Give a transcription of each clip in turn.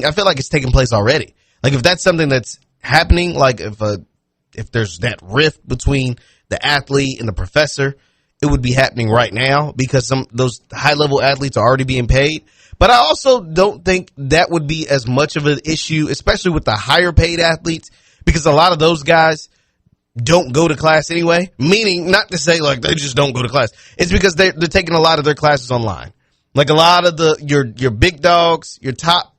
I feel like it's taking place already. Like if that's something that's happening, like if there's that rift between the athlete and the professor, it would be happening right now because those high level athletes are already being paid. But I also don't think that would be as much of an issue, especially with the higher paid athletes, because a lot of those guys don't go to class anyway. Meaning, not to say like they just don't go to class. It's because they're taking a lot of their classes online. Like a lot of your big dogs, your top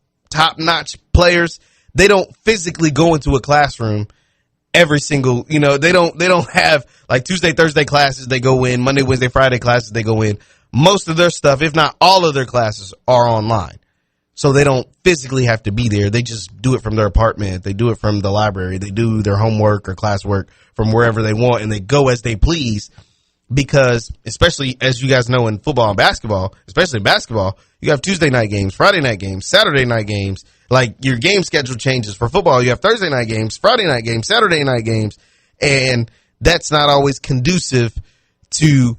notch players, they don't physically go into a classroom every single, they don't have like Tuesday, Thursday classes they go in, Monday, Wednesday, Friday classes they go in. Most of their stuff, if not all of their classes, are online. So they don't physically have to be there. They just do it from their apartment. They do it from the library. They do their homework or classwork from wherever they want, and they go as they please because, especially as you guys know in football and basketball, especially basketball, you have Tuesday night games, Friday night games, Saturday night games. Like your game schedule changes. For football, you have Thursday night games, Friday night games, Saturday night games, and that's not always conducive to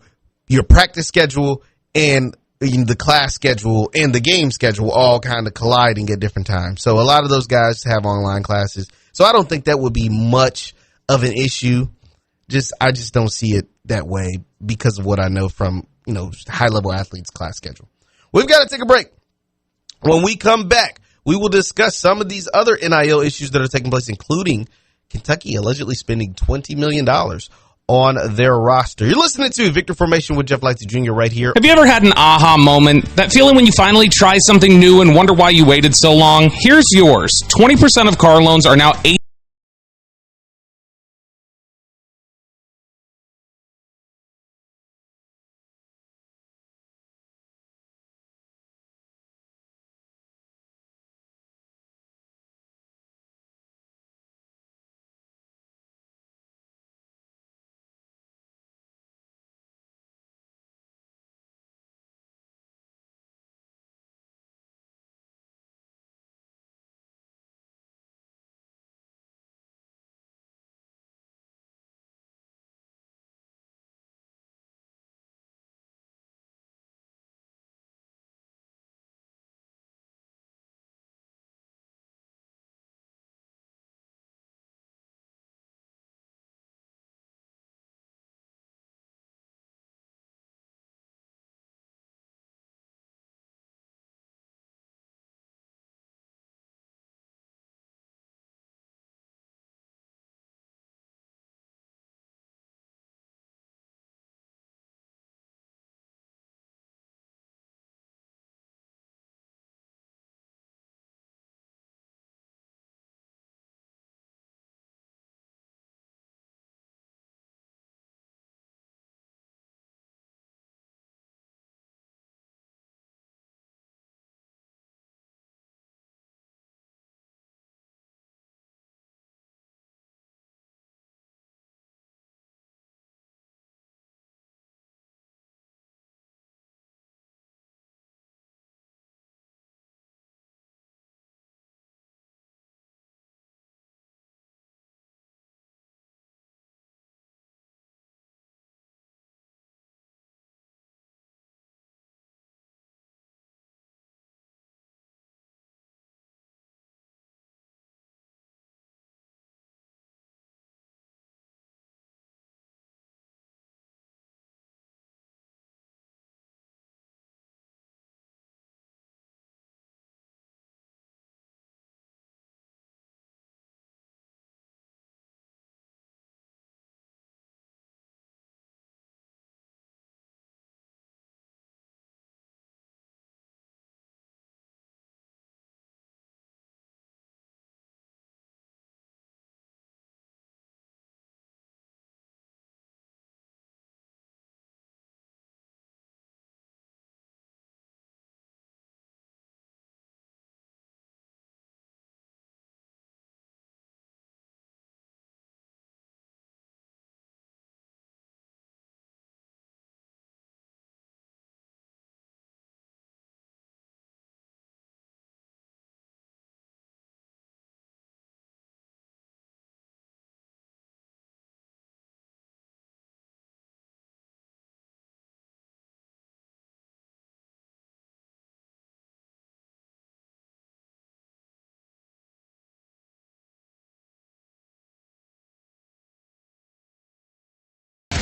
your practice schedule and the class schedule and the game schedule all kind of colliding at different times. So a lot of those guys have online classes. So I don't think that would be much of an issue. I just don't see it that way because of what I know from, high level athletes class schedule. We've got to take a break. When we come back, we will discuss some of these other NIL issues that are taking place, including Kentucky allegedly spending $20 million on their roster. You're listening to Victor Formation with Jeff Lightsey Jr. right here. Have you ever had an aha moment? That feeling when you finally try something new and wonder why you waited so long? Here's yours. 20% of car loans are now 8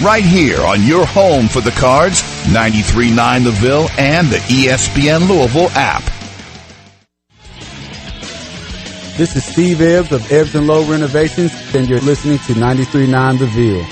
right here on your home for the Cards, 93.9 The Ville and the ESPN Louisville app. This is Steve Ebbs of Ebbs & Lowe Renovations, and you're listening to 93.9 The Ville.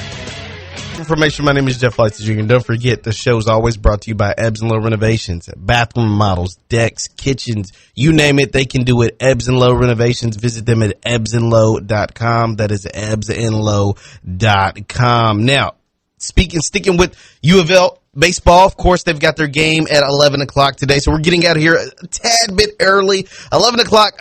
Information. My name is Jeff Lights Jr. And don't forget, the show is always brought to you by Ebbs & Lowe Renovations. Bathroom models, decks, kitchens, you name it, they can do it. Ebbs & Lowe Renovations. Visit them at ebbsandlowe.com. That is ebbsandlowe.com. Now, sticking with U of L baseball, of course, they've got their game at 11 o'clock today, so we're getting out of here a tad bit early. 11 o'clock,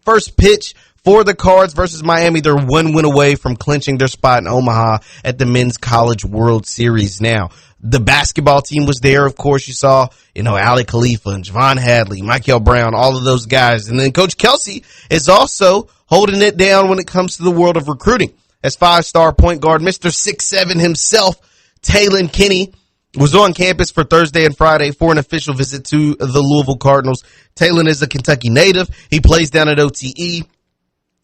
first pitch for the Cards versus Miami. They're one win away from clinching their spot in Omaha at the Men's College World Series. Now, the basketball team was there. Of course, you saw, Ali Khalifa and Javon Hadley, Michael Brown, all of those guys. And then Coach Kelsey is also holding it down when it comes to the world of recruiting. As five-star point guard, Mr. 6'7" himself, Talon Kinney, was on campus for Thursday and Friday for an official visit to the Louisville Cardinals. Talon is a Kentucky native. He plays down at OTE.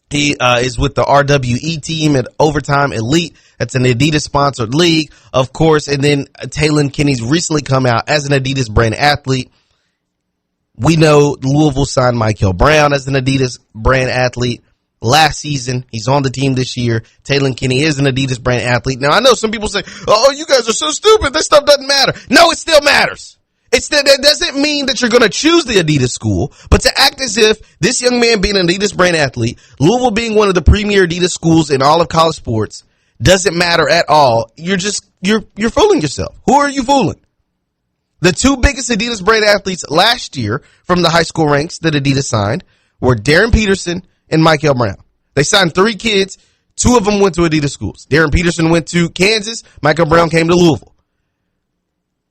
He is with the RWE team at Overtime Elite. That's an Adidas-sponsored league, of course. And then Talon Kinney's recently come out as an Adidas brand athlete. We know Louisville signed Michael Brown as an Adidas brand athlete last season. He's on the team this year. Talon Kinney is an Adidas brand athlete. Now, I know some people say, oh, you guys are so stupid. This stuff doesn't matter. No, it still matters. That doesn't mean that you're going to choose the Adidas school, but to act as if this young man being an Adidas brand athlete, Louisville being one of the premier Adidas schools in all of college sports, doesn't matter at all. You're fooling yourself. Who are you fooling? The two biggest Adidas brand athletes last year from the high school ranks that Adidas signed were Darren Peterson and Michael Brown. They signed 3 kids. 2 of them went to Adidas schools. Darren Peterson went to Kansas. Michael Brown came to Louisville.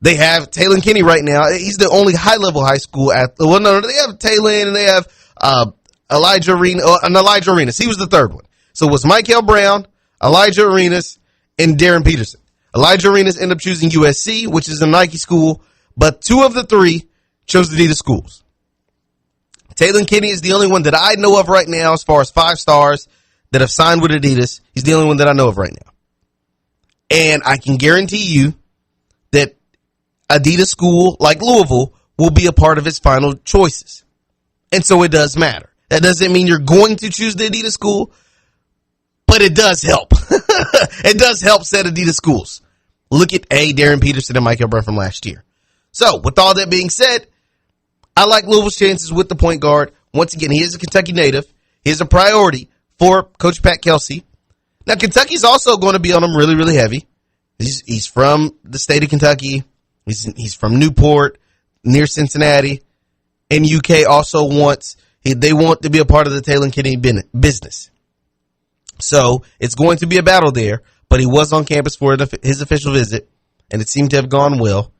They have Talon Kinney right now. He's the only high-level high school athlete. Well, no, they have Talon and they have Elijah Arenas. He was the third one. So it was Michael Brown, Elijah Arenas, and Darren Peterson. Elijah Arenas ended up choosing USC, which is a Nike school, but 2 of the 3 chose Adidas schools. Talon Kinney is the only one that I know of right now as far as 5 stars that have signed with Adidas. He's the only one that I know of right now. And I can guarantee you that Adidas school like Louisville will be a part of his final choices. And so it does matter. That doesn't mean you're going to choose the Adidas school, but it does help. It does help set Adidas schools. Look at Darren Peterson and Michael Brown from last year. So with all that being said, I like Louisville's chances with the point guard. Once again, he is a Kentucky native. He is a priority for Coach Pat Kelsey. Now, Kentucky's also going to be on him really, really heavy. He's from the state of Kentucky. He's from Newport, near Cincinnati, and UK also they want to be a part of the Talon Kinney business. So it's going to be a battle there, but he was on campus for his official visit, and it seemed to have gone well.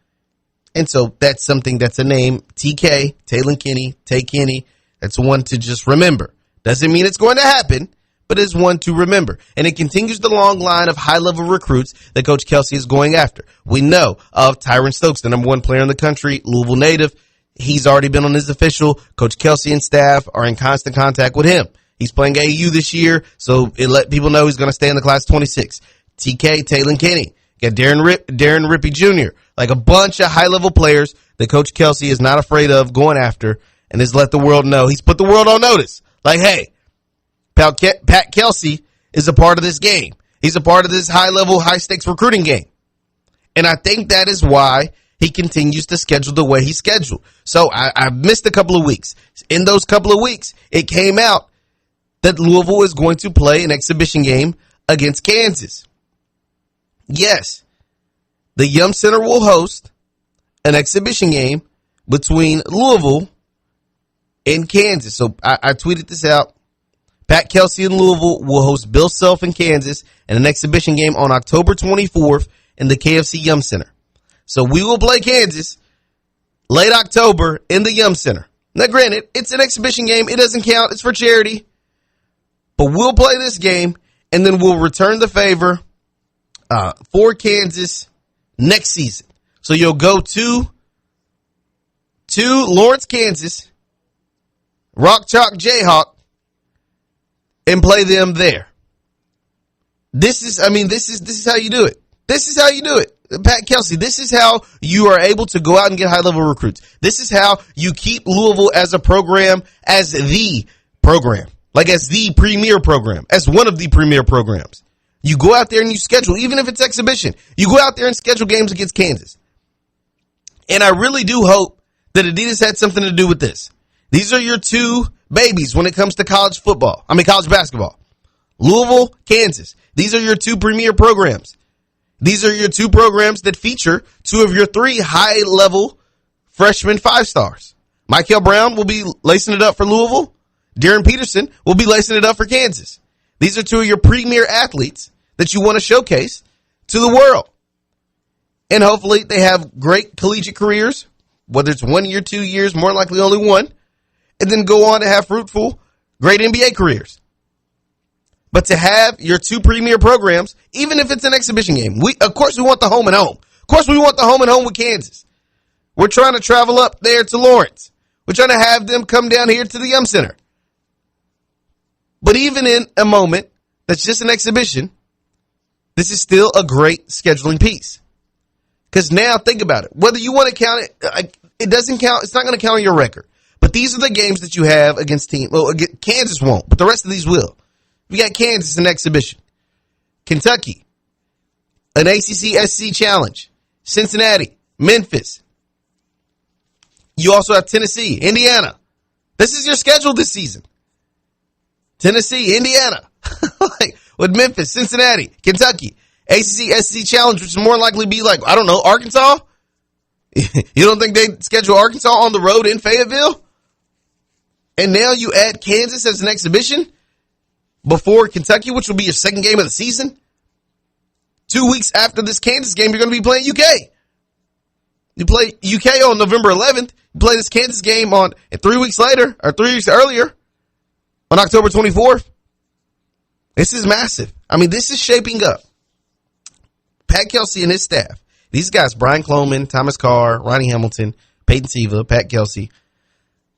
And so that's something that's a name, TK, Talon Kinney, Tay Kinney. That's one to just remember. Doesn't mean it's going to happen, but is one to remember. And it continues the long line of high-level recruits that Coach Kelsey is going after. We know of Tyron Stokes, the number 1 player in the country, Louisville native. He's already been on his official. Coach Kelsey and staff are in constant contact with him. He's playing AAU this year, so it let people know he's going to stay in the class 26. TK, Talon Kinney. Got Darren Rippey Jr., like a bunch of high-level players that Coach Kelsey is not afraid of going after and has let the world know. He's put the world on notice. Like, hey, Pat Kelsey is a part of this game. He's a part of this high-level, high-stakes recruiting game. And I think that is why he continues to schedule the way he scheduled. So I missed a couple of weeks. In those couple of weeks, it came out that Louisville is going to play an exhibition game against Kansas. Yes, the Yum Center will host an exhibition game between Louisville and Kansas. So I tweeted this out. Pat Kelsey in Louisville will host Bill Self in Kansas in an exhibition game on October 24th in the KFC Yum Center. So we will play Kansas late October in the Yum Center. Now, granted, it's an exhibition game. It doesn't count. It's for charity. But we'll play this game, and then we'll return the favor for Kansas next season. So you'll go to Lawrence, Kansas, Rock Chalk Jayhawk, and play them there. This is how you do it. This is how you do it. Pat Kelsey, this is how you are able to go out and get high-level recruits. This is how you keep Louisville as a program, as the program, like as the premier program, as one of the premier programs. You go out there and you schedule, even if it's exhibition. You go out there and schedule games against Kansas. And I really do hope that Adidas had something to do with this. These are your two babies when it comes to college basketball. Louisville, Kansas. These are your two premier programs. These are your two programs that feature two of your three high-level freshman 5-stars. Michael Brown will be lacing it up for Louisville. Darren Peterson will be lacing it up for Kansas. These are two of your premier athletes that you want to showcase to the world. And hopefully they have great collegiate careers, whether it's 1 year, 2 years, more likely only one, and then go on to have fruitful, great NBA careers. But to have your two premier programs, even if it's an exhibition game, of course we want the home and home. Of course we want the home and home with Kansas. We're trying to travel up there to Lawrence. We're trying to have them come down here to the Yum Center. But even in a moment that's just an exhibition, this is still a great scheduling piece. Because now think about it. Whether you want to count it, it doesn't count. It's not going to count on your record. But these are the games that you have against teams. Well, Kansas won't, but the rest of these will. We got Kansas, an exhibition. Kentucky, an ACC SC challenge. Cincinnati, Memphis. You also have Tennessee, Indiana. This is your schedule this season. Tennessee, Indiana. Like, with Memphis, Cincinnati, Kentucky. ACC SC challenge, which will more likely be like, I don't know, Arkansas? You don't think they'd schedule Arkansas on the road in Fayetteville? And now you add Kansas as an exhibition before Kentucky, which will be your second game of the season. 2 weeks after this Kansas game, you're going to be playing UK. You play UK on November 11th. You play this Kansas game and 3 weeks later, or 3 weeks earlier, on October 24th. This is massive. I mean, this is shaping up. Pat Kelsey and his staff, these guys, Brian Cloman, Thomas Carr, Ronnie Hamilton, Peyton Siva, Pat Kelsey,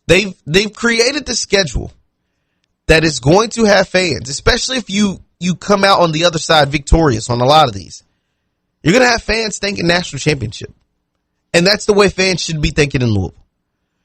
they've created the schedule that is going to have fans, especially if you come out on the other side victorious on a lot of these. You're going to have fans thinking national championship. And that's the way fans should be thinking in Louisville.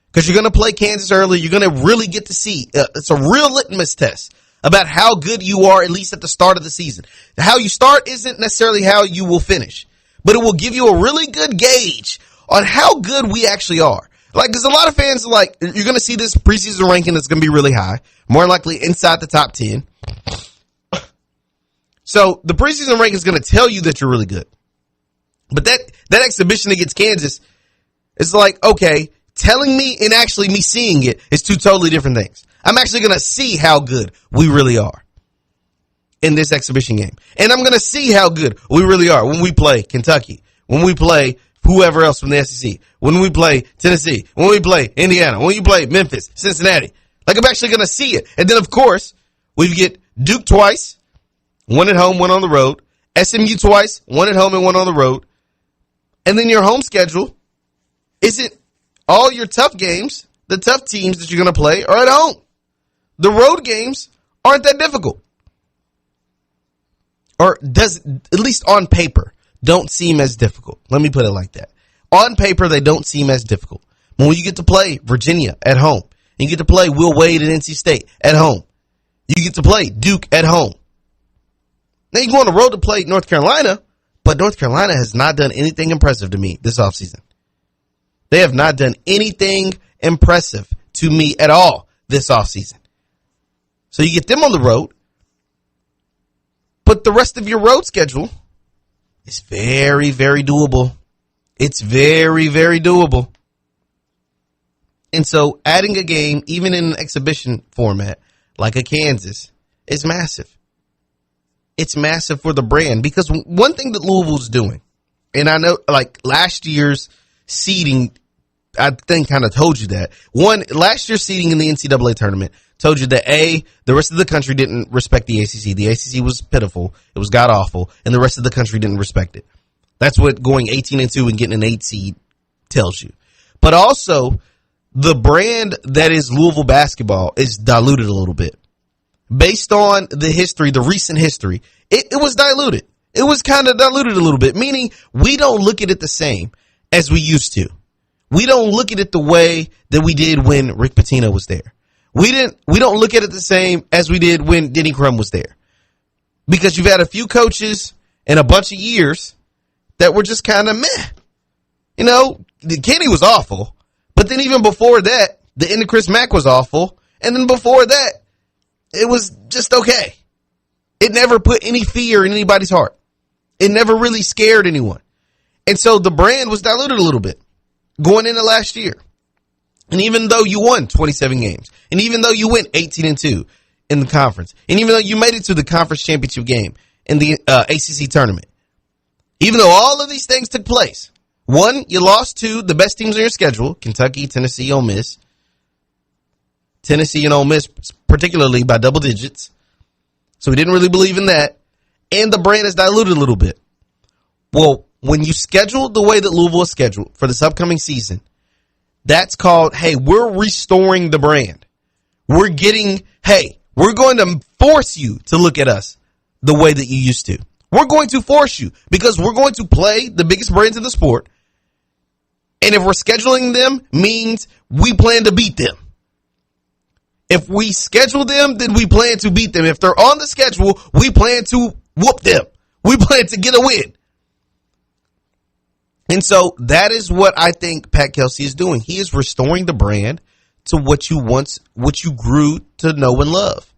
Because you're going to play Kansas early. You're going to really get to see. It's a real litmus test about how good you are, at least at the start of the season. How you start isn't necessarily how you will finish. But it will give you a really good gauge on how good we actually are. Like, because a lot of fans are like, you're going to see this preseason ranking that's going to be really high. More likely inside the top 10. So the preseason ranking is going to tell you that you're really good. But that exhibition against Kansas is like, okay, telling me and actually me seeing it is two totally different things. I'm actually going to see how good we really are in this exhibition game. And I'm going to see how good we really are when we play Kentucky, when we play whoever else from the SEC, when we play Tennessee, when we play Indiana, when we play Memphis, Cincinnati. Like, I'm actually going to see it. And then, of course, we get Duke twice, one at home, one on the road. SMU twice, one at home and one on the road. And then your home schedule isn't all your tough games. The tough teams that you're going to play are at home. The road games aren't that difficult. Or at least on paper, don't seem as difficult. Let me put it like that. On paper, they don't seem as difficult. When you get to play Virginia at home, and you get to play Will Wade at NC State at home, you get to play Duke at home. Now you go on the road to play North Carolina, but North Carolina has not done anything impressive to me this offseason. They have not done anything impressive to me at all this offseason. So you get them on the road, but the rest of your road schedule is very, very doable. It's very, very doable. And so adding a game, even in an exhibition format, like a Kansas, is massive. It's massive for the brand, because one thing that Louisville's doing, and I know like last year's seeding, I think kind of told you that. Last year's seeding in the NCAA tournament told you that the rest of the country didn't respect the ACC. The ACC was pitiful. It was god awful, and the rest of the country didn't respect it. That's what going 18-2 and getting an 8 seed tells you. But also, the brand that is Louisville basketball is diluted a little bit. Based on the history, the recent history, it was diluted. it was kind of diluted a little bit, meaning we don't look at it the same as we used to. We don't look at it the way that we did when Rick Pitino was there. We don't look at it the same as we did when Denny Crum was there. Because you've had a few coaches in a bunch of years that were just kind of meh. You know, Kenny was awful, but then even before that, the end of Chris Mack was awful, and then before that, it was just okay. It never put any fear in anybody's heart. It never really scared anyone. And so the brand was diluted a little bit going into last year. And even though you won 27 games, and even though you went 18-2 in the conference, and even though you made it to the conference championship game in the ACC tournament, even though all of these things took place, one, you lost to the best teams on your schedule, Kentucky, Tennessee, Ole Miss. Tennessee and Ole Miss, particularly by double digits. So we didn't really believe in that. And the brand is diluted a little bit. Well, when you schedule the way that Louisville is scheduled for this upcoming season, that's called, hey, we're restoring the brand. We're going to force you to look at us the way that you used to. We're going to force you because we're going to play the biggest brands in the sport. And if we're scheduling them, means we plan to beat them. If we schedule them, then we plan to beat them. If they're on the schedule, we plan to whoop them. We plan to get a win. And so that is what I think Pat Kelsey is doing. He is restoring the brand to what you grew to know and love.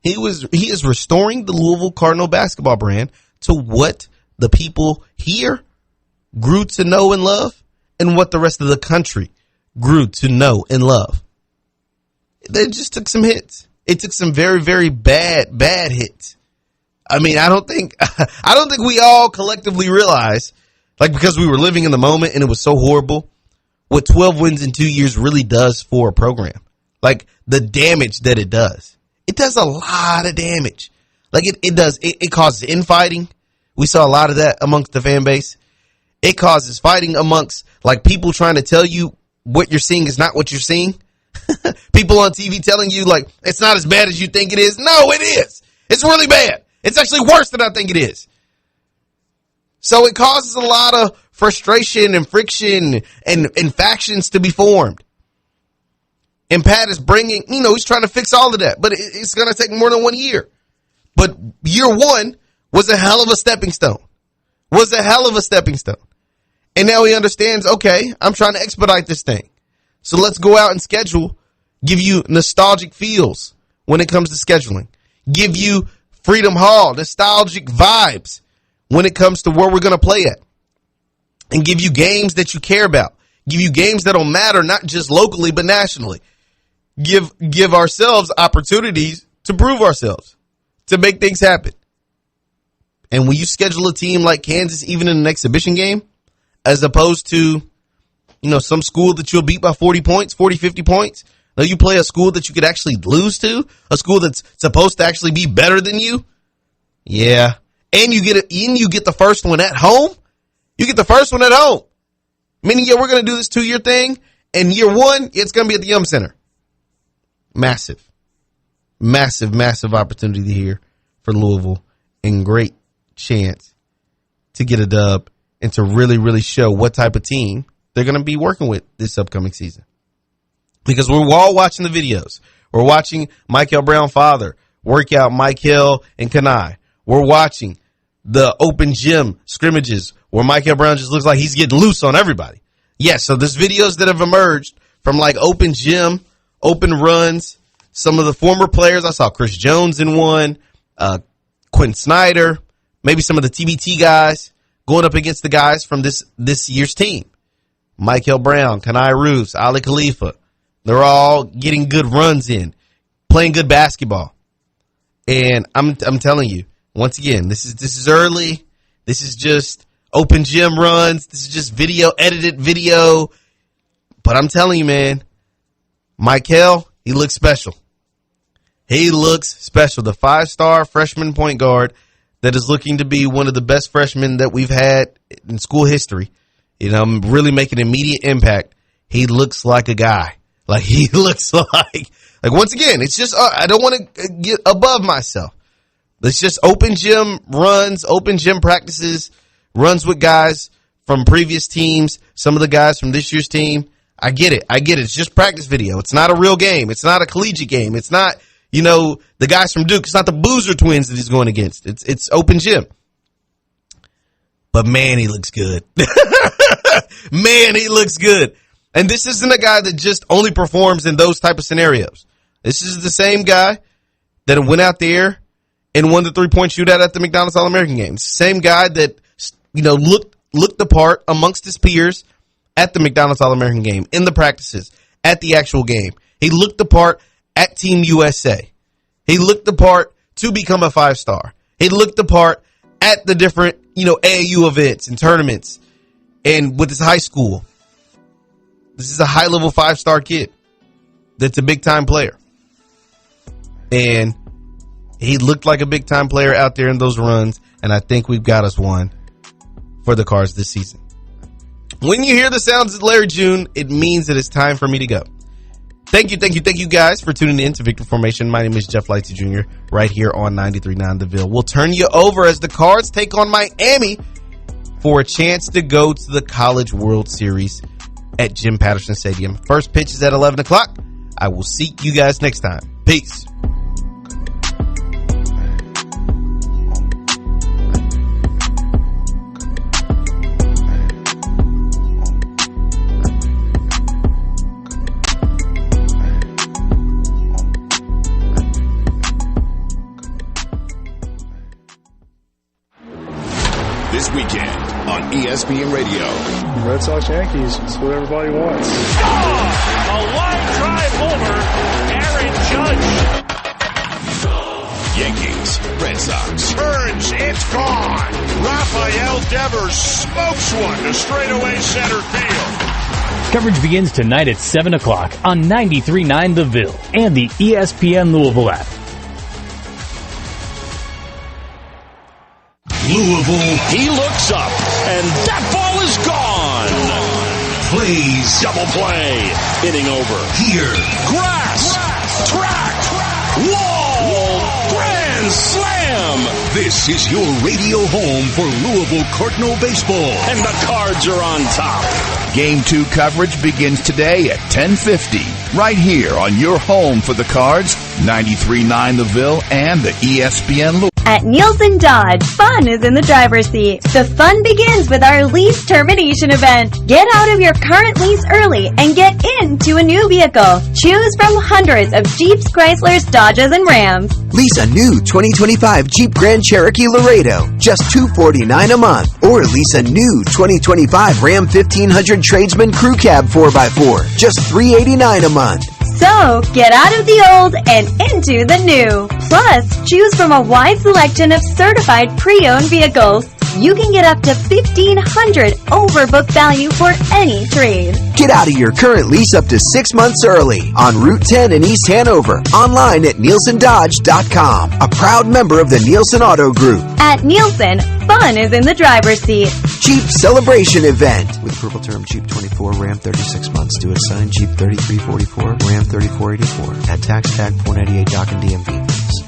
He is restoring the Louisville Cardinal basketball brand to what the people here grew to know and love and what the rest of the country grew to know and love. They just took some hits. It took some very, very bad hits. I mean, I don't think we all collectively realize, like, because we were living in the moment and it was so horrible, what 12 wins in 2 years really does for a program. Like, the damage that it does. It does a lot of damage. Like, it causes infighting. We saw a lot of that amongst the fan base. It causes fighting amongst, like, people trying to tell you what you're seeing is not what you're seeing. People on TV telling you, like, it's not as bad as you think it is. No, it is. It's really bad. It's actually worse than I think it is. So it causes a lot of frustration and friction and factions to be formed. And Pat is bringing, he's trying to fix all of that, but it's going to take more than 1 year. But year one was a hell of a stepping stone. And now he understands, okay, I'm trying to expedite this thing. So let's go out and schedule, give you nostalgic feels when it comes to scheduling, give you Freedom Hall, nostalgic vibes when it comes to where we're going to play at, and give you games that you care about, give you games that'll matter not just locally but nationally, give ourselves opportunities to prove ourselves, to make things happen. And when you schedule a team like Kansas, even in an exhibition game, as opposed to some school that you'll beat by 40 points, 40, 50 points. Now you play a school that you could actually lose to, a school that's supposed to actually be better than you. Yeah. And you get the first one at home. You get the first one at home. Meaning, we're going to do this 2-year thing. And year one, it's going to be at the Yum Center. Massive opportunity here for Louisville, and great chance to get a dub and to really, really show what type of team they're going to be working with this upcoming season. Because we're all watching the videos. We're watching Michael Brown father work out Michael and Kanai. We're watching the open gym scrimmages where Michael Brown just looks like he's getting loose on everybody. Yes, so there's videos that have emerged from like open gym, open runs. Some of the former players, I saw Chris Jones in one, Quentin Snyder, maybe some of the TBT guys going up against the guys from this year's team. Michael Brown, Kanai Roos, Ali Khalifa. They're all getting good runs in, playing good basketball. And I'm telling you, once again, this is early. This is just open gym runs. This is just edited video. But I'm telling you, man, Michael, he looks special. He looks special. The 5-star freshman point guard that is looking to be one of the best freshmen that we've had in school history. Really making an immediate impact. He looks like a guy. Like, he looks like once again, it's just, I don't want to get above myself. It's just open gym runs, open gym practices, runs with guys from previous teams, some of the guys from this year's team. I get it. It's just practice video. It's not a real game. It's not a collegiate game. It's not, the guys from Duke. It's not the Boozer twins that he's going against. It's open gym. But man, he looks good. Man, he looks good. And this isn't a guy that just only performs in those type of scenarios. This is the same guy that went out there and won the 3-point shootout at the McDonald's All-American game. Same guy that, looked the part amongst his peers at the McDonald's All-American game, in the practices, at the actual game. He looked the part at Team USA. He looked the part to become a 5-star. He looked the part at the different, AAU events and tournaments and with his high school. This is a high-level 5-star kid that's a big-time player. And he looked like a big-time player out there in those runs, and I think we've got us one for the Cards this season. When you hear the sounds of Larry June, it means that it's time for me to go. Thank you guys for tuning in to Victor Formation. My name is Jeff Lightsey Jr. right here on 93.9 The Ville. We'll turn you over as the Cards take on Miami for a chance to go to the College World Series at Jim Patterson Stadium. First pitch is at 11 o'clock. I will see you guys next time. Peace. This weekend on ESPN Radio. Red Sox Yankees, it's what everybody wants. A line drive homer, Aaron Judge. Yankees, Red Sox. Turns, it's gone. Rafael Devers smokes one to straightaway center field. Coverage begins tonight at 7 o'clock on 93.9 The Ville and the ESPN Louisville app. Louisville. He looks up, and that ball is gone. Plays. Double play. Inning over. Here. Grass. Track. Wall. Grand slam. This is your radio home for Louisville Cardinal baseball. And the Cards are on top. Game 2 coverage begins today at 10:50. Right here on your home for the Cards, 93.9 The Ville and the ESPN Louisville. At Nielsen Dodge, fun is in the driver's seat. The fun begins with our lease termination event. Get out of your current lease early and get into a new vehicle. Choose from hundreds of Jeeps, Chryslers, Dodges, and Rams. Lease a new 2025 Jeep Grand Cherokee Laredo, just $249 a month. Or lease a new 2025 Ram 1500 Tradesman Crew Cab 4x4, just $389 a month. So, get out of the old and into the new. Plus, choose from a wide selection of certified pre-owned vehicles. You can get up to $1,500 over book value for any trade. Get out of your current lease up to 6 months early on Route 10 in East Hanover. Online at NielsenDodge.com. A proud member of the Nielsen Auto Group. At Nielsen, fun is in the driver's seat. Jeep Celebration Event. With approval term Jeep 24, Ram 36 months. Due assigned Jeep 3344, Ram 3484. Add tax tag 498 dock and DMV fees.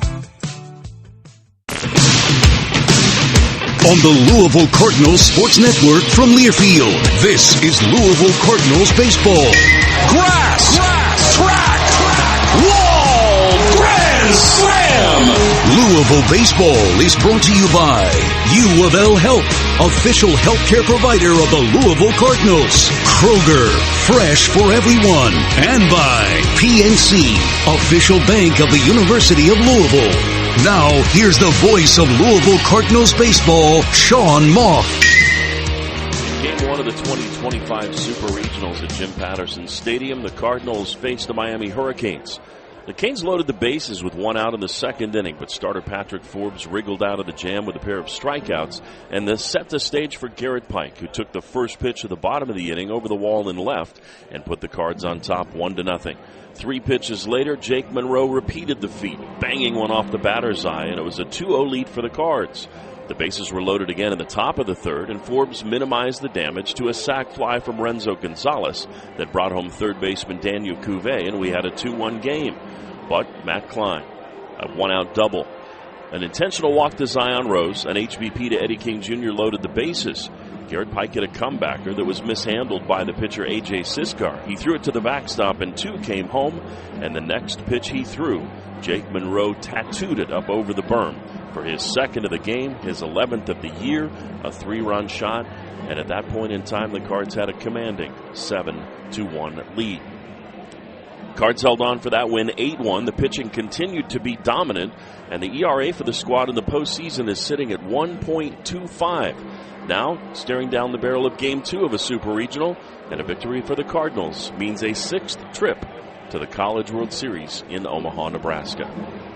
On the Louisville Cardinals Sports Network from Learfield, this is Louisville Cardinals baseball. Grass. Track. Wall. Grand slam. Louisville baseball is brought to you by U of L Health, official healthcare provider of the Louisville Cardinals. Kroger, fresh for everyone. And by PNC, official bank of the University of Louisville. Now, here's the voice of Louisville Cardinals baseball, Sean Moff. Game 1 of the 2025 Super Regionals at Jim Patterson Stadium, the Cardinals face the Miami Hurricanes. The Canes loaded the bases with one out in the second inning, but starter Patrick Forbes wriggled out of the jam with a pair of strikeouts, and this set the stage for Garrett Pike, who took the first pitch of the bottom of the inning over the wall and left and put the Cards on top 1-0. 3 pitches later, Jake Monroe repeated the feat, banging one off the batter's eye, and it was a 2-0 lead for the Cards. The bases were loaded again in the top of the third, and Forbes minimized the damage to a sac fly from Renzo Gonzalez that brought home third baseman Daniel Cuvée, and we had a 2-1 game. But Matt Klein, a one-out double, An intentional walk to Zion Rose, an HBP to Eddie King Jr. loaded the bases. Garrett Pike hit a comebacker that was mishandled by the pitcher A.J. Siskar. He threw it to the backstop and 2 came home, and the next pitch he threw, Jake Monroe tattooed it up over the berm for his 2nd of the game, his 11th of the year, a 3-run shot, and at that point in time the Cards had a commanding 7-1 lead. Cards held on for that win 8-1. The pitching continued to be dominant, and the ERA for the squad in the postseason is sitting at 1.25. Now, staring down the barrel of Game 2 of a Super Regional, and a victory for the Cardinals means a 6th trip to the College World Series in Omaha, Nebraska.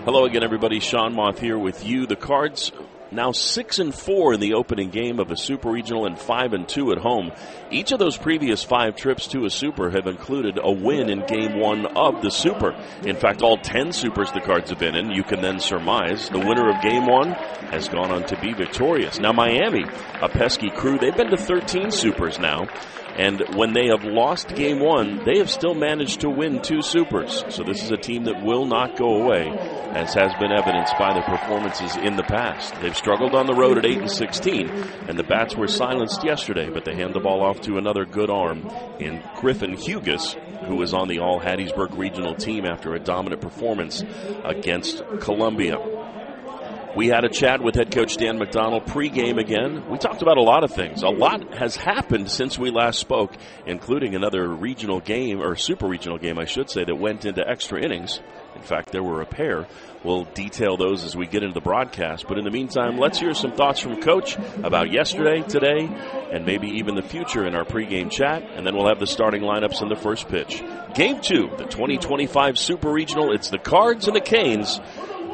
Hello again, everybody. Sean Moth here with you. The Cards now 6-4 in the opening game of a Super Regional and 5-2 at home. Each of those previous 5 trips to a Super have included a win in Game 1 of the Super. In fact, all 10 Supers the Cards have been in, you can then surmise the winner of Game 1 has gone on to be victorious. Now, Miami, a pesky crew, they've been to 13 Supers now. And when they have lost Game 1, they have still managed to win 2 Supers. So this is a team that will not go away, as has been evidenced by their performances in the past. They've struggled on the road at 8-16, and the bats were silenced yesterday, but they hand the ball off to another good arm in Griffin Hughes, who was on the All-Hattiesburg Regional team after a dominant performance against Columbia. We had a chat with head coach Dan McDonald pregame again. We talked about a lot of things. A lot has happened since we last spoke, including another regional game, or super regional game, I should say, that went into extra innings. In fact, there were a pair. We'll detail those as we get into the broadcast. But in the meantime, let's hear some thoughts from Coach about yesterday, today, and maybe even the future in our pregame chat. And then we'll have the starting lineups in the first pitch. Game 2, the 2025 Super Regional. It's the Cards and the Canes.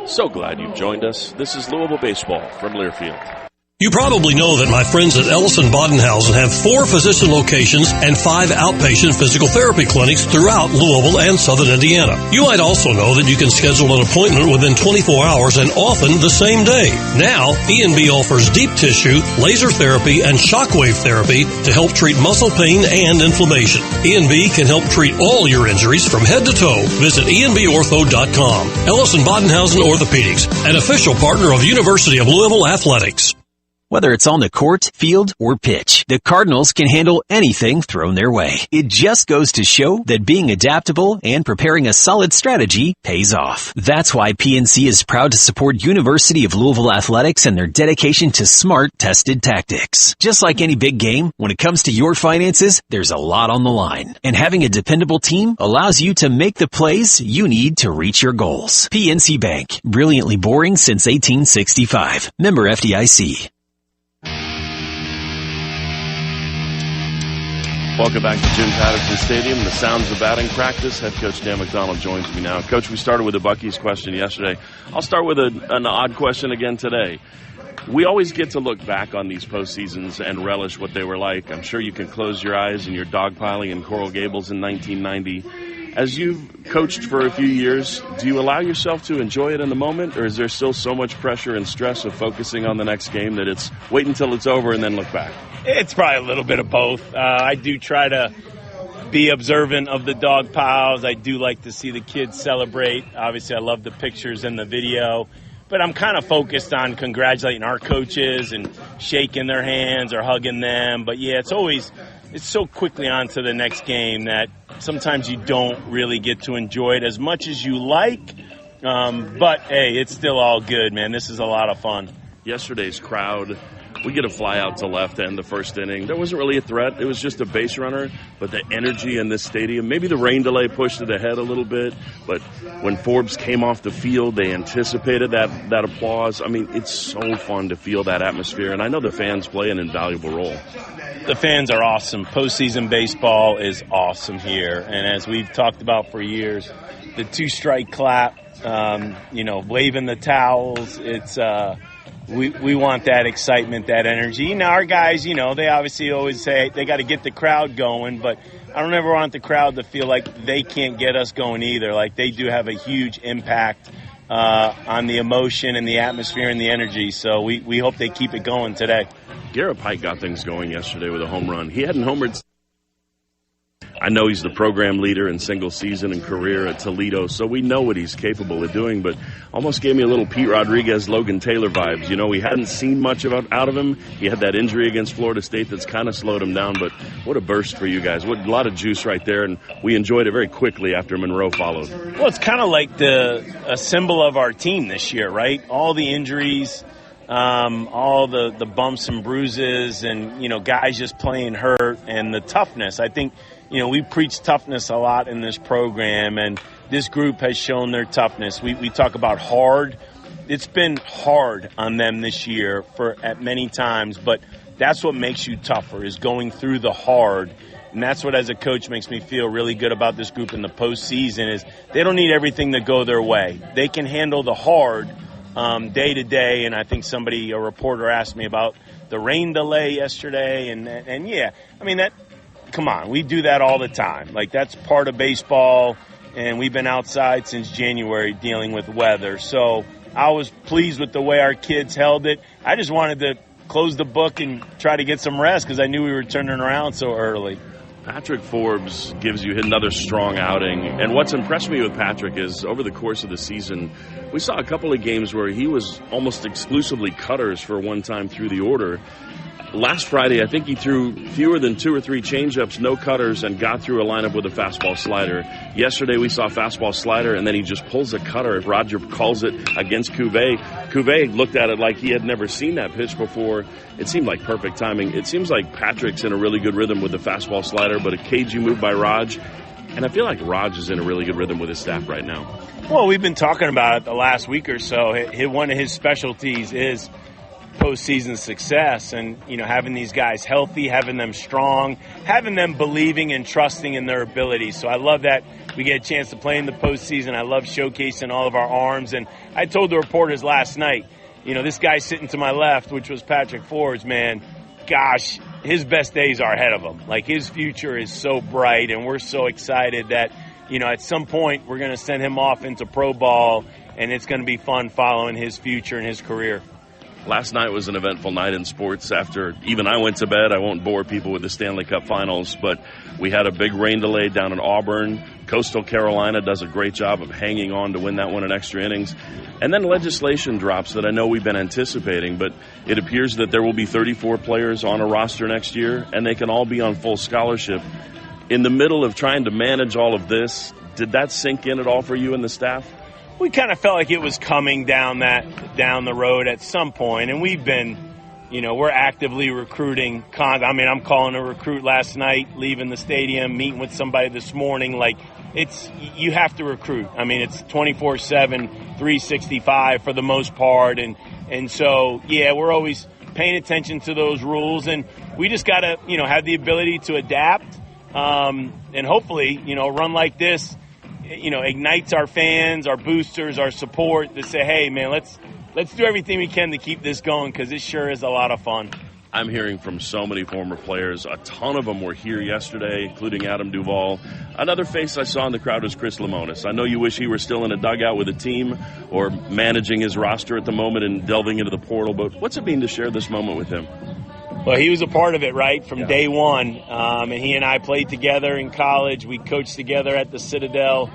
So glad you've joined us. This is Louisville Baseball from Learfield. You probably know that my friends at Ellison Bodenhausen have 4 physician locations and 5 outpatient physical therapy clinics throughout Louisville and Southern Indiana. You might also know that you can schedule an appointment within 24 hours and often the same day. Now, E&B offers deep tissue, laser therapy, and shockwave therapy to help treat muscle pain and inflammation. E&B can help treat all your injuries from head to toe. Visit enbortho.com. Ellison Bodenhausen Orthopedics, an official partner of University of Louisville Athletics. Whether it's on the court, field, or pitch, the Cardinals can handle anything thrown their way. It just goes to show that being adaptable and preparing a solid strategy pays off. That's why PNC is proud to support University of Louisville Athletics and their dedication to smart, tested tactics. Just like any big game, when it comes to your finances, there's a lot on the line. And having a dependable team allows you to make the plays you need to reach your goals. PNC Bank, brilliantly boring since 1865. Member FDIC. Welcome back to Jim Patterson Stadium. The sounds of batting practice. Head coach Dan McDonald joins me now. Coach, we started with a Buc-ee's question yesterday. I'll start with an odd question again today. We always get to look back on these postseasons and relish what they were like. I'm sure you can close your eyes and you're dogpiling in Coral Gables in 1990. As you've coached for a few years, do you allow yourself to enjoy it in the moment, or is there still so much pressure and stress of focusing on the next game that it's wait until it's over and then look back? It's probably a little bit of both. I do try to be observant of the dog piles. I do like to see the kids celebrate. Obviously, I love the pictures and the video. But I'm kind of focused on congratulating our coaches and shaking their hands or hugging them. But, yeah, it's so quickly on to the next game that sometimes you don't really get to enjoy it as much as you like. But, hey, it's still all good, man. This is a lot of fun. Yesterday's crowd, we get a fly out to left end the first inning. There wasn't really a threat. It was just a base runner. But the energy in this stadium, maybe the rain delay pushed it ahead a little bit. But when Forbes came off the field, they anticipated that applause. I mean, it's so fun to feel that atmosphere. And I know the fans play an invaluable role. The fans are awesome. Postseason baseball is awesome here. And as we've talked about for years, the 2-strike clap, waving the towels, it's we want that excitement, that energy. Now, our guys, they obviously always say they got to get the crowd going, but I don't ever want the crowd to feel like they can't get us going either. Like, they do have a huge impact on the emotion and the atmosphere and the energy, so we hope they keep it going today. Garrett Pike got things going yesterday with a home run. He hadn't homered. I know he's the program leader in single season and career at Toledo, so we know what he's capable of doing, but almost gave me a little Pete Rodriguez, Logan Taylor vibes. We hadn't seen much out of him. He had that injury against Florida State that's kind of slowed him down, but what a burst for you guys. What a lot of juice right there, and we enjoyed it very quickly after Monroe followed. Well, it's kind of like a symbol of our team this year, right? All the injuries, all the bumps and bruises, and, guys just playing hurt, and the toughness. I think, we preach toughness a lot in this program, and this group has shown their toughness. We talk about hard. It's been hard on them this year at many times, but that's what makes you tougher, is going through the hard. And that's what, as a coach, makes me feel really good about this group in the postseason, is they don't need everything to go their way. They can handle the hard day to day. And I think a reporter asked me about the rain delay yesterday. And yeah, I mean, come on, we do that all the time. Like, that's part of baseball, and we've been outside since January dealing with weather. So I was pleased with the way our kids held it. I just wanted to close the book and try to get some rest because I knew we were turning around so early. Patrick Forbes gives you another strong outing. And what's impressed me with Patrick is over the course of the season, we saw a couple of games where he was almost exclusively cutters for one time through the order. Last Friday, I think he threw fewer than 2 or 3 changeups, no cutters, and got through a lineup with a fastball slider. Yesterday, we saw fastball slider, and then he just pulls a cutter. Roger calls it against Cuvée. Cuvée looked at it like he had never seen that pitch before. It seemed like perfect timing. It seems like Patrick's in a really good rhythm with the fastball slider, but a cagey move by Raj. And I feel like Raj is in a really good rhythm with his staff right now. Well, we've been talking about it the last week or so. One of his specialties is postseason success, and having these guys healthy, having them strong, having them believing and trusting in their abilities. So I love that we get a chance to play in the postseason. I love showcasing all of our arms, and I told the reporters last night, this guy sitting to my left, which was Patrick Forbes, man, gosh, his best days are ahead of him. Like, his future is so bright, and we're so excited that at some point we're going to send him off into pro ball, and it's going to be fun following his future and his career. Last night was an eventful night in sports. After even I went to bed, I won't bore people with the Stanley Cup Finals, but we had a big rain delay down in Auburn. Coastal Carolina does a great job of hanging on to win that one in extra innings. And then legislation drops that I know we've been anticipating, but it appears that there will be 34 players on a roster next year, and they can all be on full scholarship. In the middle of trying to manage all of this, did that sink in at all for you and the staff? We kind of felt like it was coming down the road at some point, and we've been, we're actively recruiting. I'm calling a recruit last night, leaving the stadium, meeting with somebody this morning. Like, you have to recruit. I mean, it's 24/7, 365 for the most part, and so yeah, we're always paying attention to those rules, and we just got to have the ability to adapt, and hopefully a run like this ignites our fans, our boosters, our support to say, hey, man, let's do everything we can to keep this going, because it sure is a lot of fun. I'm hearing from so many former players. A ton of them were here yesterday, including Adam Duvall. Another face I saw in the crowd was Chris Lemonis. I know you wish he were still in a dugout with a team or managing his roster at the moment and delving into the portal, but what's it mean to share this moment with him? Well, he was a part of it, right, from day one. And he and I played together in college. We coached together at the Citadel.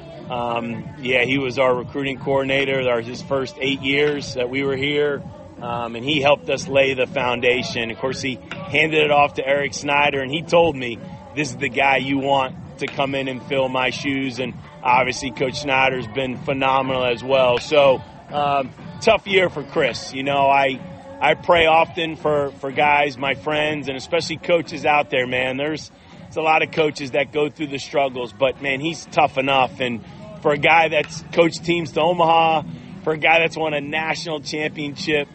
He was our recruiting coordinator his first 8 years that we were here. And he helped us lay the foundation. Of course, he handed it off to Eric Snyder, and he told me, this is the guy you want to come in and fill my shoes. And obviously, Coach Snyder's been phenomenal as well. So, tough year for Chris. I pray often for guys, my friends, and especially coaches out there, man. There's a lot of coaches that go through the struggles, but, man, he's tough enough. And for a guy that's coached teams to Omaha, for a guy that's won a national championship,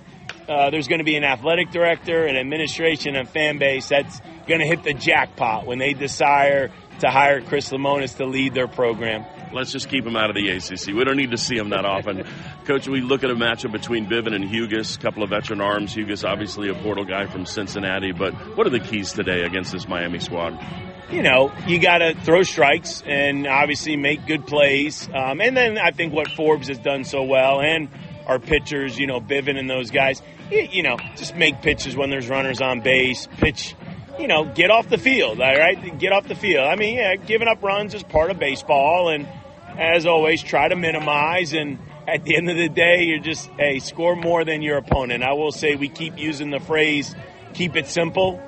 there's going to be an athletic director, an administration, and fan base that's going to hit the jackpot when they desire to hire Chris Lemonis to lead their program. Let's just keep him out of the ACC. We don't need to see him that often. Coach, we look at a matchup between Bivin and Hugus, a couple of veteran arms. Hugus, obviously a portal guy from Cincinnati, but what are the keys today against this Miami squad? You got to throw strikes and obviously make good plays. And then I think what Forbes has done so well, and our pitchers, Bivin and those guys, just make pitches when there's runners on base, pitch get off the field, all right? Get off the field. I mean, yeah, giving up runs is part of baseball, and as always, try to minimize. And at the end of the day, you're just, score more than your opponent. I will say we keep using the phrase, keep it simple,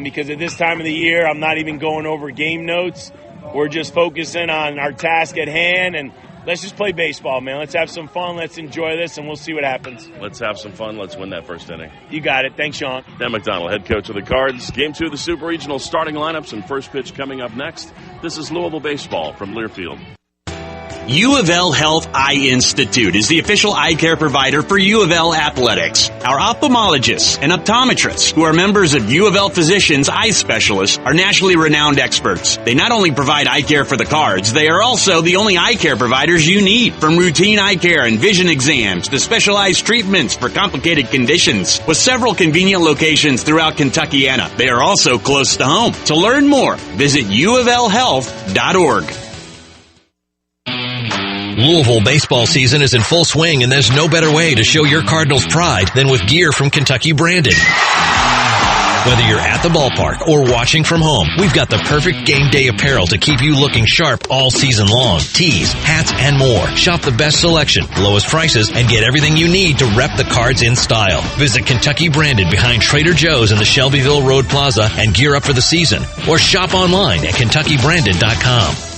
because at this time of the year, I'm not even going over game notes. We're just focusing on our task at hand, and let's just play baseball, man. Let's have some fun. Let's enjoy this, and we'll see what happens. Let's have some fun. Let's win that first inning. You got it. Thanks, Sean. Dan McDonald, head coach of the Cards. Game 2 of the Super Regional starting lineups and first pitch coming up next. This is Louisville Baseball from Learfield. U of L Health Eye Institute is the official eye care provider for U of L athletics. Our ophthalmologists and optometrists, who are members of U of L Physicians Eye Specialists, are nationally renowned experts. They not only provide eye care for the Cards, they are also the only eye care providers you need. From routine eye care and vision exams to specialized treatments for complicated conditions. With several convenient locations throughout Kentuckiana, they are also close to home. To learn more, visit uoflhealth.org. Louisville baseball season is in full swing, and there's no better way to show your Cardinals pride than with gear from Kentucky Branded. Whether you're at the ballpark or watching from home, we've got the perfect game day apparel to keep you looking sharp all season long. Tees, hats, and more. Shop the best selection, lowest prices, and get everything you need to rep the Cards in style. Visit Kentucky Branded behind Trader Joe's in the Shelbyville Road Plaza and gear up for the season. Or shop online at KentuckyBranded.com.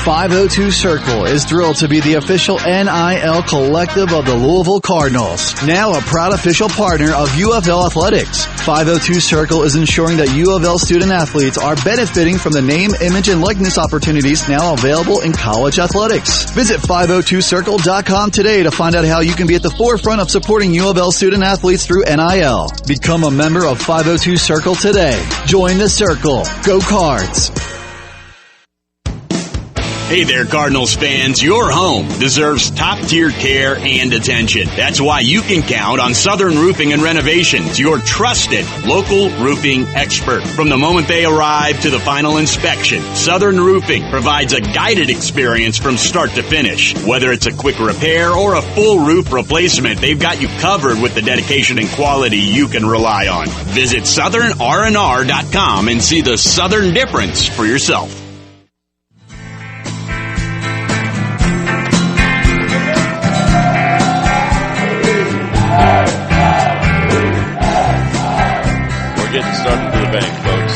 502 Circle is thrilled to be the official NIL collective of the Louisville Cardinals, now a proud official partner of U of L Athletics. 502 Circle is ensuring that U of L student athletes are benefiting from the name, image, and likeness opportunities now available in college athletics. Visit 502circle.com today to find out how you can be at the forefront of supporting U of L student athletes through NIL. Become a member of 502 Circle today. Join the Circle. Go Cards! Hey there, Cardinals fans. Your home deserves top-tier care and attention. That's why you can count on Southern Roofing and Renovations, your trusted local roofing expert. From the moment they arrive to the final inspection, Southern Roofing provides a guided experience from start to finish. Whether it's a quick repair or a full roof replacement, they've got you covered with the dedication and quality you can rely on. Visit SouthernRNR.com and see the Southern difference for yourself. Starting to the bank, folks.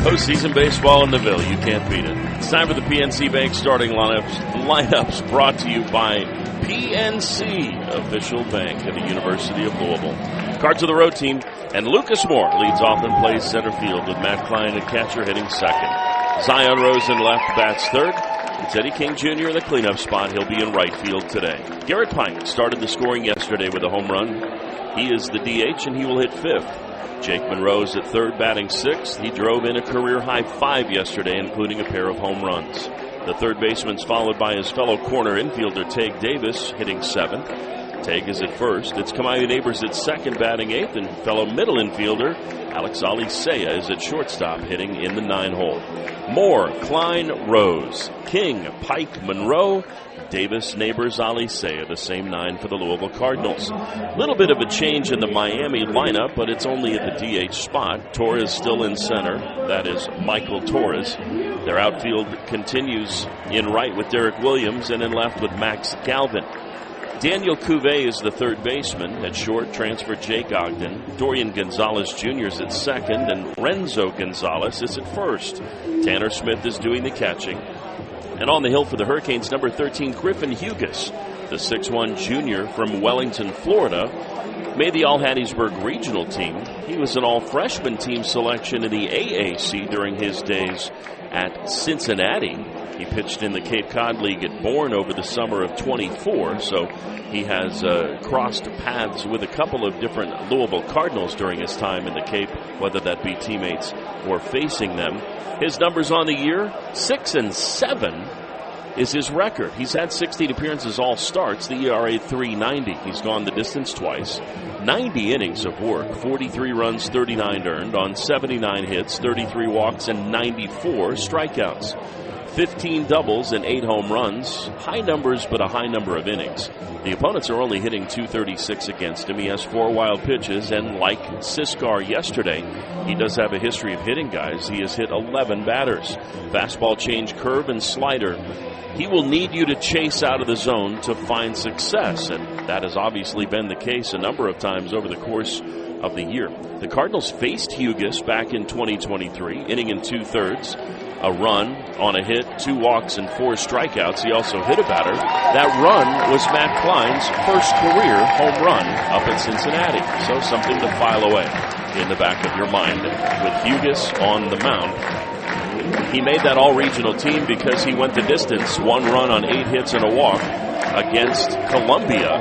Postseason baseball in the Ville. You can't beat it. It's time for the PNC Bank starting lineups brought to you by PNC, official bank of the University of Louisville. Cards of the road team, and Lucas Moore leads off and plays center field with Matt Klein at catcher hitting second. Zion Rose in left bats third. It's Eddie King Jr. in the cleanup spot. He'll be in right field today. Garrett Pike started the scoring yesterday with a home run. He is the DH, and he will hit fifth. Jake Monroe's at third, batting sixth. He drove in a career-high 5 yesterday, including a pair of home runs. The third baseman's followed by his fellow corner infielder, Tage Davis, hitting seventh. Tage is at first. It's Kamaya Neighbors at second, batting eighth, and fellow middle infielder, Alex Alicea, is at shortstop, hitting in the 9-hole. Moore, Klein, Rose, King, Pike, Monroe, Davis, Neighbors, Alicea, the same 9 for the Louisville Cardinals. Little bit of a change in the Miami lineup, but it's only at the DH spot. Torres still in center. That is Michael Torres. Their outfield continues in right with Derek Williams, and in left with Max Galvin. Daniel Cuvée is the third baseman. At short, transferred Jake Ogden. Dorian Gonzalez Jr. is at second, and Renzo Gonzalez is at first. Tanner Smith is doing the catching. And on the hill for the Hurricanes, number 13, Griffin Hugas, the 6'1 junior from Wellington, Florida, made the All-Hattiesburg regional team. He was an all-freshman team selection in the AAC during his days at Cincinnati. He pitched in the Cape Cod League at Bourne over the summer of 24, so he has crossed paths with a couple of different Louisville Cardinals during his time in the Cape, whether that be teammates or facing them. His numbers on the year, 6-7 is his record. He's had 16 appearances, all starts, the ERA 3.90. He's gone the distance twice. 90 innings of work, 43 runs, 39 earned on 79 hits, 33 walks, and 94 strikeouts. 15 doubles and 8 home runs. High numbers, but a high number of innings. The opponents are only hitting .236 against him. He has 4 wild pitches, and like Siskar yesterday, he does have a history of hitting guys. He has hit 11 batters. Fastball, change, curve, and slider. He will need you to chase out of the zone to find success, and that has obviously been the case a number of times over the course of the year. The Cardinals faced Hugus back in 2023, inning and 2/3, a run on a hit, 2 walks, and 4 strikeouts. He also hit a batter. That run was Matt Klein's first career home run up at Cincinnati, so something to file away in the back of your mind. With Hugus on the mound, he made that all-regional team because he went the distance, 1 run on 8 hits and a walk against Columbia.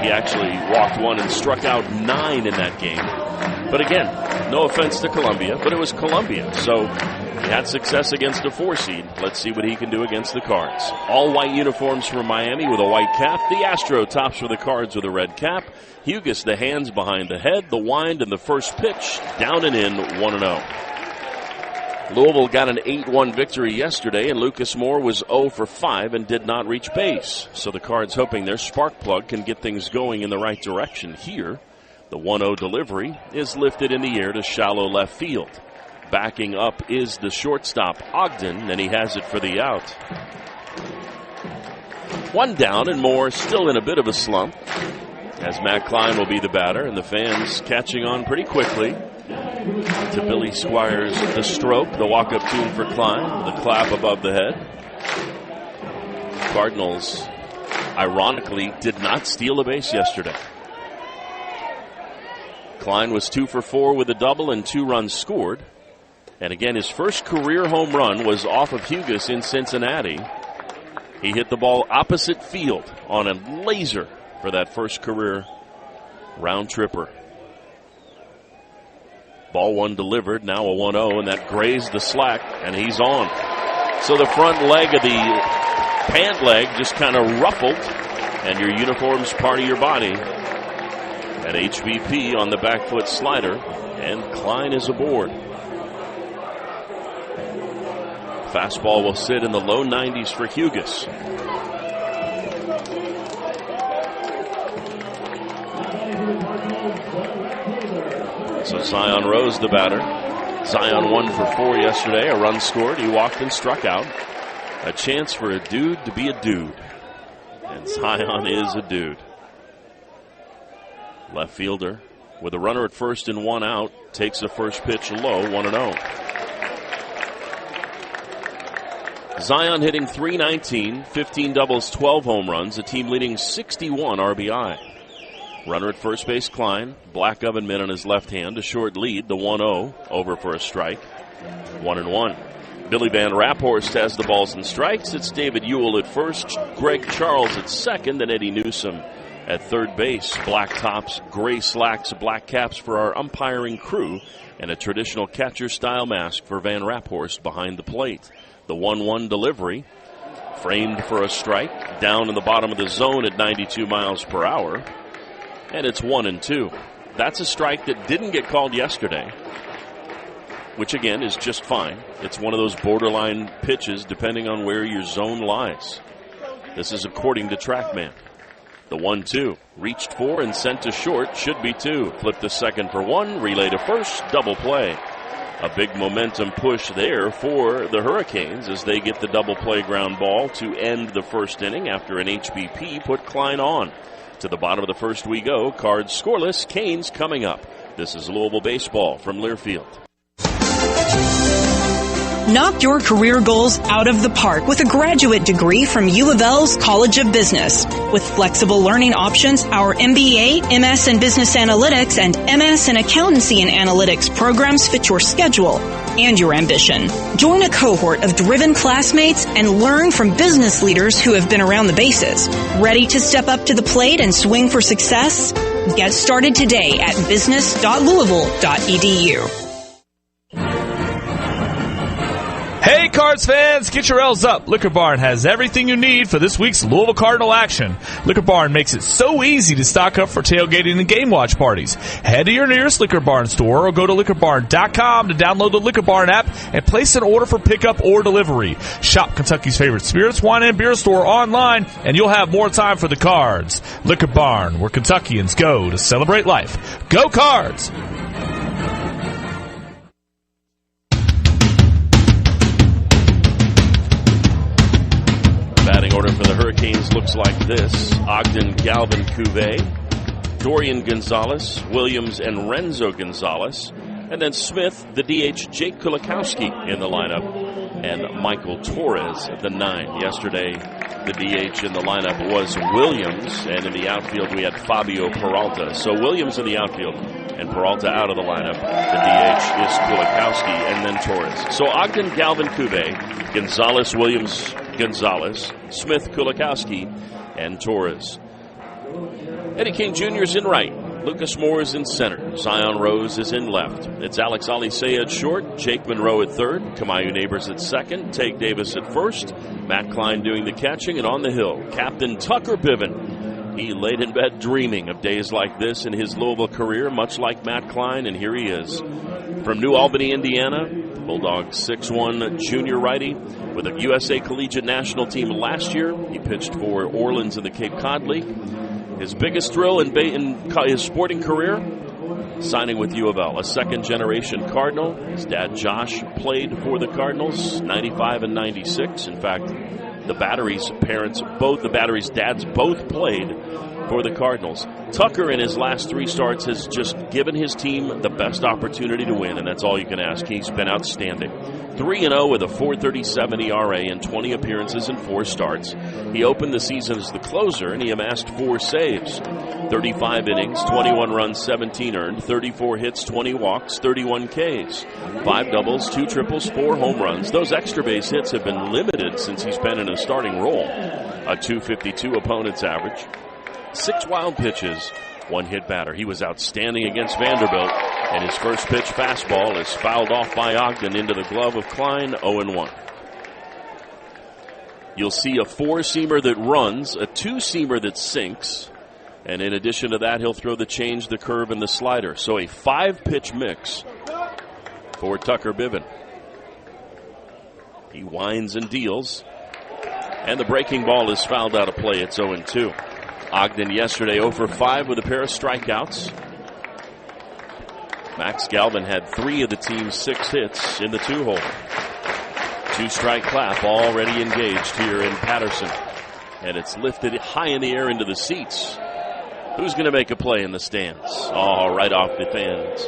He actually walked 1 and struck out 9 in that game. But again, no offense to Columbia, but it was Columbia. So he had success against a 4 seed. Let's see what he can do against the Cards. All white uniforms for Miami with a white cap. The Astro tops for the Cards with a red cap. Hugus, the hands behind the head, the wind, and the first pitch. Down and in, 1-0. Louisville got an 8-1 victory yesterday, and Lucas Moore was 0 for 5 and did not reach base. So the Cards hoping their spark plug can get things going in the right direction here. The 1-0 delivery is lifted in the air to shallow left field. Backing up is the shortstop, Ogden, and he has it for the out. 1 down, and Moore still in a bit of a slump, as Matt Klein will be the batter, and the fans catching on pretty quickly to Billy Squires' The Stroke, the walk-up tune for Klein, the clap above the head. Cardinals, ironically, did not steal a base yesterday. Klein was 2 for 4 with a double and 2 runs scored. And again, his first career home run was off of Hugus in Cincinnati. He hit the ball opposite field on a laser for that first career round tripper. Ball 1 delivered, now a 1-0, and that grazed the slack, and he's on. So the front leg of the pant leg just kind of ruffled, and your uniform's part of your body. An HBP on the back foot slider, and Klein is aboard. Fastball will sit in the low 90s for Hugus. So Zion Rose, the batter. Zion 1 for 4 yesterday. A run scored. He walked and struck out. A chance for a dude to be a dude. And Zion is a dude. Left fielder with a runner at first and 1 out. Takes the first pitch low, 1-0. Zion hitting .319, 15 doubles, 12 home runs. A team leading 61 RBI. Runner at first base, Klein. Black oven mitt on his left hand. A short lead, the 1-0. Over for a strike. 1-1. Billy Van Raphorst has the balls and strikes. It's David Ewell at first. Greg Charles at second. And Eddie Newsom at third base. Black tops, gray slacks, black caps for our umpiring crew. And a traditional catcher-style mask for Van Raphorst behind the plate. The 1-1 delivery. Framed for a strike. Down in the bottom of the zone at 92 miles per hour. And it's 1-2. That's a strike that didn't get called yesterday, which again is just fine. It's one of those borderline pitches depending on where your zone lies. This is according to TrackMan. The 1-2 reached for and sent to short, should be 2. Flip to second for 1, relay to first, double play. A big momentum push there for the Hurricanes as they get the double play ground ball to end the first inning after an HBP put Klein on. To the bottom of the first we go. Cards scoreless. Canes coming up. This is Louisville Baseball from Learfield. Knock your career goals out of the park with a graduate degree from U of L's College of Business. With flexible learning options, our MBA, MS in Business Analytics, and MS in Accountancy and Analytics programs fit your schedule and your ambition. Join a cohort of driven classmates and learn from business leaders who have been around the bases. Ready to step up to the plate and swing for success? Get started today at business.louisville.edu. Hey, Cards Sports fans, get your L's up. Liquor Barn has everything you need for this week's Louisville Cardinal action. Liquor Barn makes it so easy to stock up for tailgating and game watch parties. Head to your nearest Liquor Barn store or go to liquorbarn.com to download the Liquor Barn app and place an order for pickup or delivery. Shop Kentucky's favorite spirits, wine, and beer store online, and you'll have more time for the Cards. Liquor Barn, where Kentuckians go to celebrate life. Go Cards! Batting order for the Hurricanes looks like this. Ogden, Galvin, Cuvée, Dorian Gonzalez, Williams, and Renzo Gonzalez. And then Smith, the DH, Jake Kulikowski in the lineup, and Michael Torres, the 9. Yesterday, the DH in the lineup was Williams, and in the outfield we had Fabio Peralta. So Williams in the outfield and Peralta out of the lineup. The DH is Kulikowski and then Torres. So Ogden, Galvin, Cuvée, Gonzalez, Williams, Gonzalez, Smith, Kulikowski, and Torres. Eddie King Jr. is in right. Lucas Moore is in center. Zion Rose is in left. It's Alex Alisea at short, Jake Monroe at third, Kamayu Neighbors at second, Tate Davis at first, Matt Klein doing the catching, and on the hill, Captain Tucker Biven. He laid in bed dreaming of days like this in his Louisville career, much like Matt Klein, and here he is. From New Albany, Indiana, Bulldogs 6'1" junior righty with a USA Collegiate National Team last year. He pitched for Orleans in the Cape Cod League. His biggest thrill in his sporting career, signing with U of L, a second-generation Cardinal. His dad, Josh, played for the Cardinals, 95 and 96. In fact, the Battery's dads both played for the Cardinals. Tucker, in his last 3 starts, has just given his team the best opportunity to win, and that's all you can ask. He's been outstanding. 3-0 with a .437 ERA in 20 appearances and 4 starts. He opened the season as the closer, and he amassed 4 saves. 35 innings, 21 runs, 17 earned, 34 hits, 20 walks, 31 Ks. 5 doubles, 2 triples, 4 home runs. Those extra base hits have been limited since he's been in a starting role. A .252 opponent's average. 6 wild pitches, 1 hit batter. He was outstanding against Vanderbilt, and his first pitch fastball is fouled off by Ogden into the glove of Klein, 0-1. You'll see a 4-seamer that runs, a 2-seamer that sinks, and in addition to that, he'll throw the change, the curve, and the slider. So a 5-pitch mix for Tucker Biven. He winds and deals, and the breaking ball is fouled out of play. It's 0-2. Ogden yesterday 0 for 5 with a pair of strikeouts. Max Galvin had 3 of the team's 6 hits in the 2-hole. 2-strike clap already engaged here in Patterson. And it's lifted high in the air into the seats. Who's going to make a play in the stands? Oh, right off the fans.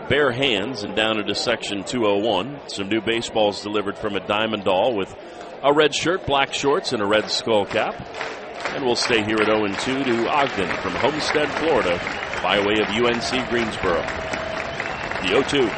Bare hands and down into section 201. Some new baseballs delivered from a Diamond Doll with a red shirt, black shorts, and a red skull cap. And we'll stay here at 0-2 to Ogden from Homestead, Florida, by way of UNC Greensboro. The 0-2.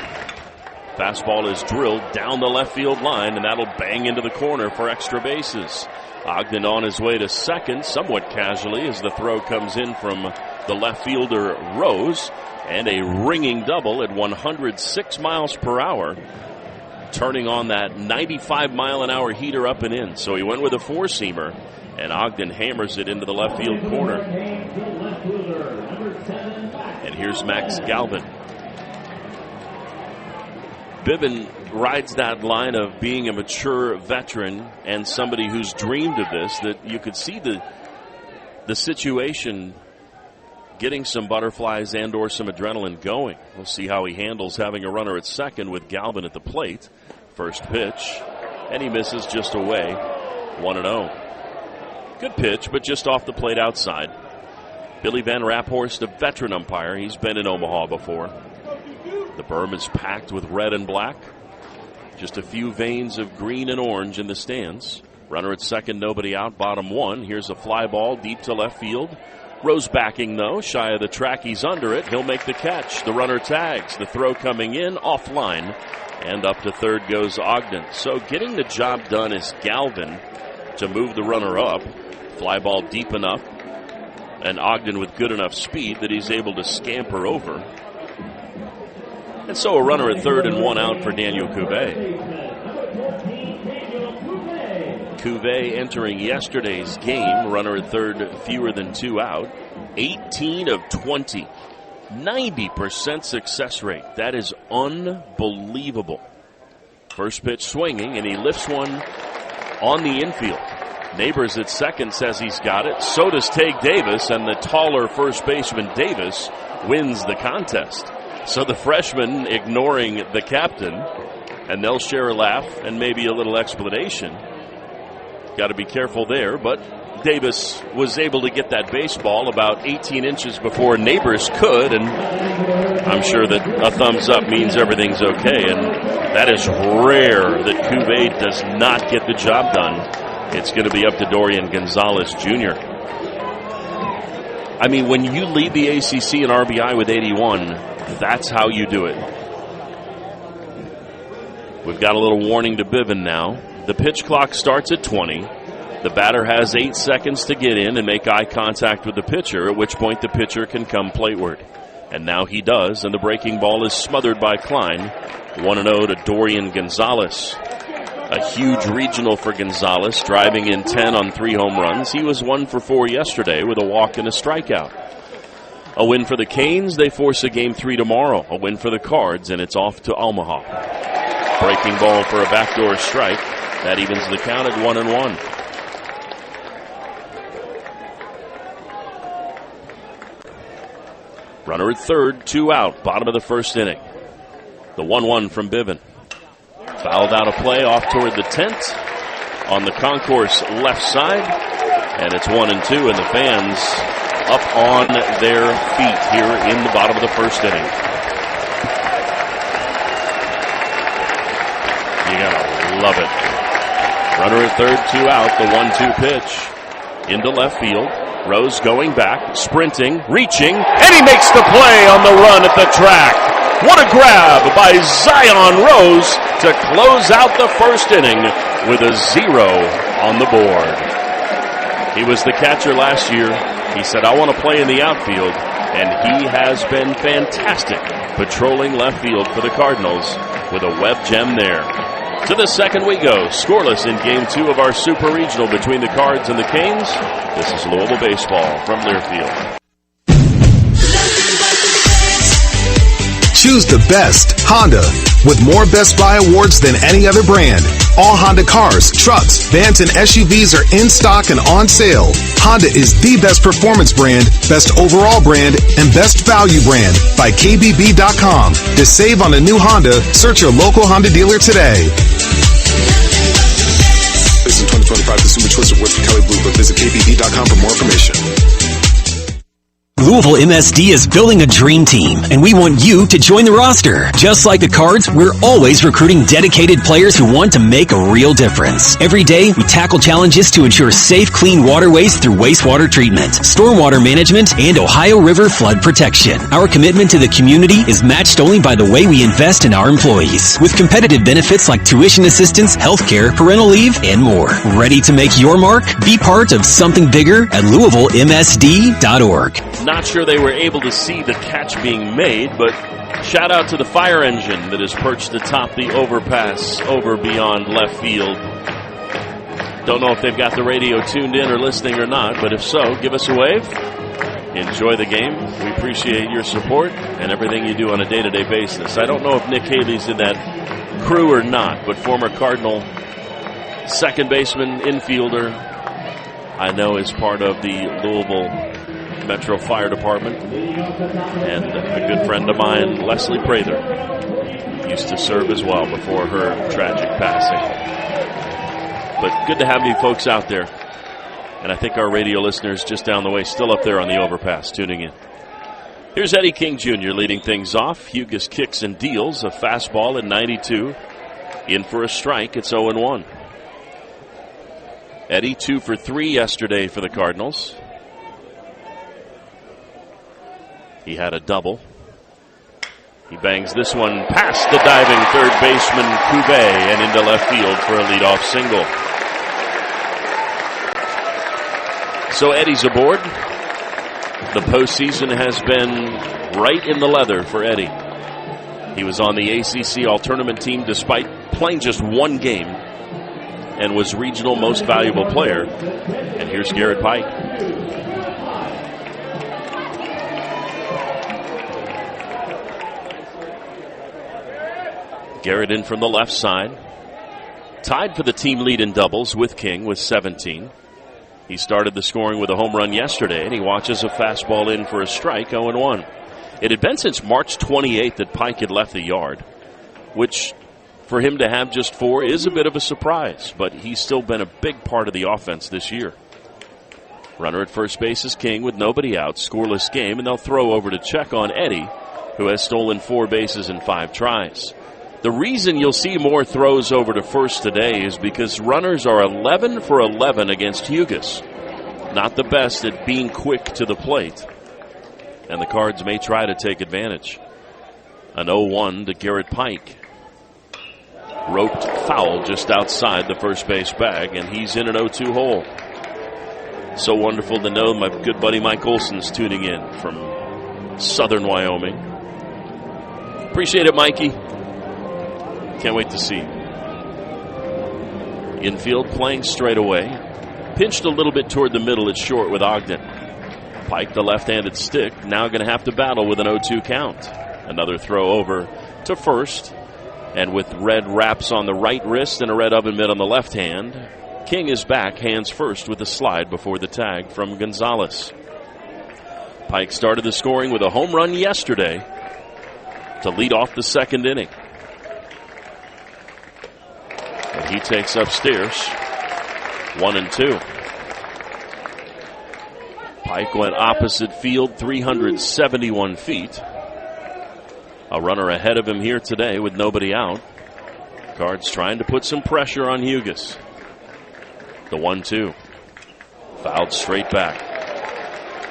Fastball is drilled down the left field line, and that'll bang into the corner for extra bases. Ogden on his way to second, somewhat casually, as the throw comes in from the left fielder, Rose, and a ringing double at 106 miles per hour, turning on that 95-mile-an-hour heater up and in. So he went with a 4-seamer. And Ogden hammers it into the left field corner. And here's Max Galvin. Biven rides that line of being a mature veteran and somebody who's dreamed of this, that you could see the situation getting some butterflies and or some adrenaline going. We'll see how he handles having a runner at second with Galvin at the plate. First pitch, and he misses just away. 1-0. Good pitch, but just off the plate outside. Billy Van Raphorst, a veteran umpire. He's been in Omaha before. The berm is packed with red and black. Just a few veins of green and orange in the stands. Runner at second, nobody out, bottom 1. Here's a fly ball deep to left field. Rose backing, though. Shy of the track, he's under it. He'll make the catch. The runner tags. The throw coming in, offline. And up to third goes Ogden. So getting the job done is Galvin to move the runner up. Fly ball deep enough, and Ogden with good enough speed that he's able to scamper over. And so a runner at third and 1 out for Daniel Cuvée. Cuvée entering yesterday's game, runner at third, fewer than 2 out. 18 of 20. 90% success rate. That is unbelievable. First pitch swinging, and he lifts one on the infield. Neighbors at second says he's got it. So does Tage Davis, and the taller first baseman Davis wins the contest. So the freshman ignoring the captain, and they'll share a laugh and maybe a little explanation. Got to be careful there, but Davis was able to get that baseball about 18 inches before Neighbors could, and I'm sure that a thumbs up means everything's okay, and that is rare that Cuvée does not get the job done. It's going to be up to Dorian Gonzalez Jr. I mean, when you lead the ACC in RBI with 81, that's how you do it. We've got a little warning to Bivin now. The pitch clock starts at 20. The batter has 8 seconds to get in and make eye contact with the pitcher, at which point the pitcher can come plateward. And now he does, and the breaking ball is smothered by Klein. 1-0 to Dorian Gonzalez. A huge regional for Gonzalez, driving in 10 on 3 home runs. He was 1 for 4 yesterday with a walk and a strikeout. A win for the Canes. They force a Game 3 tomorrow. A win for the Cards, and it's off to Omaha. Breaking ball for a backdoor strike. That evens the count at 1-1. Runner at third, 2 out, bottom of the first inning. The 1-1 from Bivin. Fouled out of play off toward the tent on the concourse left side. And it's 1-2, and the fans up on their feet here in the bottom of the first inning. You gotta love it. Runner at third, 2 out, the 1-2 pitch into left field. Rose going back, sprinting, reaching, and he makes the play on the run at the track. What a grab by Zion Rose to close out the first inning with a 0 on the board. He was the catcher last year. He said, I want to play in the outfield, and he has been fantastic patrolling left field for the Cardinals with a web gem there. To the second we go, scoreless in Game 2 of our Super Regional between the Cards and the Canes. This is Louisville Baseball from Learfield. Choose the best Honda with more Best Buy awards than any other brand. All Honda cars, trucks, vans, and SUVs are in stock and on sale. Honda is the best performance brand, best overall brand, and best value brand by KBB.com. To save on a new Honda, search your local Honda dealer today. This is 2025 Consumer Choice Award for Kelly Blue, but visit KBB.com for more information. Louisville MSD is building a dream team, and we want you to join the roster. Just like the Cards, we're always recruiting dedicated players who want to make a real difference. Every day, we tackle challenges to ensure safe, clean waterways through wastewater treatment, stormwater management, and Ohio River flood protection. Our commitment to the community is matched only by the way we invest in our employees, with competitive benefits like tuition assistance, healthcare, parental leave, and more. Ready to make your mark? Be part of something bigger at LouisvilleMSD.org. Not sure they were able to see the catch being made, but shout out to the fire engine that is perched atop the overpass over beyond left field. Don't know if they've got the radio tuned in or listening or not, but if so, give us a wave. Enjoy the game. We appreciate your support and everything you do on a day-to-day basis. I don't know if Nick Haley's in that crew or not, but former Cardinal second baseman, infielder, I know is part of the Louisville Metro Fire Department, and a good friend of mine, Leslie Prather, used to serve as well before her tragic passing. But good to have you folks out there, and I think our radio listeners just down the way, still up there on the overpass, tuning in. Here's Eddie King Jr. leading things off. Hugus kicks and deals a fastball at 92. In for a strike, it's 0-1. Eddie 2 for 3 yesterday for the Cardinals. He had a double. He bangs this one past the diving third baseman Cuvée and into left field for a leadoff single. So Eddie's aboard. The postseason has been right in the leather for Eddie. He was on the ACC All-Tournament team despite playing just one game. and was regional most valuable player. And here's Garrett Pike. Garrett in from the left side. Tied for the team lead in doubles with King with 17. He started the scoring with a home run yesterday, and he watches a fastball in for a strike, 0-1. It had been since March 28th that Pike had left the yard, which for him to have just 4 is a bit of a surprise, but he's still been a big part of the offense this year. Runner at first base is King with nobody out, scoreless game, and they'll throw over to check on Eddie, who has stolen 4 bases in 5 tries. The reason you'll see more throws over to first today is because runners are 11 for 11 against Hugas. Not the best at being quick to the plate. And the Cards may try to take advantage. An 0-1 to Garrett Pike. Roped foul just outside the first base bag, and he's in an 0-2 hole. So wonderful to know my good buddy Mike Olson's tuning in from southern Wyoming. Appreciate it, Mikey. Can't wait to see you. Infield playing straight away. Pinched a little bit toward the middle at short with Ogden. Pike, the left-handed stick, now going to have to battle with an 0-2 count. Another throw over to first. And with red wraps on the right wrist and a red oven mitt on the left hand, King is back, hands first with a slide before the tag from Gonzalez. Pike started the scoring with a home run yesterday to lead off the second inning. And he takes upstairs 1-2. Pike went opposite field 371 feet. A runner ahead of him here today with nobody out. Cards trying to put some pressure on Hugas. The 1-2. Fouled straight back.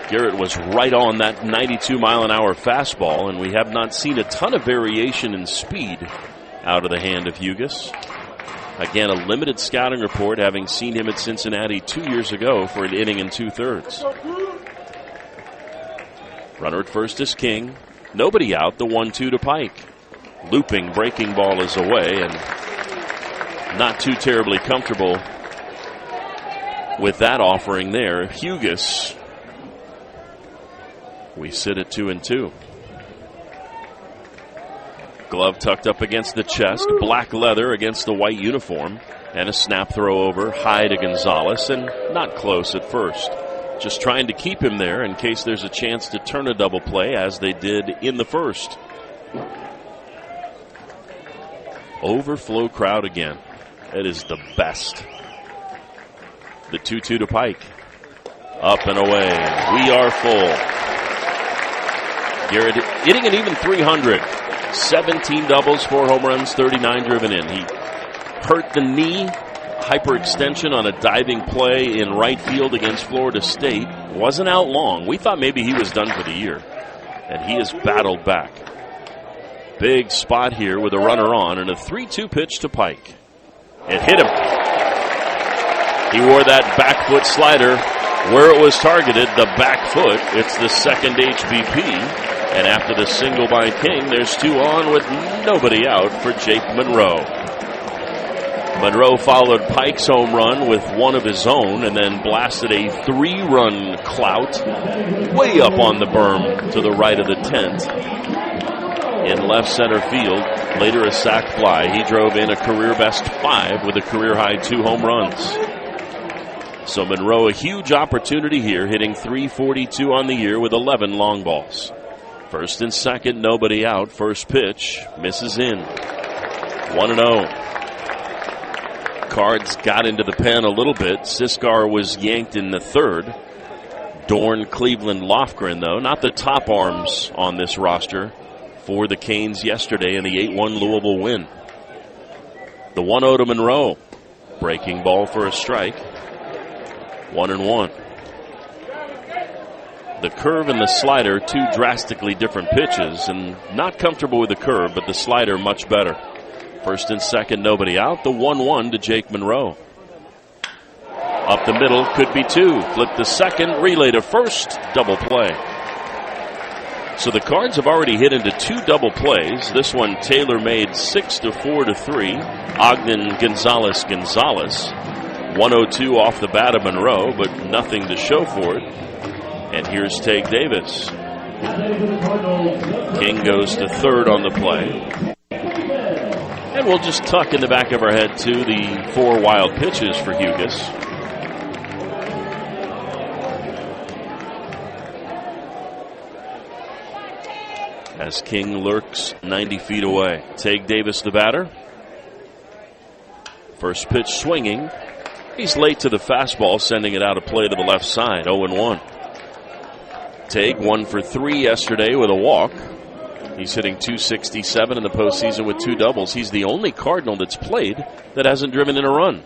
Garrett was right on that 92-mile-an-hour fastball, and we have not seen a ton of variation in speed out of the hand of Hugas. Again, a limited scouting report, having seen him at Cincinnati 2 years ago for an inning and 2/3. Runner at first is King. Nobody out, the 1-2 to Pike. Looping breaking ball is away, and not too terribly comfortable with that offering there. Hugas, we sit at 2-2. Glove tucked up against the chest, black leather against the white uniform, and a snap throw over high to Gonzalez, and not close at first. Just trying to keep him there in case there's a chance to turn a double play, as they did in the first. Overflow crowd again. It is the best. The 2-2 to Pike. Up and away. We are full. Garrett hitting an even 300. 17 doubles, 4 home runs, 39 driven in. He hurt the knee, hyperextension on a diving play in right field against Florida State. Wasn't out long. We thought maybe he was done for the year, and he has battled back. Big spot here with a runner on, and a 3-2 pitch to Pike. It hit him. He wore that back foot slider where it was targeted, the back foot. It's the second HBP. And after the single by King, there's 2 on with nobody out for Jake Monroe. Monroe followed Pike's home run with one of his own, and then blasted a 3-run clout way up on the berm to the right of the tent in left center field. Later a sac fly. He drove in a career best 5 with a career high 2 home runs. So Monroe, a huge opportunity here, hitting .342 on the year with 11 long balls. First and second, nobody out. First pitch, misses in. 1-0. Cards got into the pen a little bit. Siskar was yanked in the third. Dorn, Cleveland, Lofgren, though, not the top arms on this roster for the Canes yesterday in the 8-1 Louisville win. The 1-0 to Monroe. Breaking ball for a strike. 1-1. The curve and the slider, 2 drastically different pitches, and not comfortable with the curve, but the slider much better. First and second, nobody out. The 1-1 to Jake Monroe. Up the middle, could be 2. Flip the second, relay to first, double play. So the Cards have already hit into 2 double plays. This one Taylor made 6-4 to 3. Ogden Gonzalez. 102 off the bat of Monroe, but nothing to show for it. And here's Tate Davis. King goes to third on the play. And we'll just tuck in the back of our head to the 4 wild pitches for Hugus. As King lurks 90 feet away. Tate Davis the batter. First pitch swinging. He's late to the fastball, sending it out of play to the left side, 0-1. Tate 1 for 3 yesterday with a walk. He's hitting .267 in the postseason with 2 doubles. He's the only Cardinal that's played that hasn't driven in a run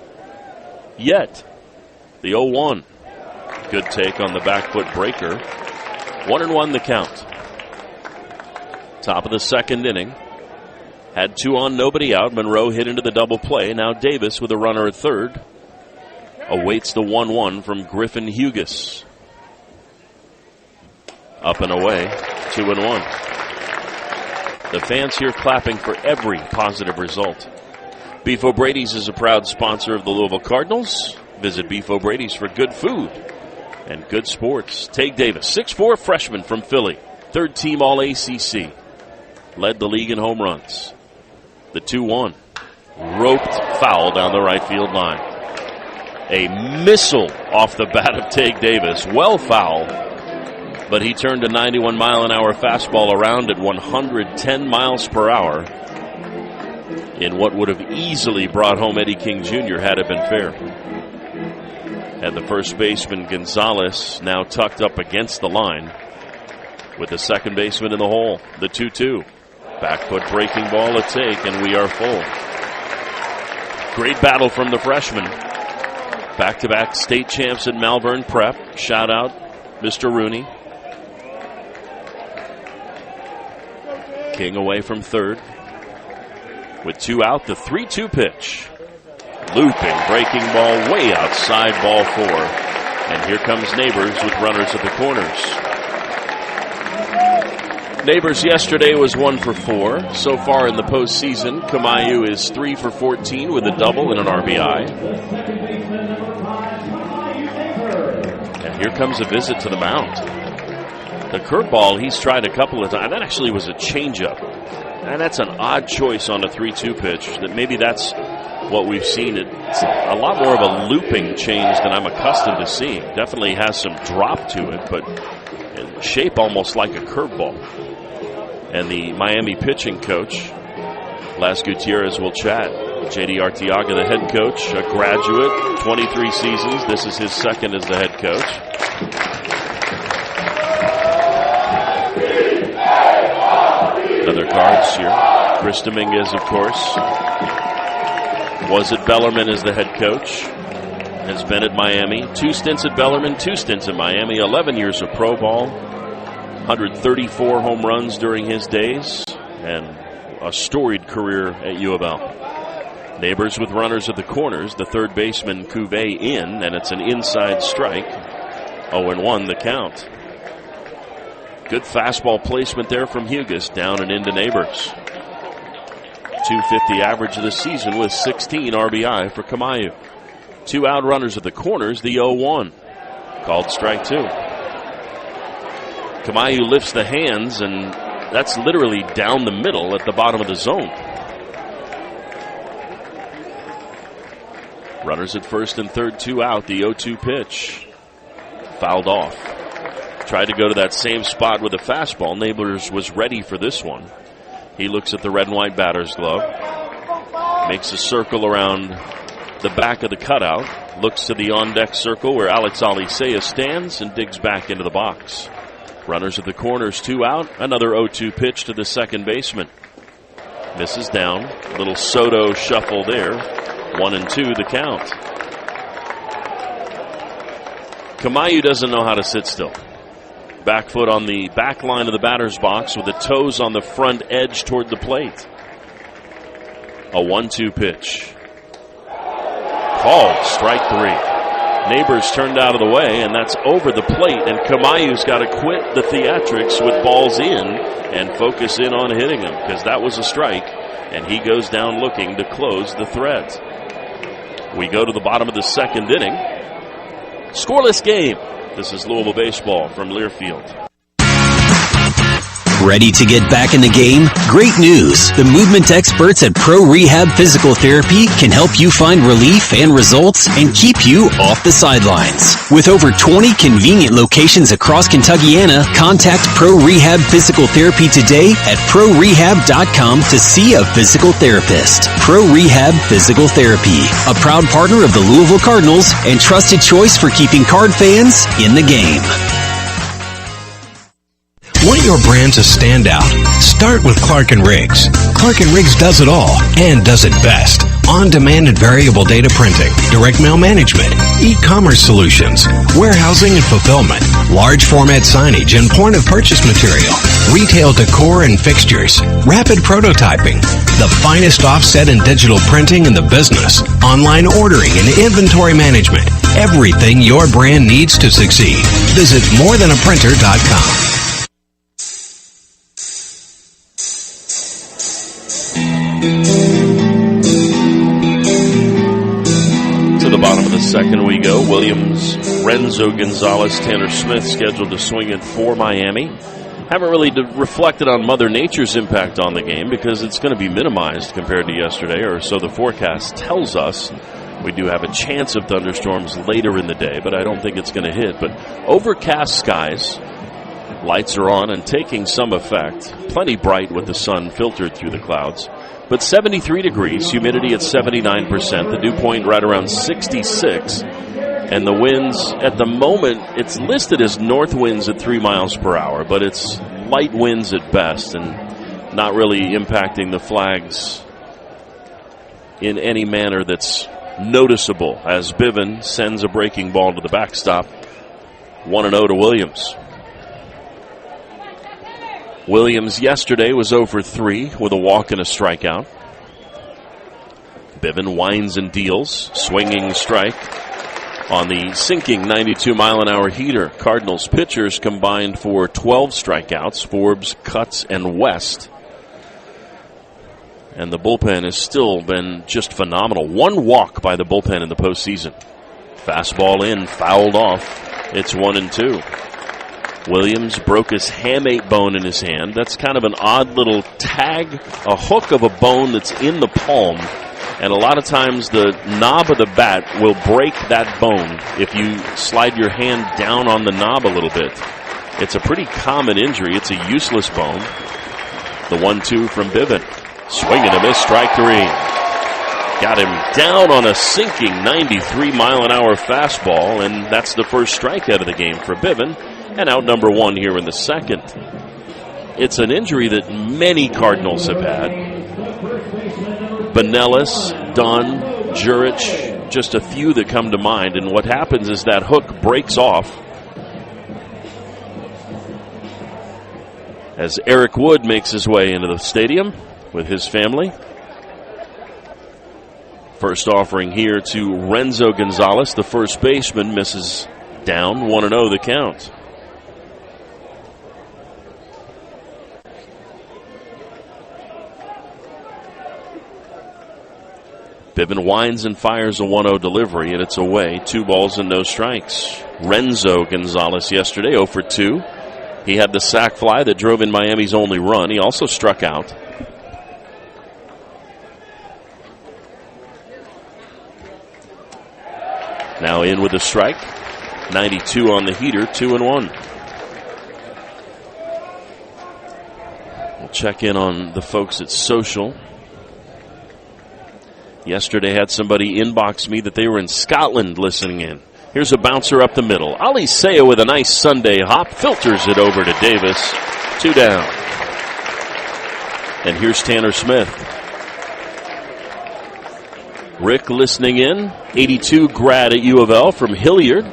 yet. The 0-1. Good take on the back foot breaker. 1-1 the count. Top of the second inning. Had 2 on, nobody out. Monroe hit into the double play. Now Davis with a runner at third. Awaits the 1-1 from Griffin Hugus. Up and away, 2-1. The fans here clapping for every positive result. Beef O'Brady's is a proud sponsor of the Louisville Cardinals. Visit Beef O'Brady's for good food and good sports. Tate Davis, 6'4" freshman from Philly. 3rd team All-ACC. Led the league in home runs. The 2-1. Roped foul down the right field line. A missile off the bat of Tate Davis. Well foul. But he turned a 91-mile-an-hour fastball around at 110 miles per hour in what would have easily brought home Eddie King Jr. had it been fair. And the first baseman, Gonzalez, now tucked up against the line with the second baseman in the hole. The 2-2. Back foot breaking ball a take, and we are full. Great battle from the freshman. Back-to-back state champs at Malvern Prep. Shout out, Mr. Rooney. King away from third. With 2 out, the 3-2 pitch. Looping, breaking ball way outside, ball 4. And here comes Neighbors with runners at the corners. Neighbors yesterday was 1 for 4. So far in the postseason, Kamayu is 3 for 14 with a double and an RBI. And here comes a visit to the mound. The curveball he's tried a couple of times. That actually was a changeup. And that's an odd choice on a 3-2 pitch. That maybe that's what we've seen. It's a lot more of a looping change than I'm accustomed to seeing. Definitely has some drop to it, but in shape almost like a curveball. And the Miami pitching coach, Les Gutierrez, will chat. J.D. Arteaga, the head coach, a graduate, 23 seasons. This is his second as the head coach. Other Cards here. Chris Dominguez, of course, was at Bellarmine as the head coach. Has been at Miami. 2 stints at Bellarmine, 2 stints at Miami. 11 years of pro ball. 134 home runs during his days. And a storied career at U of L. Neighbors with runners at the corners. The third baseman, Cuvée, in. And it's an inside strike. 0-1 the count. Good fastball placement there from Hugus, down and into Neighbors. 250 average this season with 16 RBI for Kamayu. 2 out runners at the corners, the 0-1. Called strike 2. Kamayu lifts the hands, and that's literally down the middle at the bottom of the zone. Runners at first and third, 2 out, the 0-2 pitch. Fouled off. Tried to go to that same spot with a fastball. Neighbors was ready for this one. He looks at the red and white batter's glove. Makes a circle around the back of the cutout. Looks to the on-deck circle where Alex Alicea stands and digs back into the box. Runners at the corners, 2 out. Another 0-2 pitch to the second baseman. Misses down. A little Soto shuffle there. 1-2 the count. Kamayu doesn't know how to sit still. Back foot on the back line of the batter's box with the toes on the front edge toward the plate. A 1-2 pitch. Called strike 3. Neighbors turned out of the way, and that's over the plate. And Kamayu's got to quit the theatrics with balls in and focus in on hitting him, because that was a strike. And he goes down looking to close the threads. We go to the bottom of the second inning. Scoreless game. This is Louisville Baseball from Learfield. Ready to get back in the game? Great news! The movement experts at Pro Rehab Physical Therapy can help you find relief and results and keep you off the sidelines. With over 20 convenient locations across Kentuckiana, contact Pro Rehab Physical Therapy today at ProRehab.com to see a physical therapist. Pro Rehab Physical Therapy, a proud partner of the Louisville Cardinals and trusted choice for keeping card fans in the game. Want your brand to stand out? Start with Clark & Riggs. Clark & Riggs does it all and does it best. On-demand and variable data printing, direct mail management, e-commerce solutions, warehousing and fulfillment, large format signage and point of purchase material, retail decor and fixtures, rapid prototyping, the finest offset and digital printing in the business, online ordering and inventory management, everything your brand needs to succeed. Visit morethanaprinter.com. To the bottom of the second we go. Williams, Renzo Gonzalez, Tanner Smith scheduled to swing it for Miami. Haven't really reflected on Mother Nature's impact on the game because it's going to be minimized compared to yesterday, or so the forecast tells us. We do have a chance of thunderstorms later in the day, but I don't think it's going to hit. But overcast skies, lights are on and taking some effect. Plenty bright with the sun filtered through the clouds. But 73 degrees, humidity at 79%, the dew point right around 66. And the winds, at the moment, it's listed as north winds at 3 miles per hour, but it's light winds at best and not really impacting the flags in any manner that's noticeable, as Bivin sends a breaking ball to the backstop. 1-0 to Williams. Williams yesterday was 0 for 3 with a walk and a strikeout. Bivin winds and deals, swinging strike on the sinking 92-mile-an-hour heater. Cardinals pitchers combined for 12 strikeouts, Forbes, Cutts, and West. And the bullpen has still been just phenomenal. 1 walk by the bullpen in the postseason. Fastball in, fouled off. It's 1-2. Williams broke his hamate bone in his hand. That's kind of an odd little tag, a hook of a bone that's in the palm. And a lot of times the knob of the bat will break that bone if you slide your hand down on the knob a little bit. It's a pretty common injury. It's a useless bone. The 1-2 from Bivin. Swing and a miss, strike 3. Got him down on a sinking 93-mile-an-hour fastball, and that's the first strikeout of the game for Bivin. And out number 1 here in the second. It's an injury that many Cardinals have had. Benelis, Dunn, Jurich, just a few that come to mind. And what happens is that hook breaks off as Eric Wood makes his way into the stadium with his family. First offering here to Renzo Gonzalez, the first baseman, misses down. 1-0 the count. Bivin winds and fires a 1-0 delivery, and it's away. 2 balls and no strikes. Renzo Gonzalez yesterday, 0 for 2. He had the sac fly that drove in Miami's only run. He also struck out. Now in with a strike. 92 on the heater, 2-1. We'll check in on the folks at social. Yesterday had somebody inbox me that they were in Scotland listening in. Here's a bouncer up the middle. Ali Seo with a nice Sunday hop. Filters it over to Davis. 2 down. And here's Tanner Smith. Rick listening in. 82 grad at U of L from Hilliard.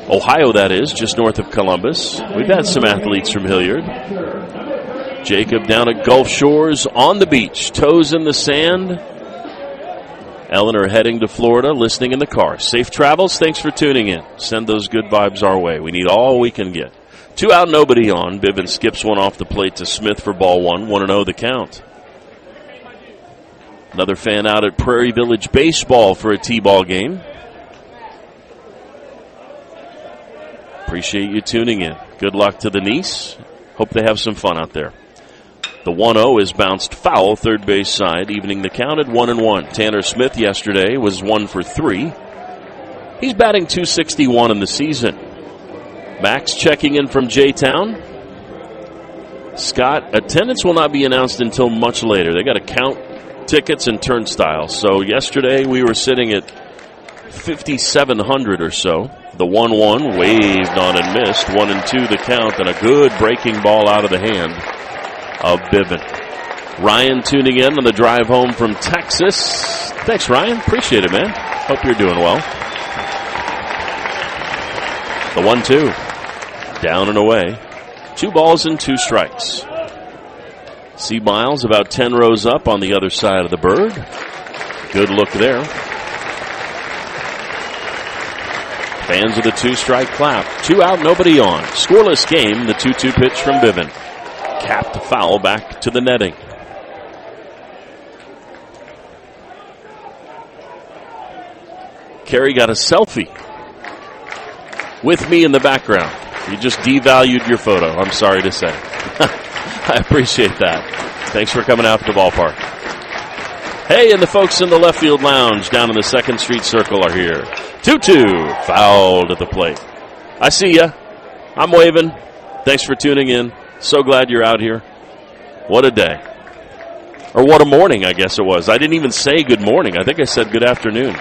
Ohio, that is, just north of Columbus. We've had some athletes from Hilliard. Jacob down at Gulf Shores on the beach. Toes in the sand. Eleanor heading to Florida, listening in the car. Safe travels. Thanks for tuning in. Send those good vibes our way. We need all we can get. 2 out, nobody on. Bivens skips one off the plate to Smith for ball 1. 1-0 the count. Another fan out at Prairie Village Baseball for a T-ball game. Appreciate you tuning in. Good luck to the niece. Hope they have some fun out there. The 1-0 is bounced foul, third base side, evening the count at 1-1. Tanner Smith yesterday was 1 for 3. He's batting .261 in the season. Max checking in from J-Town. Scott, attendance will not be announced until much later. They got to count tickets and turnstiles. So yesterday we were sitting at 5,700 or so. The 1-1 waved on and missed. 1-2 the count, and a good breaking ball out of the hand of Biven. Ryan tuning in on the drive home from Texas. Thanks, Ryan. Appreciate it, man. Hope you're doing well. The 1-2. Down and away. 2 balls and 2 strikes. C. Miles about 10 rows up on the other side of the bird. Good look there. Fans of the 2-strike clap. 2 out, nobody on. Scoreless game, the 2-2 pitch from Biven. Capped foul back to the netting. Carey got a selfie with me in the background. You just devalued your photo, I'm sorry to say. I appreciate that. Thanks for coming out to the ballpark. Hey, and the folks in the left field lounge down in the 2nd Street Circle are here. 2-2, fouled at the plate. I see ya. I'm waving. Thanks for tuning in. So glad you're out here. What a day. Or what a morning, I guess it was. I didn't even say good morning. I think I said good afternoon.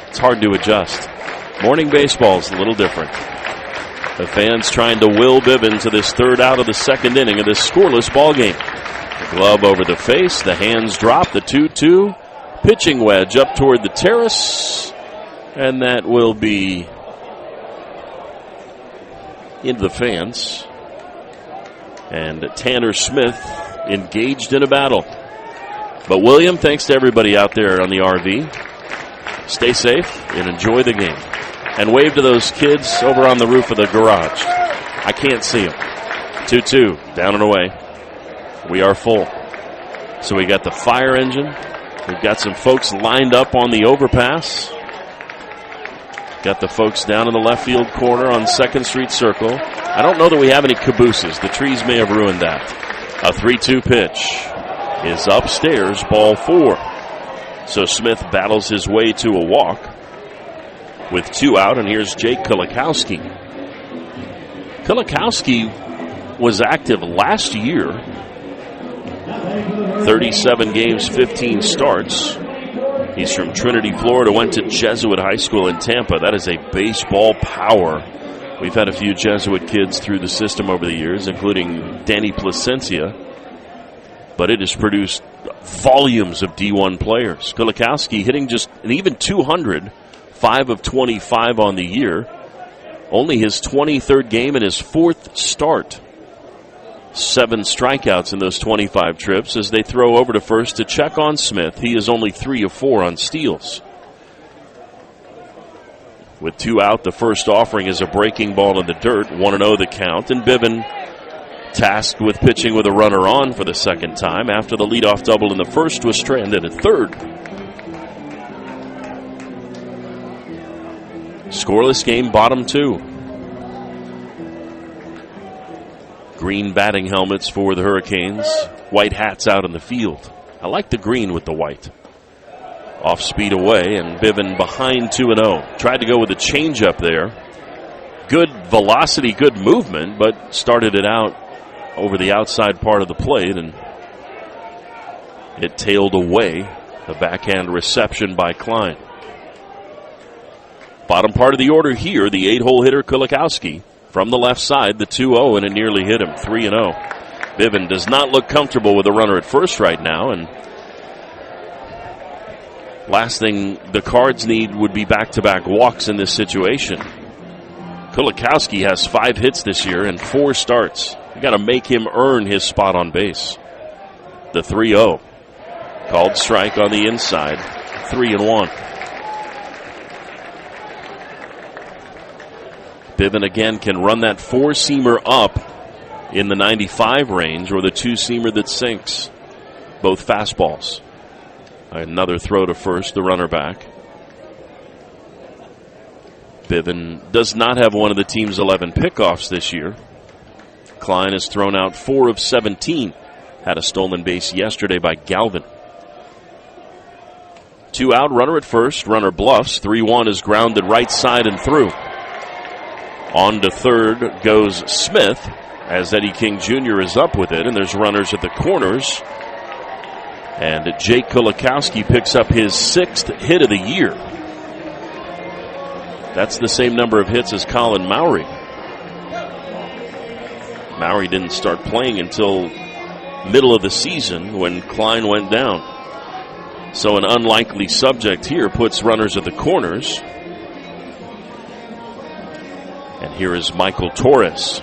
It's hard to adjust. Morning baseball's a little different. The fans trying to will Biven to this 3rd out of the 2nd inning of this scoreless ball game. The glove over the face. The hands drop. The 2-2. Pitching wedge up toward the terrace. And that will be into the fans. And Tanner Smith engaged in a battle. But William, thanks to everybody out there on the RV. Stay safe and enjoy the game. And wave to those kids over on the roof of the garage. I can't see them. 2-2, down and away. We are full. So we got the fire engine. We've got some folks lined up on the overpass. Got the folks down in the left field corner on 2nd Street Circle. I don't know that we have any cabooses. The trees may have ruined that. A 3-2 pitch is upstairs, ball 4. So Smith battles his way to a walk with 2 out, and here's Jake Kulikowski. Kulikowski was active last year. 37 games, 15 starts. He's from Trinity, Florida, went to Jesuit High School in Tampa. That is a baseball power. We've had a few Jesuit kids through the system over the years, including Danny Placencia. But it has produced volumes of D1 players. Kulikowski hitting just an even 200, 5 of 25 on the year. Only his 23rd game and his 4th start. 7 strikeouts in those 25 trips as they throw over to first to check on Smith. He is only 3 of 4 on steals. With 2 out, the first offering is a breaking ball in the dirt. 1-0 the count, and Biven tasked with pitching with a runner on for the 2nd time after the leadoff double in the first was stranded at 3rd. Scoreless game, bottom 2. Green batting helmets for the Hurricanes. White hats out in the field. I like the green with the white. Off speed away, and Biven behind 2-0. Tried to go with a changeup there. Good velocity, good movement, but started it out over the outside part of the plate, and it tailed away. The backhand reception by Klein. Bottom part of the order here, the 8-hole hitter Kulikowski. From the left side, the 2-0, and it nearly hit him, 3-0. Biven does not look comfortable with a runner at first right now, and last thing the Cards need would be back-to-back walks in this situation. Kulikowski has 5 hits this year and 4 starts. You got to make him earn his spot on base. The 3-0. Called strike on the inside. 3-1. Bivin again can run that 4-seamer up in the 95 range or the 2-seamer that sinks. Both fastballs. Another throw to first, the runner back. Bivin does not have one of the team's 11 pickoffs this year. Klein has thrown out 4 of 17. Had a stolen base yesterday by Galvin. 2 out, runner at first. Runner bluffs. 3-1 is grounded right side and through. On to third goes Smith as Eddie King Jr. is up with it, and there's runners at the corners. And Jake Kulikowski picks up his 6th hit of the year. That's the same number of hits as Colin Mowry. Mowry didn't start playing until middle of the season when Klein went down. So an unlikely subject here puts runners at the corners. And here is Michael Torres.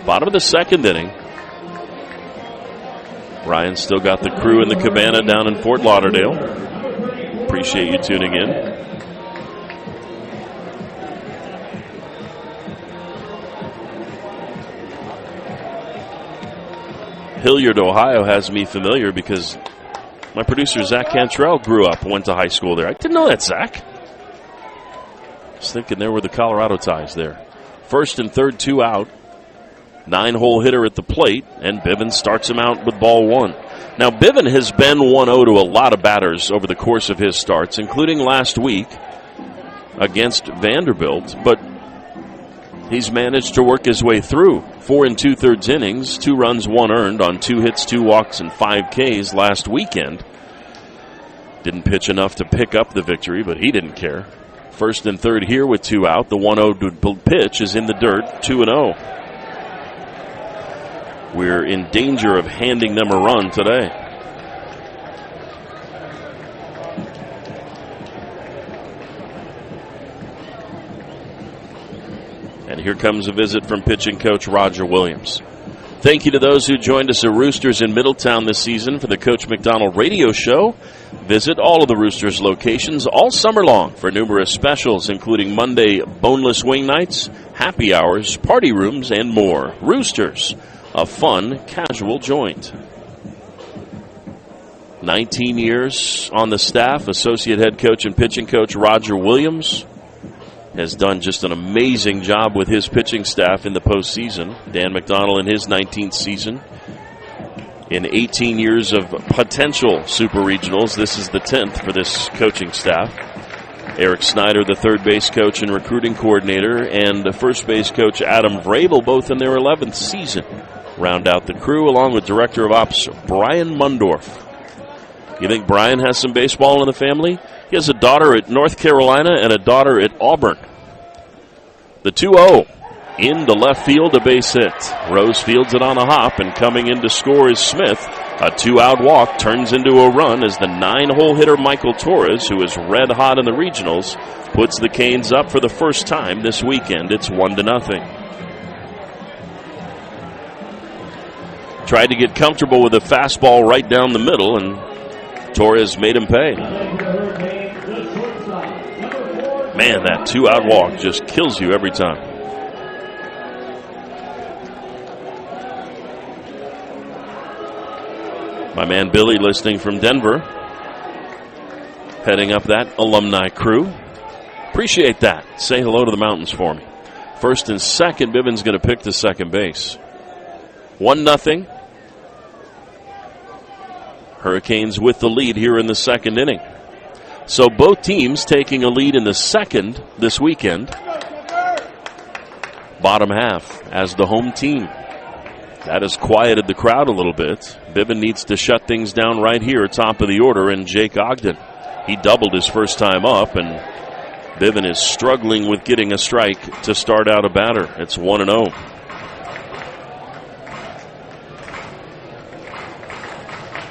Bottom of the 2nd inning. Ryan's still got the crew in the cabana down in Fort Lauderdale. Appreciate you tuning in. Hilliard, Ohio has me familiar because my producer Zach Cantrell grew up and went to high school there. I didn't know that, Zach. I was thinking there were the Colorado ties there. 1st and 3rd, 2 out. 9-hole hitter at the plate, and Bivin starts him out with ball 1. Now, Bivin has been 1-0 to a lot of batters over the course of his starts, including last week against Vanderbilt, but he's managed to work his way through 4 2/3 innings, 2 runs, 1 earned on 2 hits, 2 walks, and 5 Ks last weekend. Didn't pitch enough to pick up the victory, but he didn't care. 1st and 3rd here with 2 out. The 1-0 pitch is in the dirt, 2-0. We're in danger of handing them a run today. And here comes a visit from pitching coach Roger Williams. Thank you to those who joined us at Roosters in Middletown this season for the Coach McDonald Radio Show. Visit all of the Roosters locations all summer long for numerous specials, including Monday boneless wing nights, happy hours, party rooms, and more. Roosters, a fun, casual joint. 19 years on the staff, associate head coach and pitching coach Roger Williams has done just an amazing job with his pitching staff in the postseason. Dan McDonnell in his 19th season. In 18 years of potential super regionals, this is the 10th for this coaching staff. Eric Snyder, the third base coach and recruiting coordinator, and the first base coach Adam Vrabel, both in their 11th season, round out the crew, along with director of ops Brian Mundorf. You think Brian has some baseball in the family? He has a daughter at North Carolina and a daughter at Auburn. The 2-0 into left field, a base hit. Rose fields it on a hop, and coming in to score is Smith. A 2-out walk turns into a run as the 9-hole hitter Michael Torres, who is red hot in the regionals, puts the Canes up for the first time this weekend. It's 1-0. Tried to get comfortable with a fastball right down the middle, and Torres made him pay. Man, that 2-out walk just kills you every time. My man Billy listening from Denver, heading up that alumni crew. Appreciate that. Say hello to the mountains for me. 1st and 2nd, Biven's going to pick to second base. 1-0. Hurricanes with the lead here in the 2nd inning. So both teams taking a lead in the 2nd this weekend. Bottom half as the home team. That has quieted the crowd a little bit. Bivin needs to shut things down right here, top of the order, and Jake Ogden. He doubled his first time up, and Bivin is struggling with getting a strike to start out a batter. It's 1-0.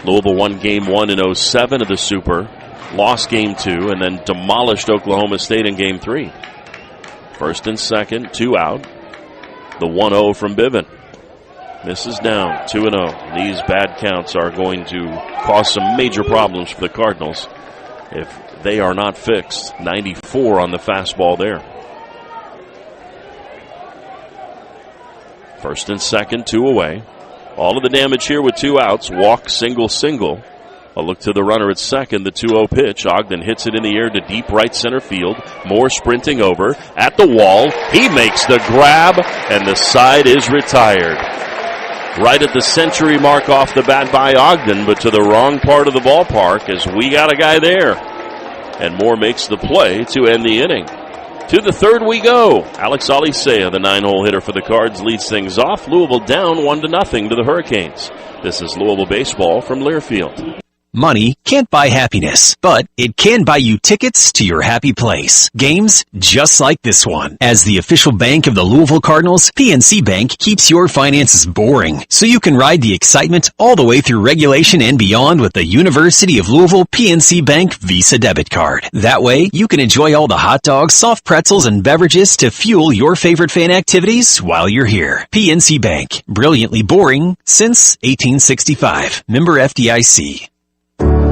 Louisville won Game 1 in 07 of the Super, lost Game 2, and then demolished Oklahoma State in Game 3. 1st and 2nd, 2 out. The 1-0 from Bivin. This is down, 2-0. These bad counts are going to cause some major problems for the Cardinals. if they are not fixed. 94 on the fastball there. First and second, 2 away. All of the damage here with 2 outs. Walk, single, single. A look to the runner at second, the 2-0 pitch. Ogden hits it in the air to deep right center field. Moore sprinting over at the wall. He makes the grab, and the side is retired. Right at the century mark off the bat by Ogden, but to the wrong part of the ballpark as we got a guy there. And Moore makes the play to end the inning. To the third we go. Alex Alicea, the 9-hole hitter for the Cards, leads things off. Louisville down 1-0 to the Hurricanes. This is Louisville Baseball from Learfield. Money can't buy happiness, but it can buy you tickets to your happy place. Games just like this one. As the official bank of the Louisville Cardinals, PNC Bank keeps your finances boring, so you can ride the excitement all the way through regulation and beyond with the University of Louisville PNC Bank Visa debit card. That way, you can enjoy all the hot dogs, soft pretzels, and beverages to fuel your favorite fan activities while you're here. PNC Bank. Brilliantly boring since 1865. Member FDIC.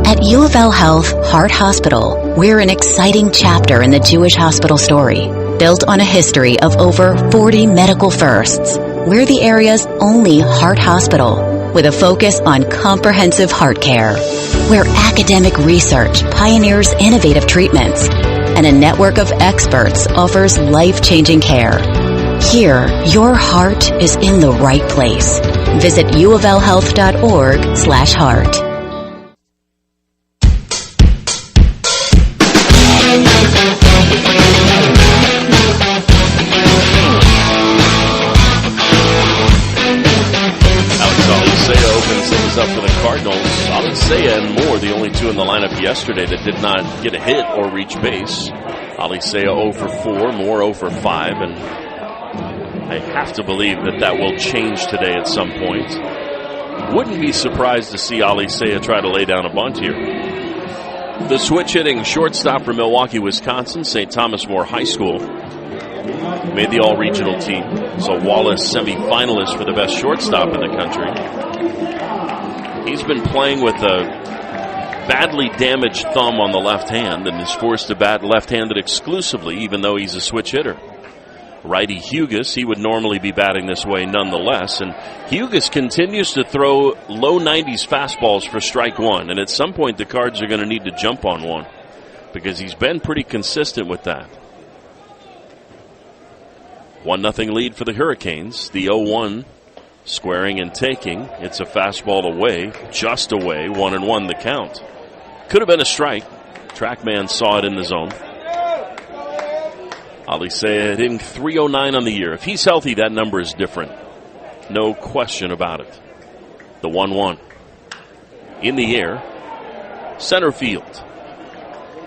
At U of L Health Heart Hospital, we're an exciting chapter in the Jewish hospital story. Built on a history of over 40 medical firsts, we're the area's only heart hospital with a focus on comprehensive heart care, where academic research pioneers innovative treatments, and a network of experts offers life-changing care. Here, your heart is in the right place. Visit uoflhealth.org/heart. Up for the Cardinals. Alicea and Moore, the only two in the lineup yesterday that did not get a hit or reach base. Alicea 0 for 4, Moore 0 for 5, and I have to believe that will change today at some point. Wouldn't be surprised to see Alicea try to lay down a bunt here. The switch hitting shortstop for Milwaukee, Wisconsin, St. Thomas More High School. Made the all-regional team. So Wallace semi-finalist for the best shortstop in the country. He's been playing with a badly damaged thumb on the left hand and is forced to bat left-handed exclusively, even though he's a switch hitter. Righty Hugus, he would normally be batting this way nonetheless, and Hugus continues to throw low 90s fastballs for strike one, and at some point the Cards are going to need to jump on one because he's been pretty consistent with that. 1-0 lead for the Hurricanes. The 0-1 squaring and taking. It's a fastball away, just away, 1-1 the count. Could have been a strike. Trackman saw it in the zone. Alicea hitting .309 on the year. If he's healthy, that number is different. No question about it. The 1-1. In the air. Center field.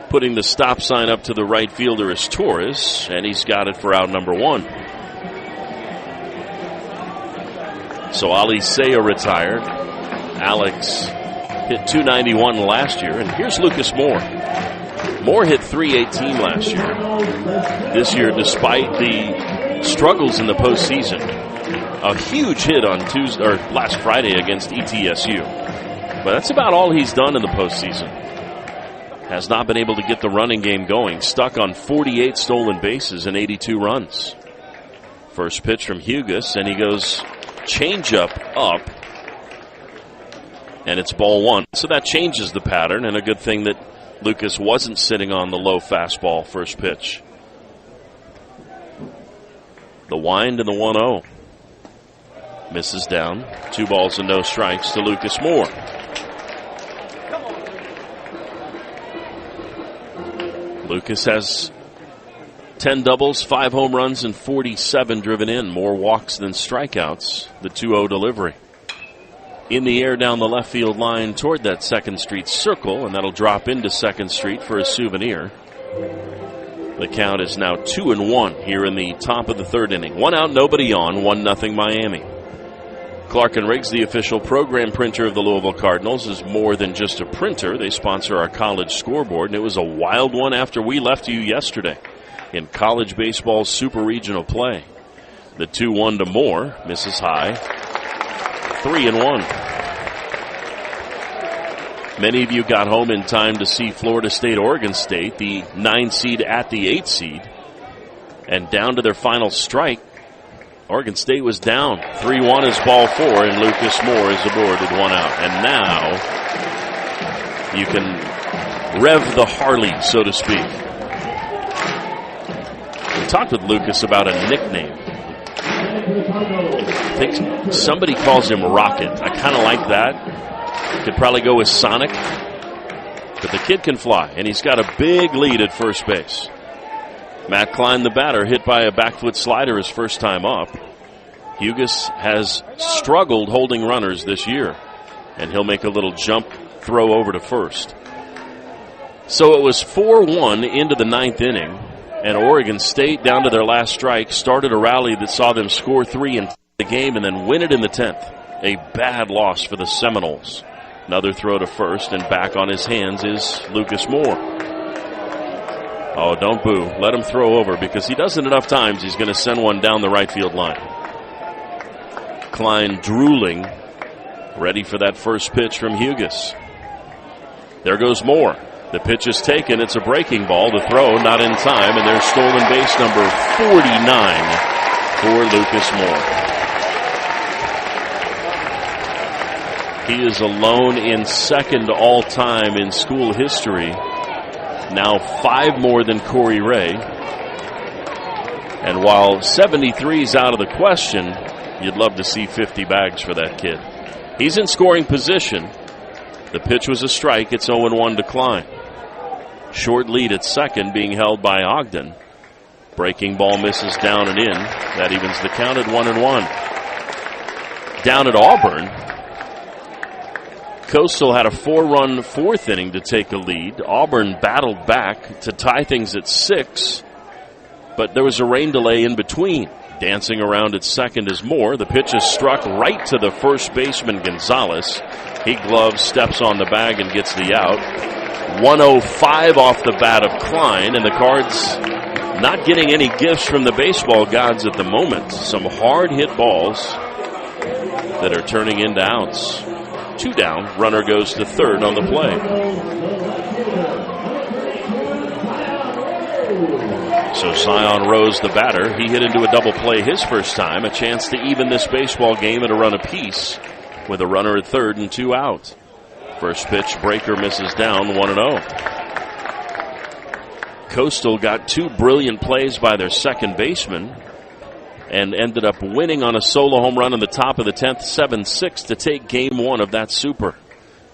Putting the stop sign up to the right fielder is Torres, and he's got it for out number 1. So Alicea retired. Alex hit .291 last year, and here's Lucas Moore. Moore hit .318 last year. This year, despite the struggles in the postseason, a huge hit on Tuesday or last Friday against ETSU. But that's about all he's done in the postseason. Has not been able to get the running game going. Stuck on 48 stolen bases and 82 runs. First pitch from Hugus, and he goes changeup up, and it's ball 1. So that changes the pattern, and a good thing that Lucas wasn't sitting on the low fastball first pitch. The wind and the 1-0. Misses down. 2 balls and no strikes to Lucas Moore. Lucas has 10 doubles, 5 home runs, and 47 driven in. More walks than strikeouts. The 2-0 delivery. In the air down the left field line toward that 2nd Street circle, and that'll drop into 2nd Street for a souvenir. The count is now 2-1 here in the top of the 3rd inning. 1 out, nobody on, 1-0 Miami. Clark & Riggs, the official program printer of the Louisville Cardinals, is more than just a printer. They sponsor our college scoreboard, and it was a wild one after we left you yesterday in college baseball super regional play. The 2-1 to Moore, misses high. 3-1. Many of you got home in time to see Florida State, Oregon State, the 9 seed at the 8 seed. And down to their final strike, Oregon State was down 3-1 as ball 4, and Lucas Moore is aboard with 1 out. And now you can rev the Harley, so to speak. We talked with Lucas about a nickname. I think somebody calls him Rocket. I kind of like that. Could probably go with Sonic. But the kid can fly, and he's got a big lead at first base. Matt Klein, the batter, hit by a back foot slider his first time up. Hugus has struggled holding runners this year, and he'll make a little jump throw over to first. So it was 4-1 into the 9th inning, and Oregon State, down to their last strike, started a rally that saw them score 3 in the game and then win it in the 10th. A bad loss for the Seminoles. Another throw to first, and back on his hands is Lucas Moore. Oh, don't boo. Let him throw over, because he does it enough times, he's going to send one down the right field line. Klein drooling, ready for that first pitch from Hugus. There goes Moore. The pitch is taken. It's a breaking ball. The throw not in time, and there's stolen base number 49 for Lucas Moore. He is alone in second all-time in school history. Now 5 more than Corey Ray. And while 73's out of the question, you'd love to see 50 bags for that kid. He's in scoring position. The pitch was a strike. It's 0-1 to Klein. Short lead at second being held by Ogden. Breaking ball misses down and in. That evens the count at 1-1. Down at Auburn, Coastal had a 4-run 4th inning to take a lead. Auburn battled back to tie things at 6, but there was a rain delay in between. Dancing around at second is Moore. The pitch is struck right to the first baseman, Gonzalez. He gloves, steps on the bag, and gets the out. 105 off the bat of Klein, and the Cards not getting any gifts from the baseball gods at the moment. Some hard hit balls that are turning into outs. 2 down, runner goes to third on the play. So Zion Rose, the batter, he hit into a double play his first time, a chance to even this baseball game at a run apiece with a runner at third and 2 out. First pitch, breaker misses down, 1-0. Coastal got 2 brilliant plays by their second baseman and ended up winning on a solo home run in the top of the 10th, 7-6 to take game 1 of that super.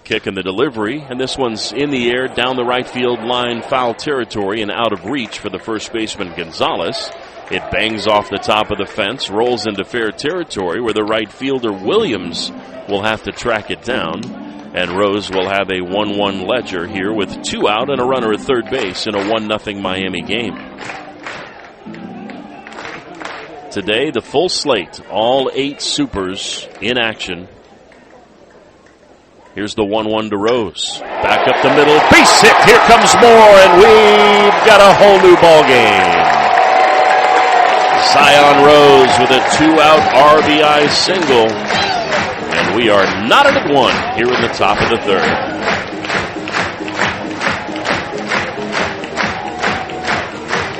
Kick in the delivery, and this one's in the air down the right field line, foul territory and out of reach for the first baseman Gonzalez. It bangs off the top of the fence, rolls into fair territory where the right fielder Williams will have to track it down, and Rose will have a 1-1 ledger here with 2 out and a runner at third base in a 1-0 Miami game. Today, the full slate, all 8 supers in action. Here's the 1-1 to Rose. Back up the middle, base hit. Here comes Moore, and we've got a whole new ball game. Zion Rose with a 2-out RBI single, and we are knotted at 1 here in the top of the 3rd.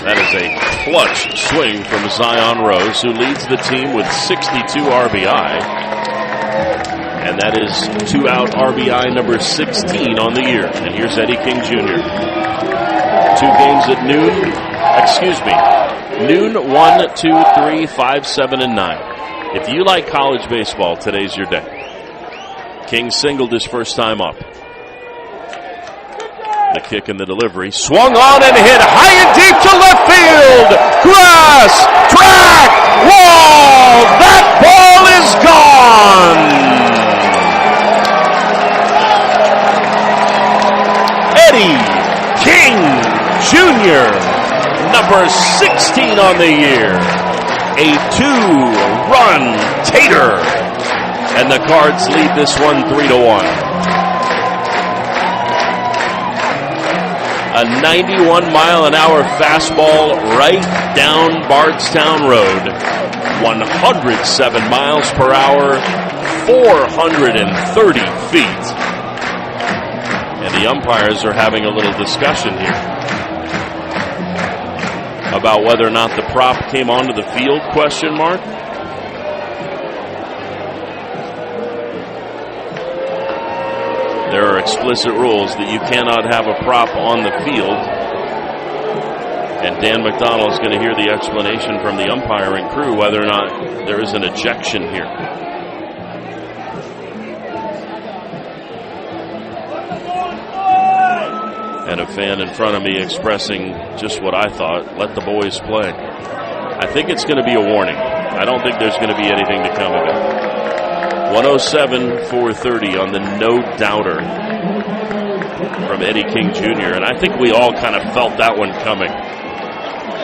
That is a clutch swing from Zion Rose, who leads the team with 62 RBI. And that is 2-out RBI number 16 on the year. And here's Eddie King Jr. 2 games at noon. Noon, 1, 2, 3, 5, 7, and 9. If you like college baseball, today's your day. King singled his first time up. The kick and the delivery. Swung on and hit high and deep to left field. Grass, track, wall. That ball is gone. Eddie King Jr., number 16 on the year. A 2-run tater. And the Cards lead this one 3-1. A 91-mile-an-hour fastball right down Bardstown Road. 107 miles per hour, 430 feet. And the umpires are having a little discussion here about whether or not the prop came onto the field, question mark. There are explicit rules that you cannot have a prop on the field. And Dan McDonnell is going to hear the explanation from the umpiring crew whether or not there is an ejection here. And a fan in front of me expressing just what I thought, let the boys play. I think it's going to be a warning. I don't think there's going to be anything to come of it. 107-430 on the no-doubter from Eddie King Jr. And I think we all kind of felt that one coming.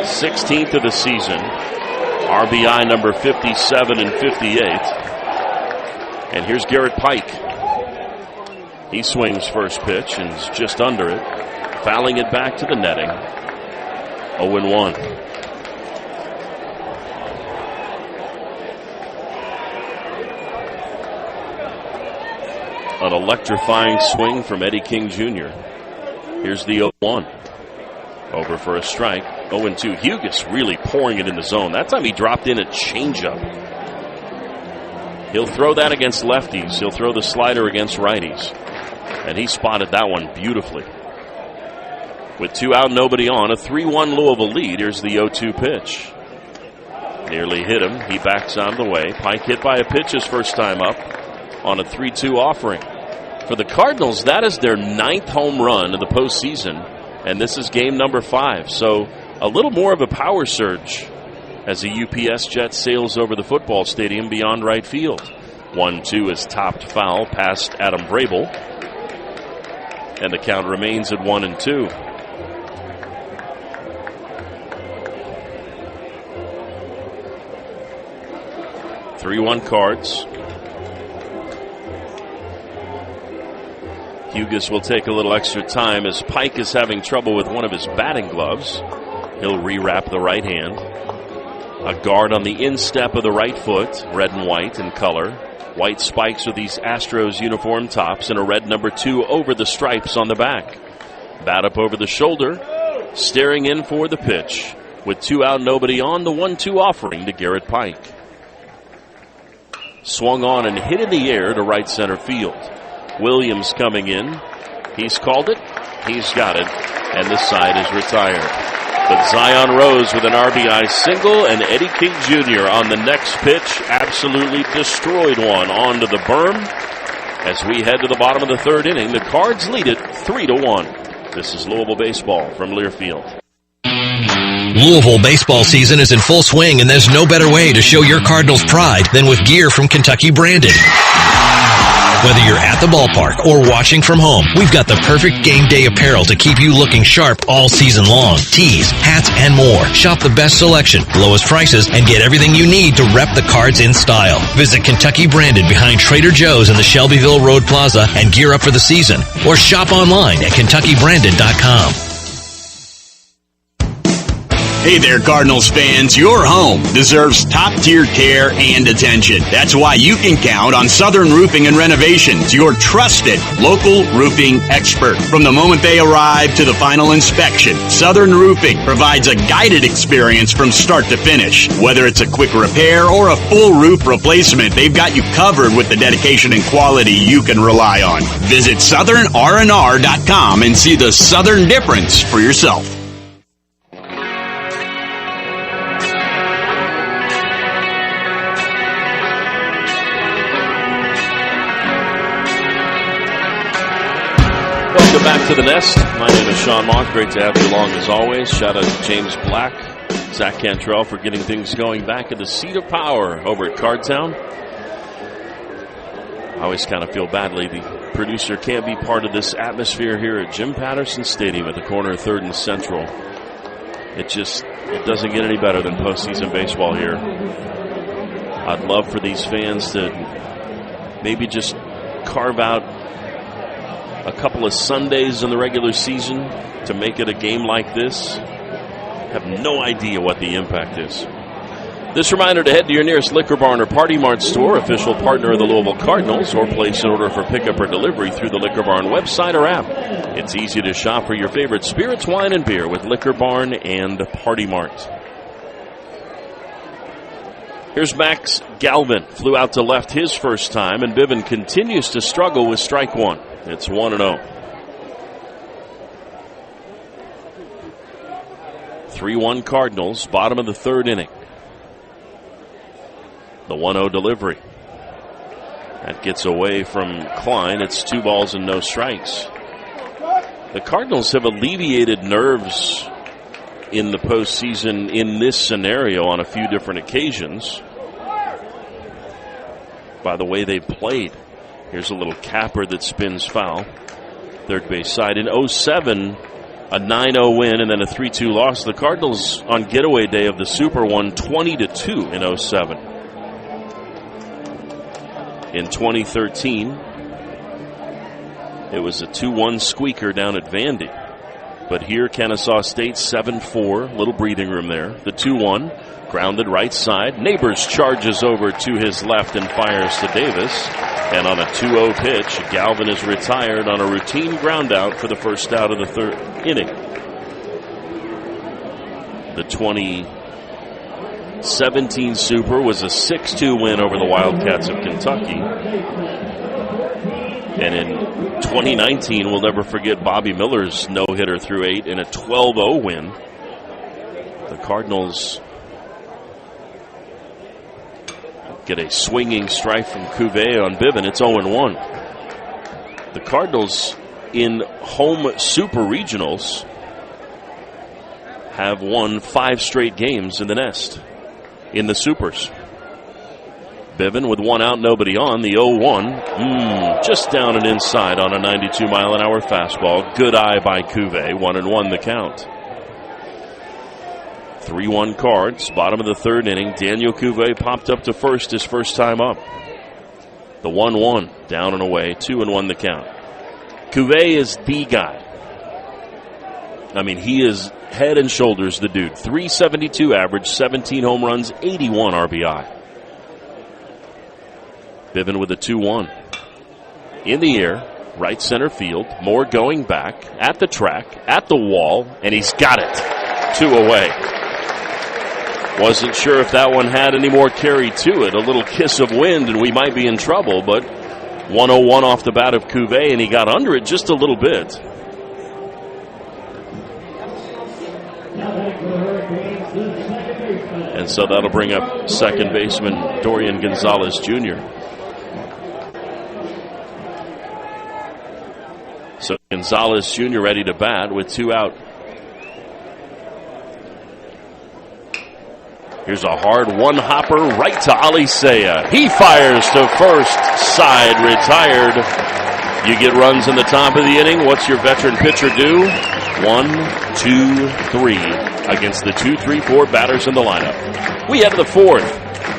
16th of the season, RBI number 57 and 58. And here's Garrett Pike. He swings first pitch and is just under it, fouling it back to the netting. 0-1. An electrifying swing from Eddie King Jr. Here's the 0-1. Over for a strike. 0-2. Hugus really pouring it in the zone. That time he dropped in a changeup. He'll throw that against lefties. He'll throw the slider against righties. And he spotted that one beautifully. With 2 out, nobody on, a 3-1 Louisville lead. Here's the 0-2 pitch. Nearly hit him. He backs out of the way. Pike hit by a pitch his first time up on a 3-2 offering. For the Cardinals, that is their 9th home run of the postseason, and this is game number 5. So a little more of a power surge as the UPS jet sails over the football stadium beyond right field. 1-2 is topped foul past Adam Vrabel, and the count remains at 1-2. Three-1 Cards. Hugus will take a little extra time as Pike is having trouble with one of his batting gloves. He'll rewrap the right hand. A guard on the instep of the right foot, red and white in color. White spikes with these Astros uniform tops and a red number 2 over the stripes on the back. Bat up over the shoulder, staring in for the pitch. With 2 out, nobody on, the 1-2 offering to Garrett Pike. Swung on and hit in the air to right center field. Williams coming in. He's called it. He's got it. And the side is retired. But Zion Rose with an RBI single, and Eddie King Jr. on the next pitch absolutely destroyed one onto the berm. As we head to the bottom of the 3rd inning, the Cards lead it 3-1. This is Louisville Baseball from Learfield. Louisville baseball season is in full swing, and there's no better way to show your Cardinals pride than with gear from Kentucky Branded. Whether you're at the ballpark or watching from home, we've got the perfect game day apparel to keep you looking sharp all season long. Tees, hats, and more. Shop the best selection, lowest prices, and get everything you need to rep the Cards in style. Visit Kentucky Branded behind Trader Joe's in the Shelbyville Road Plaza and gear up for the season. Or shop online at KentuckyBranded.com. Hey there, Cardinals fans. Your home deserves top-tier care and attention. That's why you can count on Southern Roofing and Renovations, your trusted local roofing expert. From the moment they arrive to the final inspection, Southern Roofing provides a guided experience from start to finish. Whether it's a quick repair or a full roof replacement, they've got you covered with the dedication and quality you can rely on. Visit SouthernRNR.com and see the Southern difference for yourself. Welcome back to the Nest. My name is Sean Moth. Great to have you along as always. Shout out to James Black, Zach Cantrell for getting things going back at the seat of power over at Cardtown. I always kind of feel badly the producer can't be part of this atmosphere here at Jim Patterson Stadium at the corner of 3rd and Central. It doesn't get any better than postseason baseball here. I'd love for these fans to maybe just carve out a couple of Sundays in the regular season to make it a game like this. Have no idea what the impact is. This reminder to head to your nearest Liquor Barn or Party Mart store, official partner of the Louisville Cardinals, or place an order for pickup or delivery through the Liquor Barn website or app. It's easy to shop for your favorite spirits, wine, and beer with Liquor Barn and Party Mart. Here's Max Galvin. Flew out to left his first time, and Bivin continues to struggle with strike one. It's 1-0. 3-1 Cardinals, bottom of the third inning. The 1-0 delivery. That gets away from Klein. It's 2 balls and no strikes. The Cardinals have alleviated nerves in the postseason in this scenario on a few different occasions by the way they played. Here's a little capper that spins foul. Third base side. In 2007, a 9-0 win and then a 3-2 loss. The Cardinals on getaway day of the Super won 20-2 in 2007. In 2013, it was a 2-1 squeaker down at Vandy. But here, Kennesaw State 7-4, little breathing room there. The 2-1, grounded right side. Neighbors charges over to his left and fires to Davis. And on a 2-0 pitch, Galvin is retired on a routine ground out for the first out of the third inning. The 2017 Super was a 6-2 win over the Wildcats of Kentucky. And in 2019, we'll never forget Bobby Miller's no-hitter through 8 in a 12-0 win. The Cardinals get a swinging strike from Cuvée on Bivin. It's 0-1. The Cardinals in home Super Regionals have won 5 straight games in the nest in the Supers. Bivin with 1 out, nobody on. The 0-1, just down and inside on a 92-mile-an-hour fastball. Good eye by Cuvée. 1-1 the count. 3-1 Cards, bottom of the third inning. Daniel Cuvée popped up to first his first time up. The 1-1, down and away. 2-1 the count. Cuvée is the guy. I mean, he is head and shoulders the dude. 372 average, 17 home runs, 81 RBI. Bivin with a 2-1. In the air, right center field. Moore going back, at the track, at the wall, and he's got it. 2 away. Wasn't sure if that one had any more carry to it. A little kiss of wind, and we might be in trouble, but 101 off the bat of Cuvée, and he got under it just a little bit. And so that'll bring up second baseman Dorian Gonzalez Jr. So Gonzalez Jr. ready to bat with 2 out. Here's a hard one-hopper right to Alicea. He fires to first side, retired. You get runs in the top of the inning. What's your veteran pitcher do? 1, 2, 3 against the 2, 3, 4 batters in the lineup. We head to the fourth.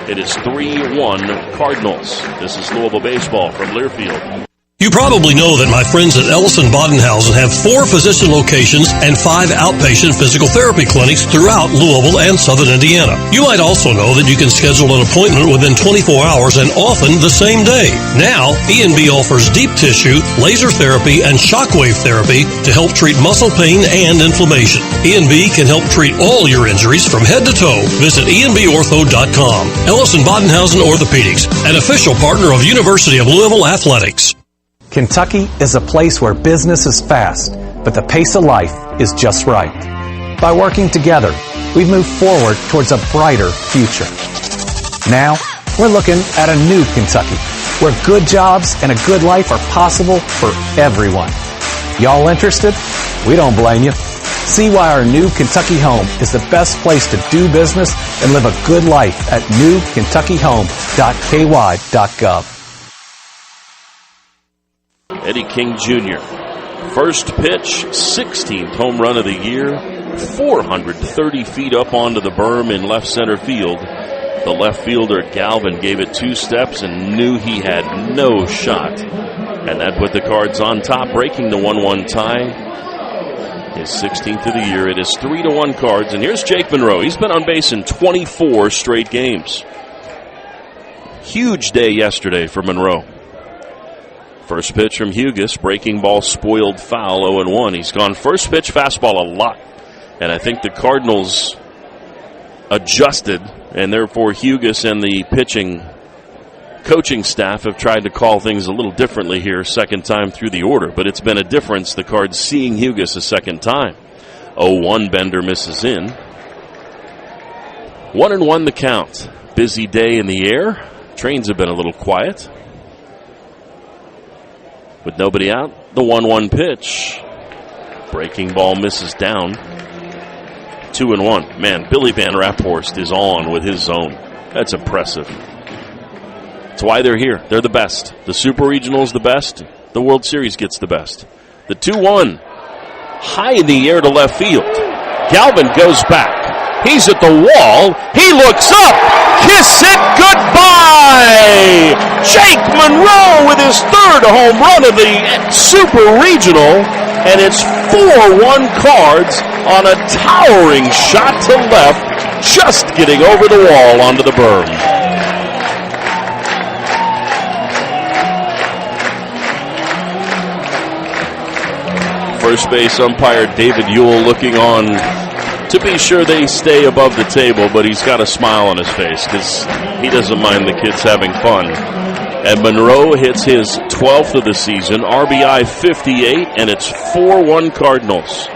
It is 3-1 Cardinals. This is Louisville Baseball from Learfield. You probably know that my friends at Ellison Bodenhausen have 4 physician locations and 5 outpatient physical therapy clinics throughout Louisville and Southern Indiana. You might also know that you can schedule an appointment within 24 hours and often the same day. Now, E&B offers deep tissue, laser therapy, and shockwave therapy to help treat muscle pain and inflammation. E&B can help treat all your injuries from head to toe. Visit enbortho.com. Ellison Bodenhausen Orthopedics, an official partner of University of Louisville Athletics. Kentucky is a place where business is fast, but the pace of life is just right. By working together, we've moved forward towards a brighter future. Now, we're looking at a new Kentucky, where good jobs and a good life are possible for everyone. Y'all interested? We don't blame you. See why our new Kentucky home is the best place to do business and live a good life at newkentuckyhome.ky.gov. Eddie King Jr. First pitch, 16th home run of the year, 430 feet up onto the berm in left center field. The left fielder, Galvin, gave it 2 steps and knew he had no shot. And that put the Cards on top, breaking the 1-1 tie. His 16th of the year. It is 3-1 Cards. And here's Jake Monroe. He's been on base in 24 straight games. Huge day yesterday for Monroe. First pitch from Hugus. Breaking ball spoiled foul, 0-1. He's gone first pitch fastball a lot. And I think the Cardinals adjusted, and therefore Hugus and the pitching coaching staff have tried to call things a little differently here, second time through the order. But it's been a difference, the Cards seeing Hugus a second time. 0-1, Bender misses in. 1-1 the count. Busy day in the air. Trains have been a little quiet. With nobody out, the 1-1 pitch. Breaking ball misses down. 2-1. Man, Billy Van Raphorst is on with his zone. That's impressive. That's why they're here. They're the best. The Super Regional's the best. The World Series gets the best. The 2-1. High in the air to left field. Galvin goes back. He's at the wall. He looks up. Kiss it goodbye. Jake Monroe with his third home run of the Super Regional. And it's 4-1 Cards on a towering shot to left, just getting over the wall onto the berm. First base umpire David Ewell looking on to be sure they stay above the table, but he's got a smile on his face because he doesn't mind the kids having fun. And Monroe hits his 12th of the season, RBI 58, and it's 4-1 Cardinals.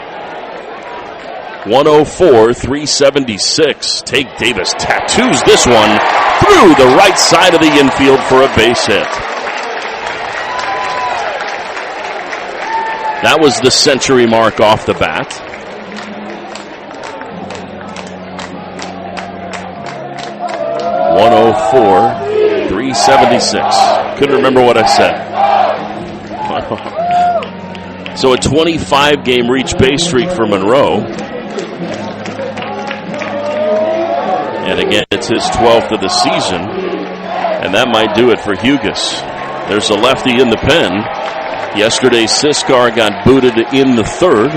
104-376. Tate Davis tattoos this one through the right side of the infield for a base hit. That was the century mark off the bat. $104-376. Couldn't remember what I said. So a 25-game reach base streak for Monroe. And again, it's his 12th of the season. And that might do it for Hugus. There's a lefty in the pen. Yesterday, Siskar got booted in the third.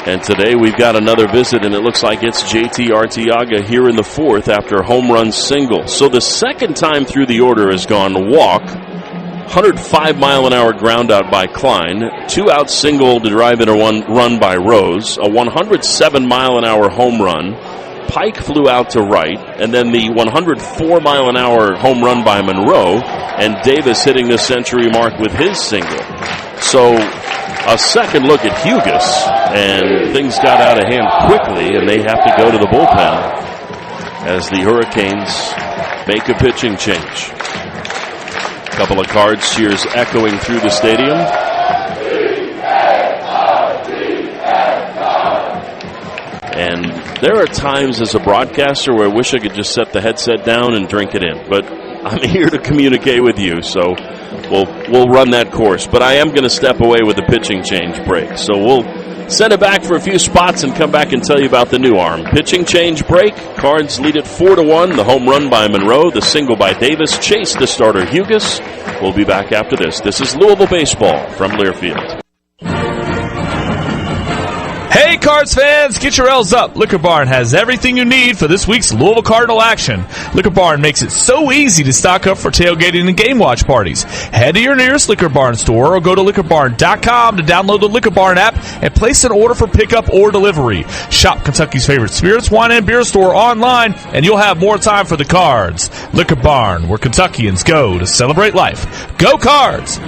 And today we've got another visit, and it looks like it's JT Arteaga here in the fourth after a home run single. So the second time through the order has gone walk, 105-mile-an-hour ground out by Klein, 2-out single to drive in a run by Rose, a 107-mile-an-hour home run. Pike flew out to right, and then the 104-mile-an-hour home run by Monroe, and Davis hitting the century mark with his single. So a second look at Hugus, and things got out of hand quickly, and they have to go to the bullpen as the Hurricanes make a pitching change. A couple of Cards cheers echoing through the stadium. And there are times as a broadcaster where I wish I could just set the headset down and drink it in. But I'm here to communicate with you, so we'll run that course. But I am going to step away with the pitching change break. So we'll send it back for a few spots and come back and tell you about the new arm. Pitching change break. Cards lead it 4-1. The home run by Monroe, the single by Davis, chased the starter Hugus. We'll be back after this. This is Louisville Baseball from Learfield. Hey, Cards fans, get your L's up. Liquor Barn has everything you need for this week's Louisville Cardinal action. Liquor Barn makes it so easy to stock up for tailgating and game watch parties. Head to your nearest Liquor Barn store or go to liquorbarn.com to download the Liquor Barn app and place an order for pickup or delivery. Shop Kentucky's favorite spirits, wine, and beer store online, and you'll have more time for the Cards. Liquor Barn, where Kentuckians go to celebrate life. Go Cards!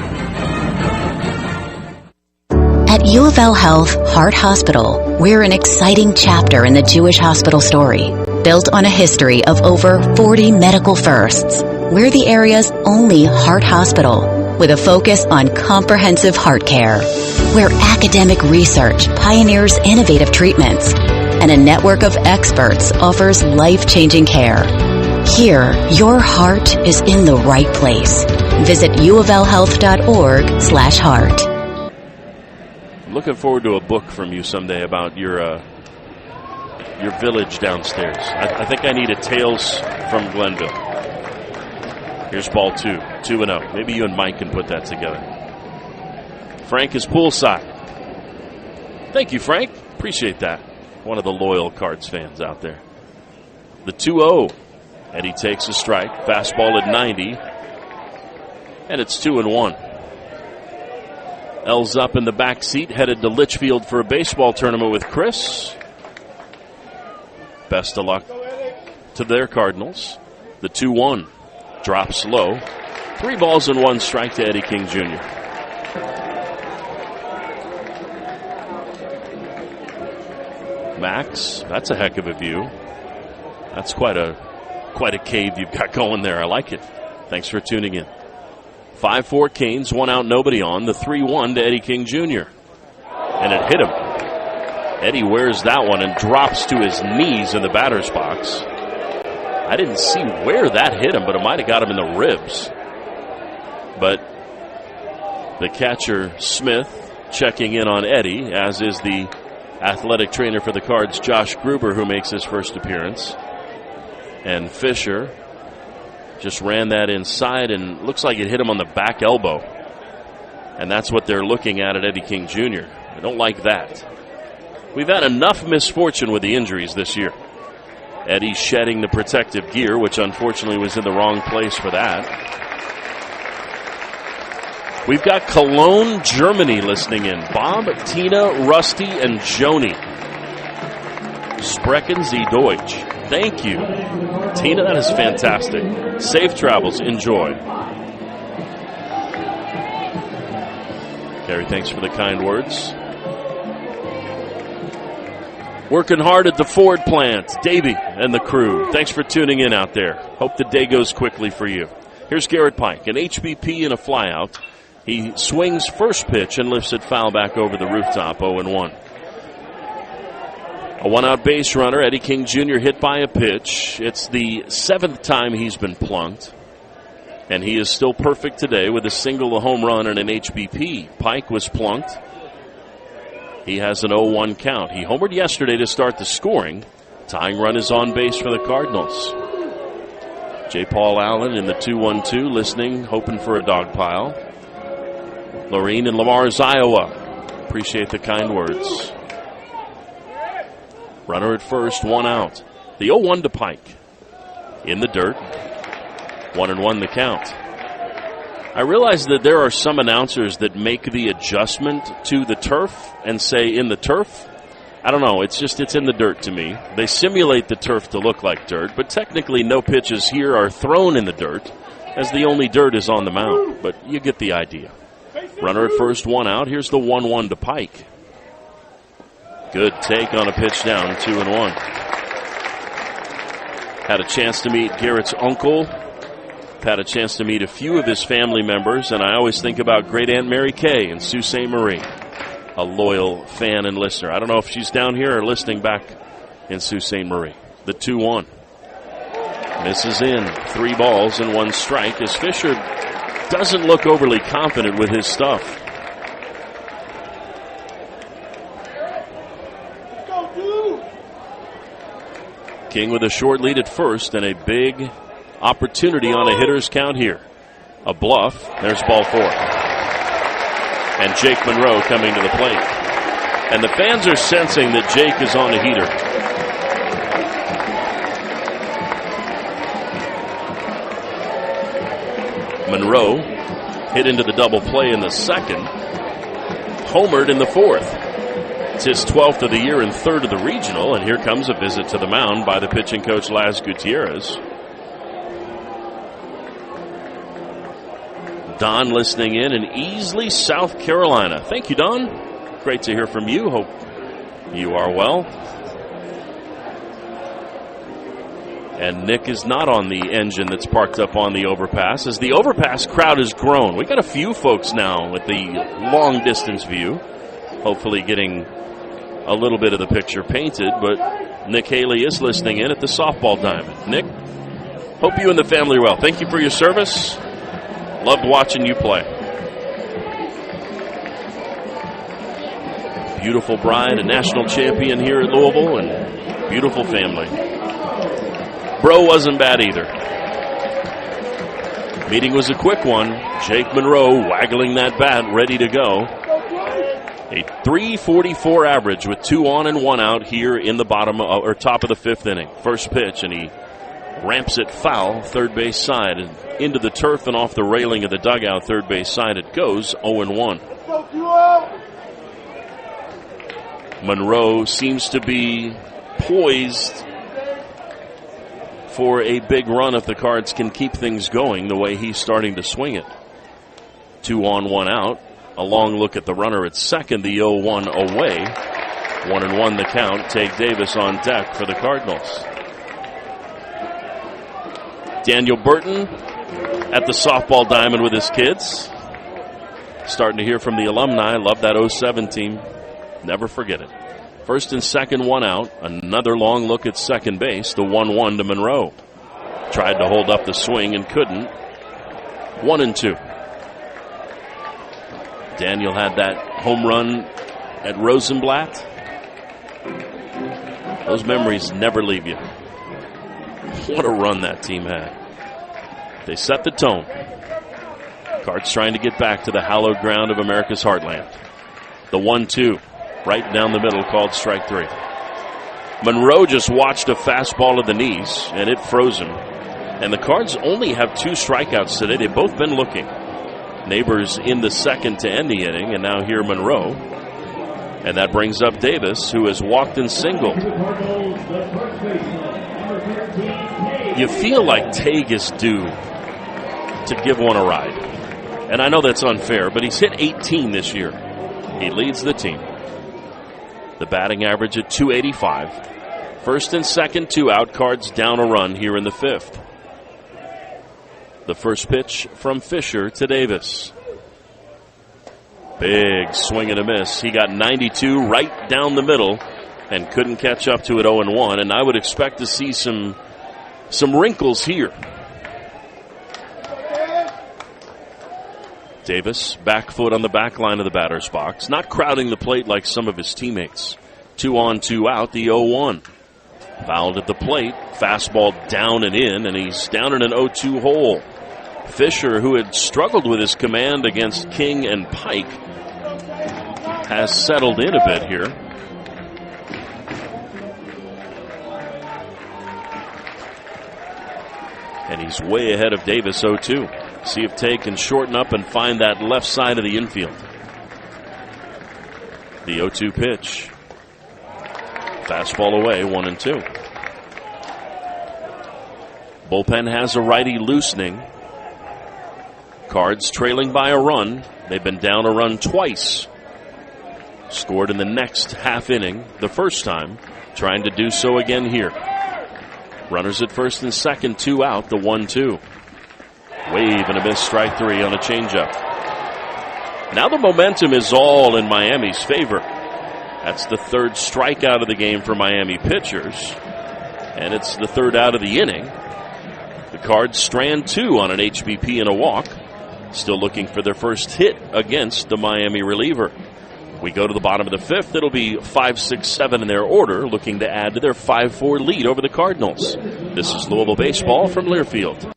At U of L Health Heart Hospital, we're an exciting chapter in the Jewish hospital story, built on a history of over 40 medical firsts. We're the area's only heart hospital, with a focus on comprehensive heart care, where academic research pioneers innovative treatments, and a network of experts offers life-changing care. Here, your heart is in the right place. Visit uoflhealth.org/heart. Looking forward to a book from you someday about your village downstairs. I think I need a Tales from Glenville. Here's ball 2, 2-0. Maybe you and Mike can put that together. Frank is poolside. Thank you, Frank. Appreciate that. One of the loyal Cards fans out there. The 2-0. Eddie takes a strike. Fastball at 90. And it's 2-1. L's up in the back seat, headed to Litchfield for a baseball tournament with Chris. Best of luck to their Cardinals. The 2-1 drops low. 3 balls and 1 strike to Eddie King Jr. Max, that's a heck of a view. That's quite a cave you've got going there. I like it. Thanks for tuning in. 5-4 Canes, 1 out, nobody on. The 3-1 to Eddie King Jr. And it hit him. Eddie wears that one and drops to his knees in the batter's box. I didn't see where that hit him, but it might have got him in the ribs. But the catcher, Smith, checking in on Eddie, as is the athletic trainer for the Cards, Josh Gruber, who makes his first appearance. And Fisher just ran that inside and looks like it hit him on the back elbow. And that's what they're looking at Eddie King Jr. I don't like that. We've had enough misfortune with the injuries this year. Eddie shedding the protective gear, which unfortunately was in the wrong place for that. We've got Cologne, Germany listening in. Bob, Tina, Rusty, and Joni. Sprechen Sie Deutsch. Thank you. Tina, that is fantastic. Safe travels. Enjoy. Gary, thanks for the kind words. Working hard at the Ford plant. Davey and the crew. Thanks for tuning in out there. Hope the day goes quickly for you. Here's Garrett Pike, an HBP and a flyout. He swings first pitch and lifts it foul back over the rooftop, 0-1. A 1-out base runner, Eddie King Jr. hit by a pitch. It's the 7th time he's been plunked. And he is still perfect today with a single, a home run, and an HBP. Pike was plunked. He has an 0-1 count. He homered yesterday to start the scoring. Tying run is on base for the Cardinals. J. Paul Allen in the 2-1-2, listening, hoping for a dog pile. Lorene in Lamar's, Iowa. Appreciate the kind words. Runner at first, 1 out. The 0-1 to Pike. In the dirt. 1-1 the count. I realize that there are some announcers that make the adjustment to the turf and say in the turf. I don't know. It's in the dirt to me. They simulate the turf to look like dirt, but technically no pitches here are thrown in the dirt, as the only dirt is on the mound. But you get the idea. Runner at first, 1 out. Here's the 1-1 to Pike. Good take on a pitch down, 2-1. Had a chance to meet Garrett's uncle. Had a chance to meet a few of his family members, and I always think about Great Aunt Mary Kay in Sault Ste. Marie, a loyal fan and listener. I don't know if she's down here or listening back in Sault Ste. Marie. The 2-1. Misses in. 3 balls and 1 strike as Fisher doesn't look overly confident with his stuff. King with a short lead at first and a big opportunity on a hitter's count here. A bluff. There's ball 4. And Jake Monroe coming to the plate. And the fans are sensing that Jake is on a heater. Monroe hit into the double play in the 2nd. Homered in the 4th. It's his 12th of the year and 3rd of the regional, and here comes a visit to the mound by the pitching coach Laz Gutierrez. Don listening in Easley, South Carolina. Thank you, Don. Great to hear from you. Hope you are well. And Nick is not on the engine that's parked up on the overpass, as the overpass crowd has grown. We got a few folks now with the long distance view, hopefully getting a little bit of the picture painted, but Nick Haley is listening in at the softball diamond. Nick, hope you and the family are well. Thank you for your service. Loved watching you play. Beautiful bride, a national champion here at Louisville, and beautiful family. Bro wasn't bad either. Meeting was a quick one. Jake Monroe waggling that bat, ready to go. A .344 average with 2 on and 1 out here in the top of the 5th inning. First pitch, and he ramps it foul, third base side, and into the turf and off the railing of the dugout, third base side it goes, 0-1. Monroe seems to be poised for a big run if the Cards can keep things going the way he's starting to swing it. 2 on, 1 out. A long look at the runner at second, the 0-1 away. 1-1 the count. Take Davis on deck for the Cardinals. Daniel Burton at the softball diamond with his kids. Starting to hear from the alumni. Love that 07 team. Never forget it. First and second, 1 out. Another long look at second base. The 1-1 to Monroe. Tried to hold up the swing and couldn't. 1-2. Daniel had that home run at Rosenblatt. Those memories never leave you. What a run that team had. They set the tone. Cards trying to get back to the hallowed ground of America's heartland. The 1-2, right down the middle, called strike 3. Monroe just watched a fastball to the knees, and it froze him. And the Cards only have 2 strikeouts today. They've both been looking. Neighbors in the second to end the inning, and now here Monroe. And that brings up Davis, who has walked and singled. You feel like Tague is due to give one a ride. And I know that's unfair, but he's hit 18 this year. He leads the team. The batting average at .285. First and second, 2 out. Cards down a run here in the 5th. The first pitch from Fisher to Davis. Big swing and a miss. He got 92 right down the middle and couldn't catch up to it 0-1. And I would expect to see some wrinkles here. Davis, back foot on the back line of the batter's box. Not crowding the plate like some of his teammates. 2 on, 2 out, the 0-1. Fouled at the plate. Fastball down and in, and he's down in an 0-2 hole. Fisher, who had struggled with his command against King and Pike, has settled in a bit here. And he's way ahead of Davis, 0-2. See if Tague can shorten up and find that left side of the infield. The 0-2 pitch. Fastball away, 1-2. Bullpen has a righty loosening. Cards trailing by a run. They've been down a run twice. Scored in the next half inning, the first time. Trying to do so again here. Runners at first and second, 2 out, the 1-2. Wave and a miss, strike 3 on a changeup. Now the momentum is all in Miami's favor. That's the 3rd strikeout of the game for Miami pitchers. And it's the 3rd out of the inning. The Cards strand 2 on an HBP and a walk. Still looking for their first hit against the Miami reliever. We go to the bottom of the 5th. It'll be 5, 6, 7 in their order, looking to add to their 5-4 lead over the Cardinals. This is Louisville Baseball from Learfield.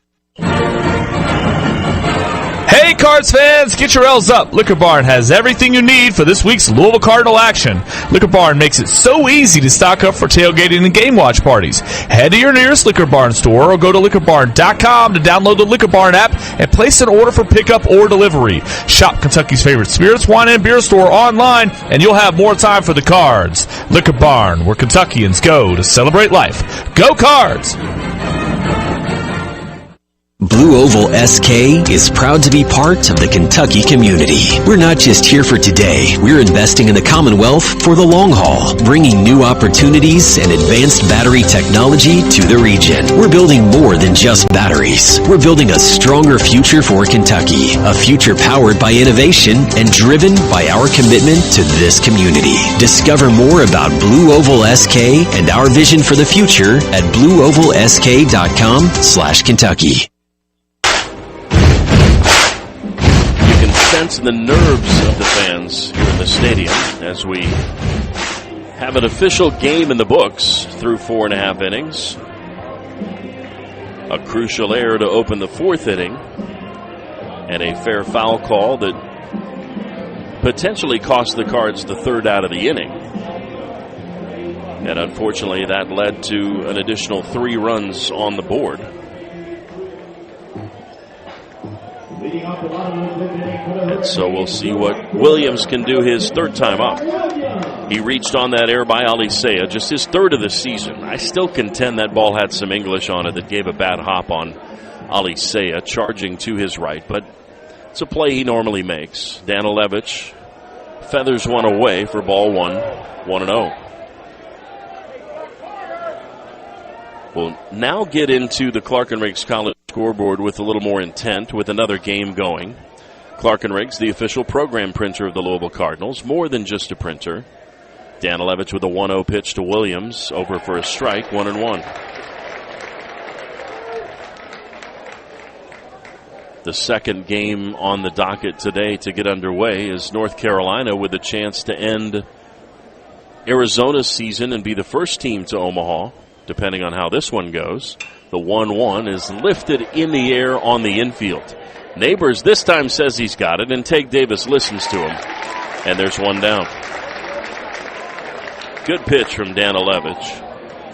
Hey Cards fans, get your L's up. Liquor Barn has everything you need for this week's Louisville Cardinal action. Liquor Barn makes it so easy to stock up for tailgating and game watch parties. Head to your nearest Liquor Barn store or go to liquorbarn.com to download the Liquor Barn app and place an order for pickup or delivery. Shop Kentucky's favorite spirits, wine, and beer store online, and you'll have more time for the Cards. Liquor Barn, where Kentuckians go to celebrate life. Go Cards! Blue Oval SK is proud to be part of the Kentucky community. We're not just here for today. We're investing in the Commonwealth for the long haul, bringing new opportunities and advanced battery technology to the region. We're building more than just batteries. We're building a stronger future for Kentucky, a future powered by innovation and driven by our commitment to this community. Discover more about Blue Oval SK and our vision for the future at blueovalsk.com/Kentucky. Sense the nerves of the fans here in the stadium as we have an official game in the books through 4.5 innings. A crucial error to open the 4th inning and a fair foul call that potentially cost the Cards the third out of the inning. And unfortunately, that led to an additional 3 runs on the board. And so we'll see what Williams can do his third time up. He reached on that error by Alicea, just his third of the season. I still contend that ball had some English on it that gave a bad hop on Alicea, charging to his right. But it's a play he normally makes. Danilevich feathers one away for ball 1, 1-0. We'll now get into the Clark & Riggs College scoreboard with a little more intent, with another game going. Clark & Riggs, the official program printer of the Louisville Cardinals, more than just a printer. Danilevich with a 1-0 pitch to Williams, over for a strike, 1-1. The second game on the docket today to get underway is North Carolina, with a chance to end Arizona's season and be the first team to Omaha, depending on how this one goes. The 1-1 is lifted in the air on the infield. Neighbors this time says he's got it, and Tate Davis listens to him. And there's one down. Good pitch from Danilevich.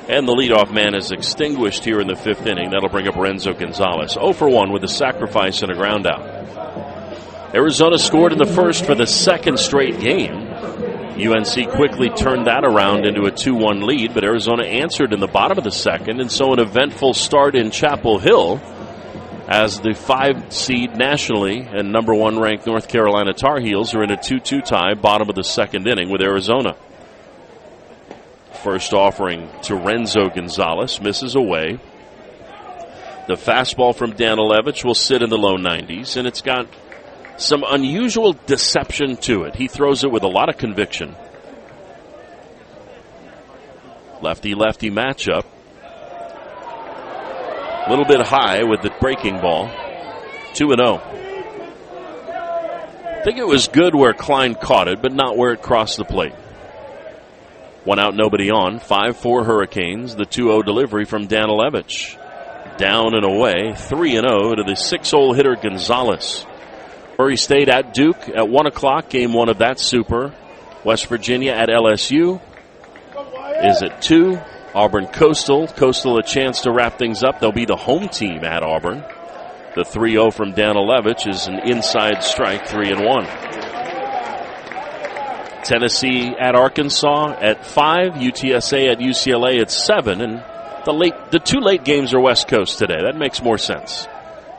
And the leadoff man is extinguished here in the 5th inning. That'll bring up Renzo Gonzalez. 0 for 1 with a sacrifice and a ground out. Arizona scored in the first for the second straight game. UNC quickly turned that around into a 2-1 lead, but Arizona answered in the bottom of the second, and so an eventful start in Chapel Hill as the 5 seed nationally and number 1 ranked North Carolina Tar Heels are in a 2-2 tie, bottom of the second inning with Arizona. First offering to Renzo Gonzalez, misses away. The fastball from Danilevich will sit in the low 90s, and it's got some unusual deception to it. He throws it with a lot of conviction. Lefty-lefty matchup. A little bit high with the breaking ball. 2-0. I think it was good where Klein caught it, but not where it crossed the plate. 1 out, nobody on. 5-4 Hurricanes. The 2-0 delivery from Danilevich. Down and away. 3-0 to the 6-hole hitter Gonzalez. Murray State at Duke at 1 o'clock. Game 1 of that super. West Virginia at LSU is at 2. Auburn Coastal. Coastal a chance to wrap things up. They'll be the home team at Auburn. The 3-0 from Danilevich is an inside strike, 3-1. Tennessee at Arkansas at 5. UTSA at UCLA at 7. And the 2 late games are West Coast today. That makes more sense.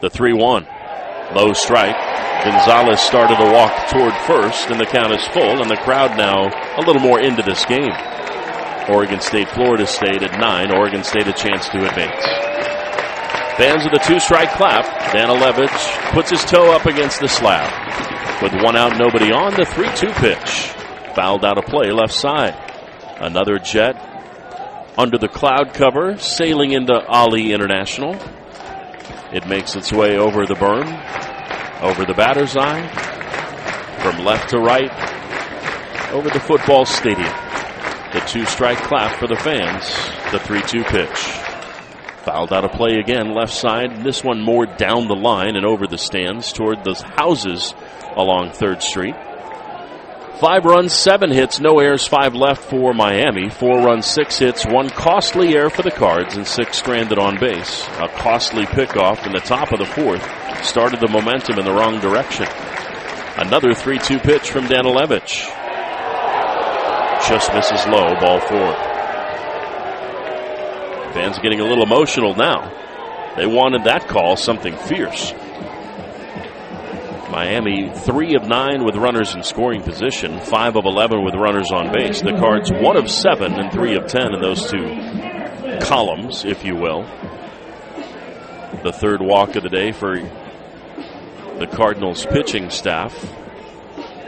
The 3-1. Low strike. Gonzalez started to walk toward first, and the count is full, and the crowd now a little more into this game. Oregon State, Florida State at 9. Oregon State a chance to advance. Fans of the 2-strike clap. Danilevich puts his toe up against the slab. With 1 out, nobody on, the 3-2 pitch. Fouled out of play, left side. Another jet under the cloud cover, sailing into Ali International. It makes its way over the berm, over the batter's eye, from left to right, over the football stadium. The 2-strike clap for the fans. The 3-2 pitch. Fouled out of play again, left side. This one more down the line and over the stands toward those houses along 3rd Street. 5 runs, 7 hits, no errors, 5 left for Miami. 4 runs, 6 hits, 1 costly error for the Cards, and 6 stranded on base. A costly pickoff in the top of the 4th started the momentum in the wrong direction. Another 3-2 pitch from Danilevich. Just misses low, ball 4. Fans getting a little emotional now. They wanted that call something fierce. Miami 3 of 9 with runners in scoring position, 5 of 11 with runners on base. The Cards 1 of 7 and 3 of 10 in those 2 columns, if you will. The 3rd walk of the day for the Cardinals pitching staff.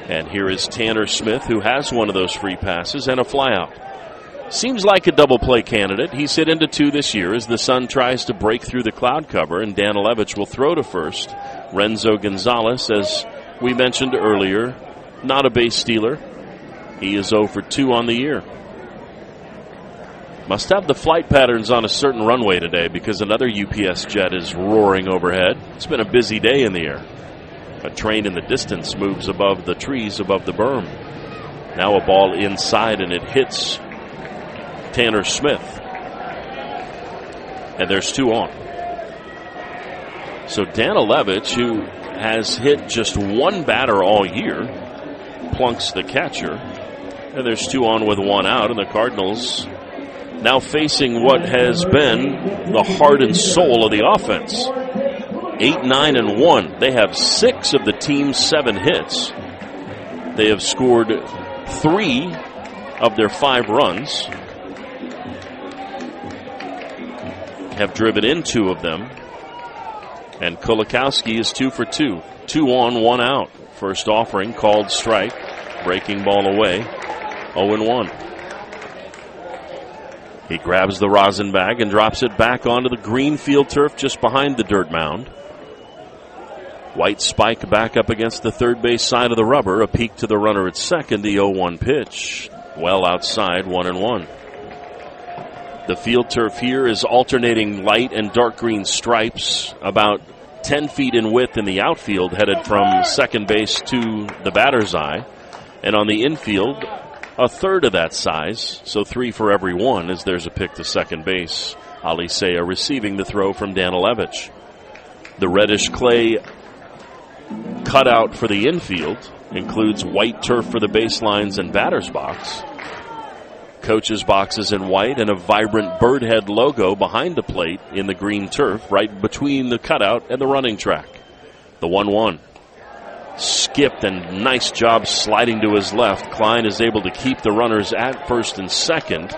And here is Tanner Smith, who has one of those free passes and a flyout. Seems like a double play candidate. He's hit into 2 this year as the sun tries to break through the cloud cover, and Danilevich will throw to first. Renzo Gonzalez, as we mentioned earlier, not a base stealer. He is 0 for 2 on the year. Must have the flight patterns on a certain runway today because another UPS jet is roaring overhead. It's been a busy day in the air. A train in the distance moves above the trees above the berm. Now a ball inside, and it hits Tanner Smith. And there's 2 on. So Danilevich, who has hit just one batter all year, plunks the catcher. And there's 2 on with 1 out, and the Cardinals now facing what has been the heart and soul of the offense. 8, 9, and 1. They have 6 of the team's 7 hits. They have scored 3 of their 5 runs. Have driven in 2 of them. And Kulikowski is 2 for 2. 2 on, 1 out. First offering called strike. Breaking ball away. 0-1. He grabs the rosin bag and drops it back onto the green field turf just behind the dirt mound. White spike back up against the third base side of the rubber. A peek to the runner at second. The 0-1 pitch. Well outside, 1-1. The field turf here is alternating light and dark green stripes, about 10 feet in width in the outfield, headed from second base to the batter's eye. And on the infield, a third of that size, so 3 for every 1, as there's a pick to second base. Alisea receiving the throw from Danilevich. The reddish clay cutout for the infield includes white turf for the baselines and batter's box. Coach's box is in white, and a vibrant bird head logo behind the plate in the green turf right between the cutout and the running track. The 1-1. Skipped, and nice job sliding to his left. Klein is able to keep the runners at first and second.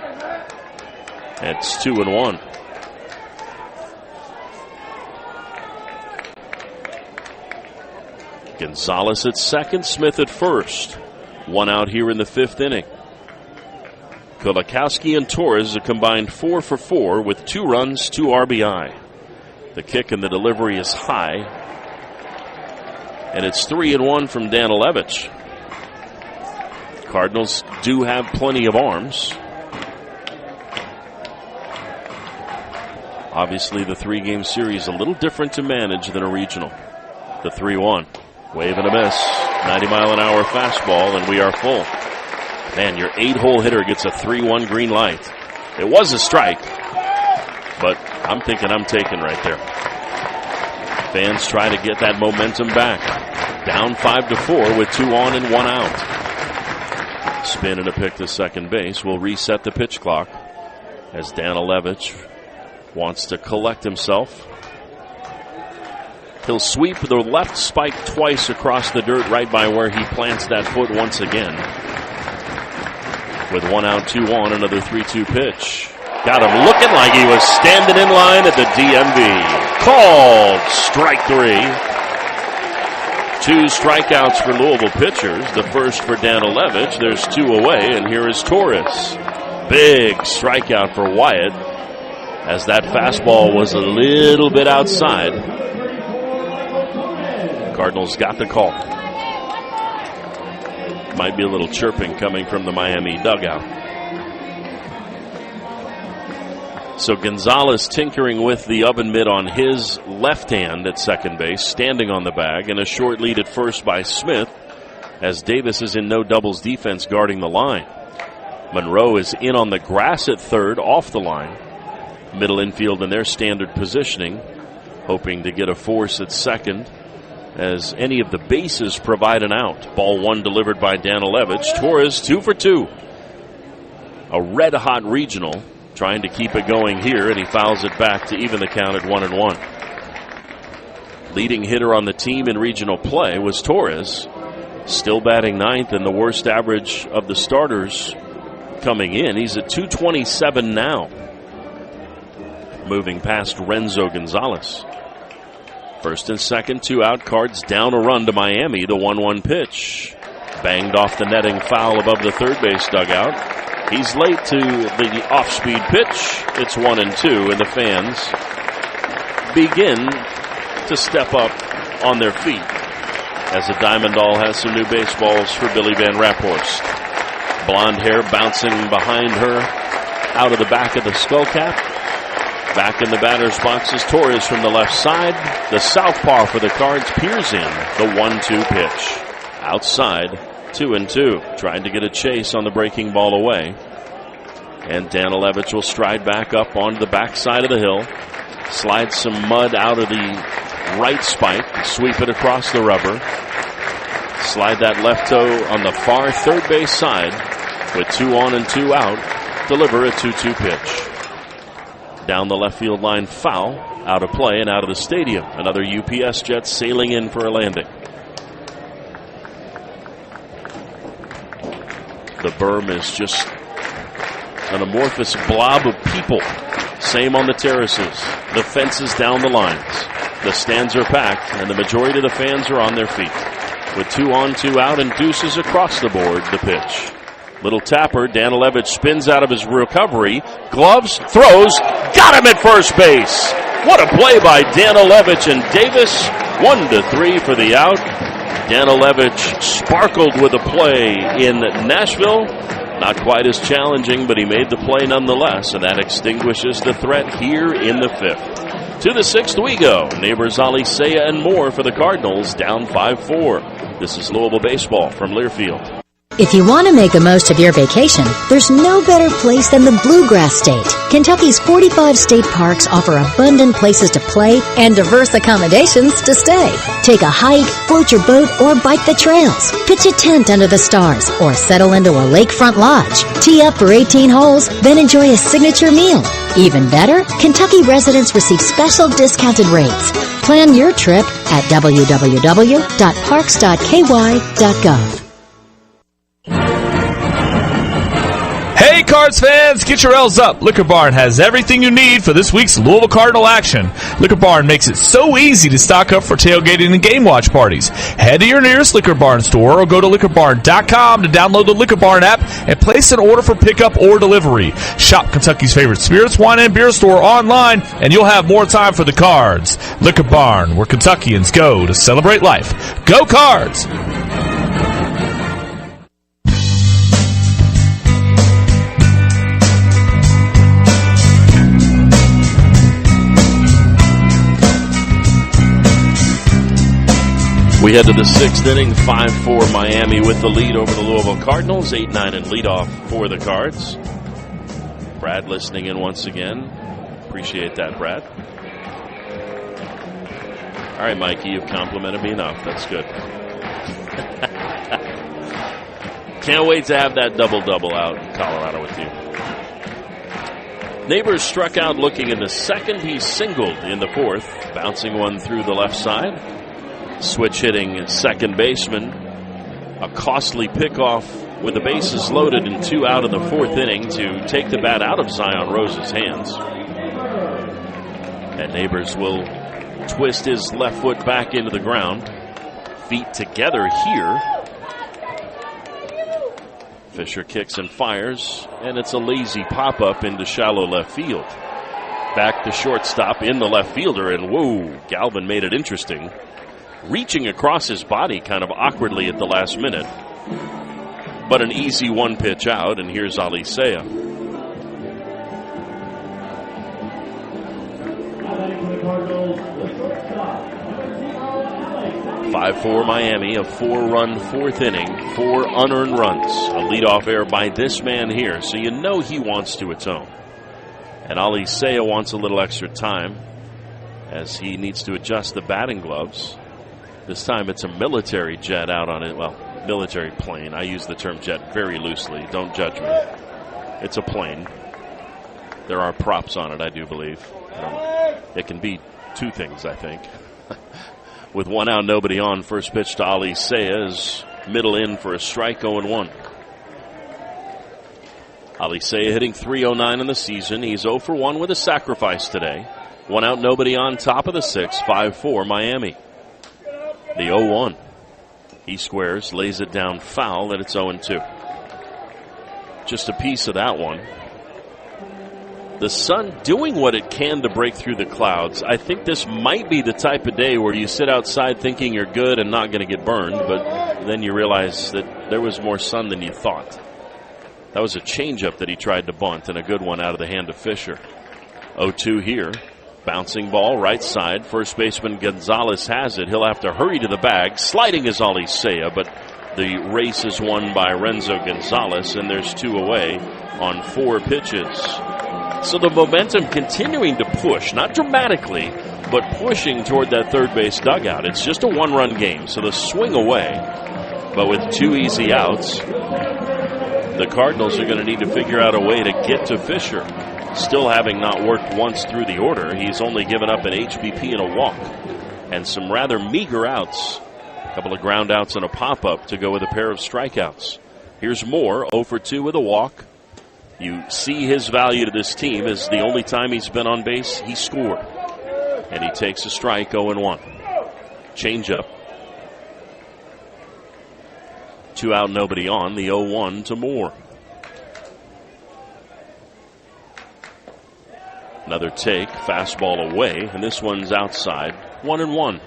It's 2-1. Gonzalez at second, Smith at first. 1 out here in the 5th inning. Kulikowski and Torres a combined 4 for 4 with 2 runs, 2 RBI. The kick and the delivery is high. And it's 3-1 from Danilevich. Cardinals do have plenty of arms. Obviously, the 3-game series a little different to manage than a regional. The 3-1. Wave and a miss. 90-mile-an-hour fastball, and we are full. Man, your 8-hole hitter gets a 3-1 green light. It was a strike, but I'm thinking I'm taking right there. Fans try to get that momentum back. Down 5-4 with 2 on and 1 out. Spin and a pick to second base will reset the pitch clock as Danilevich wants to collect himself. He'll sweep the left spike twice across the dirt right by where he plants that foot once again. With 1 out, 2 on, another 3-2 pitch. Got him looking like he was standing in line at the DMV. Called strike 3. 2 strikeouts for Louisville pitchers. The first for Danilevich. There's 2 away, and here is Torres. Big strikeout for Wyatt as that fastball was a little bit outside. Cardinals got the call. Might be a little chirping coming from the Miami dugout. So Gonzalez tinkering with the oven mitt on his left hand at second base, standing on the bag, and a short lead at first by Smith as Davis is in no doubles defense guarding the line. Monroe is in on the grass at third, off the line. Middle infield in their standard positioning, hoping to get a force at second as any of the bases provide an out. Ball 1 delivered by Danilevich. Torres 2 for 2. A red-hot regional, trying to keep it going here, and he fouls it back to even the count at 1-1. Leading hitter on the team in regional play was Torres, still batting 9th and the worst average of the starters coming in. He's at .227 now, moving past Renzo Gonzalez. First and second, 2 out, Cards down a run to Miami. The 1-1 pitch. Banged off the netting, foul above the third base dugout. He's late to the off-speed pitch. It's 1-2, and the fans begin to step up on their feet as the Diamond Doll has some new baseballs for Billy Van Raphorst. Blonde hair bouncing behind her out of the back of the skull cap. Back in the batter's box is Torres from the left side. The southpaw for the Cards peers in the 1-2 pitch. Outside, 2-2. Trying to get a chase on the breaking ball away. And Danilevich will stride back up onto the backside of the hill. Slide some mud out of the right spike. Sweep it across the rubber. Slide that left toe on the far third base side. With 2 on and 2 out. Deliver a 2-2 pitch. Down the left field line, foul. Out of play and out of the stadium. Another UPS jet sailing in for a landing. The berm is just an amorphous blob of people. Same on the terraces. The fences down the lines. The stands are packed, and the majority of the fans are on their feet. With 2 on, 2 out, and deuces across the board, the pitch. Little tapper, Danilevich spins out of his recovery. Gloves, throws, got him at first base. What a play by Danilevich and Davis. 1-3 for the out. Danilevich sparkled with a play in Nashville. Not quite as challenging, but he made the play nonetheless, and that extinguishes the threat here in the 5th. To the 6th we go. Neighbors Alicea and more for the Cardinals, down 5-4. This is Louisville Baseball from Learfield. If you want to make the most of your vacation, there's no better place than the Bluegrass State. Kentucky's 45 state parks offer abundant places to play and diverse accommodations to stay. Take a hike, float your boat, or bike the trails. Pitch a tent under the stars or settle into a lakefront lodge. Tee up for 18 holes, then enjoy a signature meal. Even better, Kentucky residents receive special discounted rates. Plan your trip at www.parks.ky.gov. Hey Cards fans, get your L's up. Liquor Barn has everything you need for this week's Louisville Cardinal action. Liquor Barn makes it so easy to stock up for tailgating and game watch parties. Head to your nearest Liquor Barn store or go to liquorbarn.com to download the Liquor Barn app and place an order for pickup or delivery. Shop Kentucky's favorite spirits, wine, and beer store online, and you'll have more time for the Cards. Liquor Barn, where Kentuckians go to celebrate life. Go Cards! We head to the 6th inning, 5-4 Miami with the lead over the Louisville Cardinals, 8-9 in leadoff for the Cards. Brad listening in once again. Appreciate that, Brad. All right, Mikey, you've complimented me enough. That's good. Can't wait to have that double-double out in Colorado with you. Neighbors struck out looking in the 2nd. He singled in the 4th, bouncing one through the left side. Switch hitting second baseman. A costly pickoff with the bases loaded and 2 out in the 4th inning to take the bat out of Zion Rose's hands. And Neighbors will twist his left foot back into the ground. Feet together here. Fisher kicks and fires, and it's a lazy pop-up into shallow left field. Back to shortstop in the left fielder, and whoa, Galvin made it interesting. Reaching across his body kind of awkwardly at the last minute. But an easy 1-pitch out, and here's Alicea. 5-4 Miami, a 4-run 4th inning, 4 unearned runs. A leadoff error by this man here, so you know he wants to atone. And Alicea wants a little extra time as he needs to adjust the batting gloves. This time it's a military jet out on it. Well, military plane. I use the term jet very loosely. Don't judge me. It's a plane. There are props on it, I do believe. It can be 2 things, I think. With 1 out, nobody on. First pitch to Alicea is middle in for a strike, 0-1. Alicea hitting .309 in the season. He's 0 for 1 with a sacrifice today. 1 out, nobody on, top of the 6th. 5-4 Miami. The 0-1. He squares, lays it down foul, and it's 0-2. Just a piece of that one. The sun doing what it can to break through the clouds. I think this might be the type of day where you sit outside thinking you're good and not going to get burned, but then you realize that there was more sun than you thought. That was a changeup that he tried to bunt, and a good one out of the hand of Fisher. 0-2 here. Bouncing ball, right side. First baseman Gonzalez has it. He'll have to hurry to the bag. Sliding is Ali Seiya, but the race is won by Renzo Gonzalez, and there's 2 away on 4 pitches. So the momentum continuing to push, not dramatically, but pushing toward that third base dugout. It's just a 1-run game, so the swing away. But with 2 easy outs, the Cardinals are going to need to figure out a way to get to Fisher. Still having not worked once through the order, he's only given up an HBP and a walk. And some rather meager outs. A couple of ground outs and a pop-up to go with a pair of strikeouts. Here's Moore, 0 for 2 with a walk. You see his value to this team is the only time he's been on base, he scored. And he takes a strike, 0-1. Changeup. 2 out, nobody on. The 0-1 to Moore. Another take, fastball away, and this one's outside. 1-1.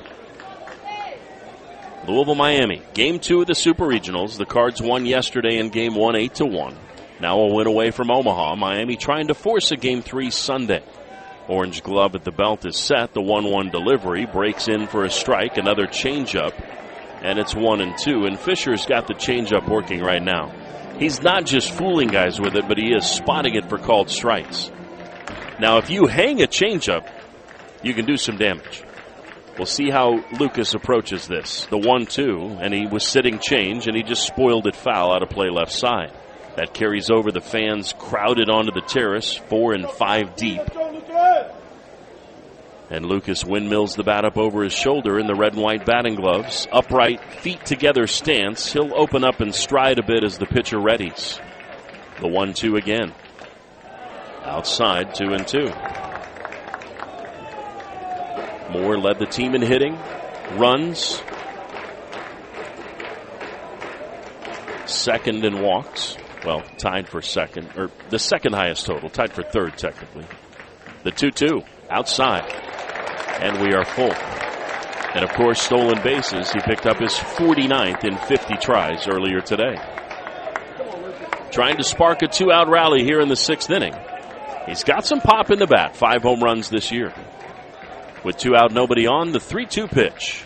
Louisville, Miami. Game 2 of the Super Regionals. The Cards won yesterday in Game 1, 8-1. Now a win away from Omaha. Miami trying to force a Game 3 Sunday. Orange glove at the belt is set. The 1-1 delivery breaks in for a strike. Another changeup, and it's 1-2. And Fisher's got the changeup working right now. He's not just fooling guys with it, but he is spotting it for called strikes. Now, if you hang a changeup, you can do some damage. We'll see how Lucas approaches this. The 1-2, and he was sitting change, and he just spoiled it foul out of play left side. That carries over the fans crowded onto the terrace, 4 and 5 deep. And Lucas windmills the bat up over his shoulder in the red and white batting gloves. Upright, feet together stance. He'll open up and stride a bit as the pitcher readies. The 1-2 again. Outside, 2-2. Moore led the team in hitting. Runs. Second in walks. Well, tied for second, or the second highest total. Tied for third, technically. The 2-2. Outside. And we are full. And, of course, stolen bases. He picked up his 49th in 50 tries earlier today. Trying to spark a 2-out rally here in the 6th inning. He's got some pop in the bat. 5 home runs this year. With 2 out, nobody on, the 3-2 pitch.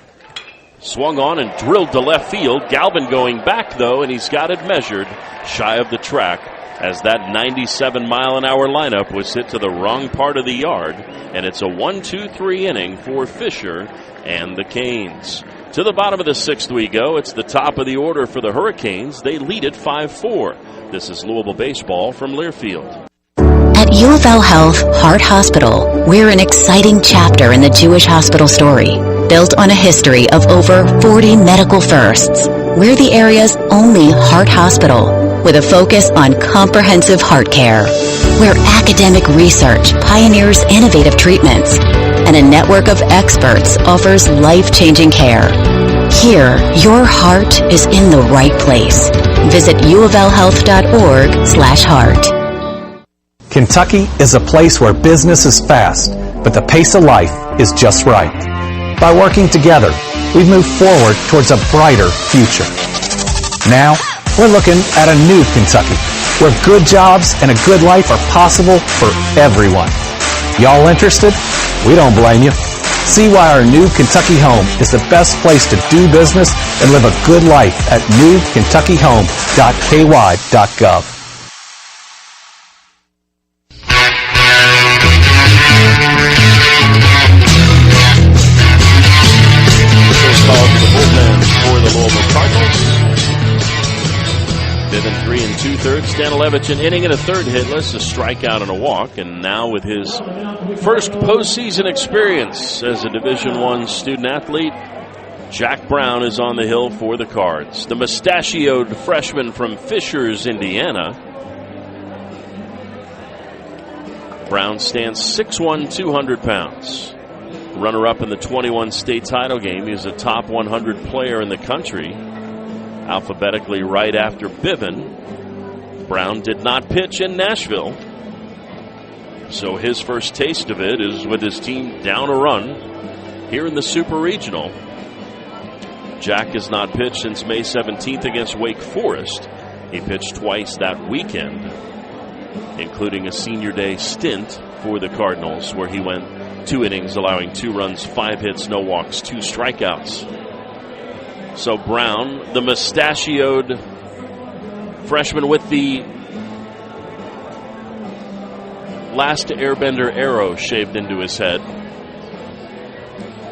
Swung on and drilled to left field. Galvin going back, though, and he's got it measured shy of the track as that 97-mile-an-hour lineup was hit to the wrong part of the yard. And it's a 1-2-3 inning for Fisher and the Canes. To the bottom of the 6th we go. It's the top of the order for the Hurricanes. They lead it 5-4. This is Louisville Baseball from Learfield. At U of L Health Heart Hospital, we're an exciting chapter in the Jewish hospital story, built on a history of over 40 medical firsts. We're the area's only heart hospital, with a focus on comprehensive heart care, where academic research pioneers innovative treatments, and a network of experts offers life-changing care. Here, your heart is in the right place. Visit uoflhealth.org/heart. Kentucky is a place where business is fast, but the pace of life is just right. By working together, we've moved forward towards a brighter future. Now, we're looking at a new Kentucky, where good jobs and a good life are possible for everyone. Y'all interested? We don't blame you. See why our new Kentucky home is the best place to do business and live a good life at newkentuckyhome.ky.gov. Bivin 3 2/3. Stanilevich an inning and a third hitless, a strikeout and a walk, and now with his first postseason experience as a Division I student athlete, Jack Brown is on the hill for the Cards. The mustachioed freshman from Fishers, Indiana. Brown stands 6'1", 200 pounds. Runner-up in the 21 state title game. He is a top 100 player in the country. Alphabetically right after Bivin. Brown did not pitch in Nashville, so his first taste of it is with his team down a run here in the Super Regional. Jack has not pitched since May 17th against Wake Forest. He pitched twice that weekend, including a senior day stint for the Cardinals, where he went 2 innings, allowing 2 runs, 5 hits, no walks, 2 strikeouts. So Brown, the mustachioed freshman with the last Airbender arrow shaved into his head,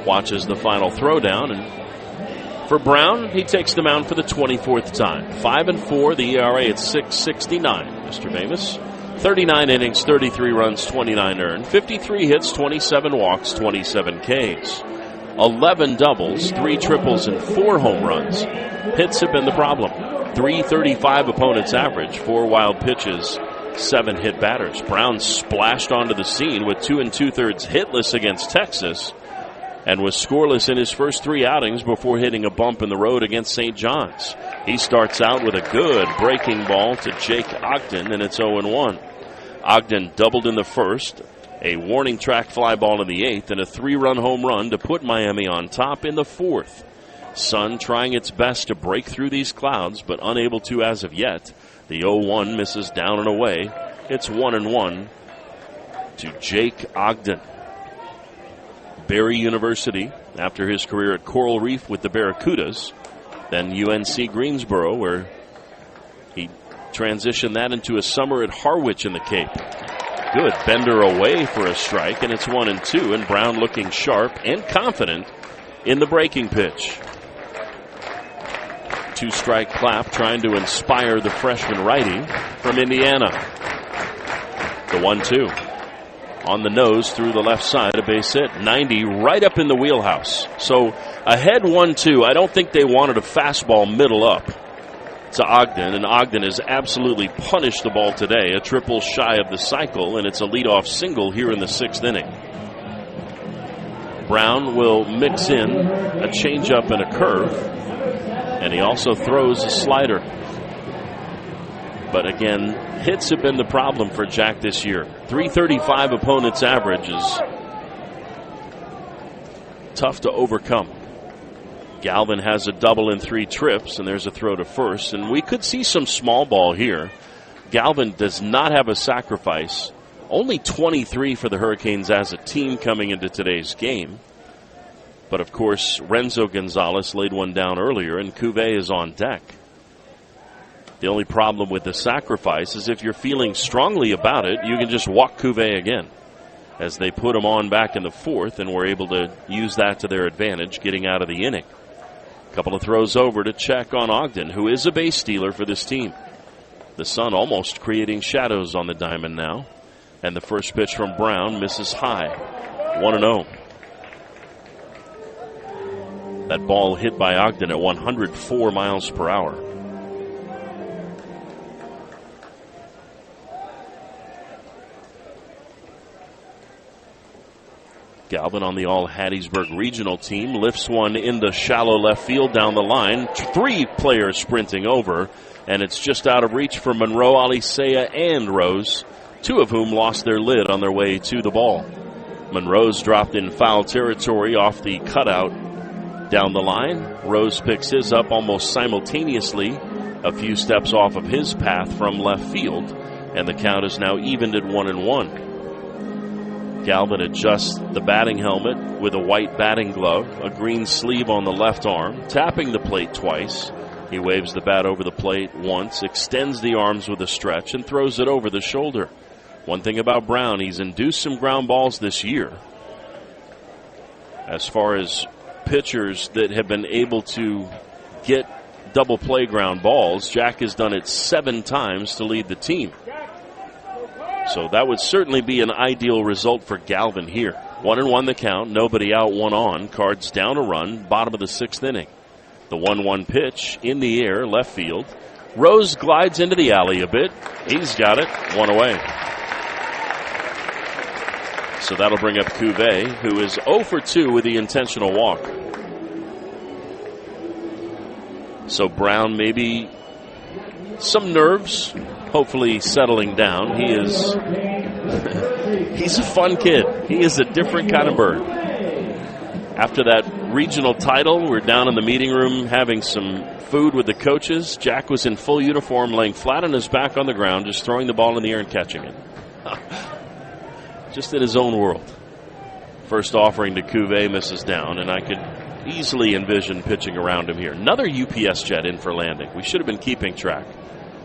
watches the final throwdown, and for Brown, he takes the mound for the 24th time. 5-4, the ERA at 6.69. Mr. Famous, 39 innings, 33 runs, 29 earned, 53 hits, 27 walks, 27 Ks, 11 doubles, 3 triples, and 4 home runs. Hits have been the problem. 335 opponents average, 4 wild pitches, 7 hit batters. Brown splashed onto the scene with 2 2/3 hitless against Texas, and was scoreless in his first 3 outings before hitting a bump in the road against St. John's. He starts out with a good breaking ball to Jake Ogden, and it's 0-1. Ogden doubled in the first, a warning track fly ball in the 8th, and a 3-run home run to put Miami on top in the 4th. Sun trying its best to break through these clouds, but unable to as of yet. The 0-1 misses down and away. It's 1-1 to Jake Ogden. Barry University, after his career at Coral Reef with the Barracudas, then UNC Greensboro, where he transitioned that into a summer at Harwich in the Cape. Good bender away for a strike, and it's 1-2, and Brown looking sharp and confident in the breaking pitch. 2-strike clap trying to inspire the freshman righty from Indiana. The 1-2. On the nose through the left side, a base hit. 90 right up in the wheelhouse. So ahead 1-2. I don't think they wanted a fastball middle up to Ogden, and Ogden has absolutely punished the ball today. A triple shy of the cycle, and it's a leadoff single here in the 6th inning. Brown will mix in a changeup and a curve, and he also throws a slider. But again, hits have been the problem for Jack this year. 335 opponents average is tough to overcome. Galvin has a double in 3 trips, and there's a throw to first, and we could see some small ball here. Galvin does not have a sacrifice. Only 23 for the Hurricanes as a team coming into today's game. But of course, Renzo Gonzalez laid one down earlier, and Cuvée is on deck. The only problem with the sacrifice is if you're feeling strongly about it, you can just walk Cuvée again, as they put him on back in the 4th and were able to use that to their advantage, getting out of the inning. A couple of throws over to check on Ogden, who is a base stealer for this team. The sun almost creating shadows on the diamond now. And the first pitch from Brown misses high. 1-0. That ball hit by Ogden at 104 miles per hour. Galvin on the All-Hattiesburg regional team lifts one into shallow left field down the line. 3 players sprinting over, and it's just out of reach for Monroe, Alicea, and Rose, 2 of whom lost their lid on their way to the ball. Monroe's dropped in foul territory off the cutout down the line. Rose picks his up almost simultaneously, a few steps off of his path from left field, and the count is now evened at 1-1. Galvin adjusts the batting helmet with a white batting glove, a green sleeve on the left arm, tapping the plate twice. He waves the bat over the plate once, extends the arms with a stretch, and throws it over the shoulder. One thing about Brown, he's induced some ground balls this year. As far as pitchers that have been able to get double play ground balls, Jack has done it 7 times to lead the team. So that would certainly be an ideal result for Galvin here. 1-1 the count, nobody out, 1 on. Cards down a run, bottom of the 6th inning. The 1-1 pitch in the air, left field. Rose glides into the alley a bit. He's got it, 1 away. So that'll bring up Cuvée, who is 0 for 2 with the intentional walk. So Brown maybe some nerves, hopefully settling down. He is he's a fun kid. He is a different kind of bird. After that regional title, we're down in the meeting room having some food with the coaches. Jack was in full uniform, laying flat on his back on the ground, just throwing the ball in the air and catching it. just in his own world. First offering to Cuvée misses down, and I could easily envision pitching around him here. Another UPS jet in for landing. We should have been keeping track.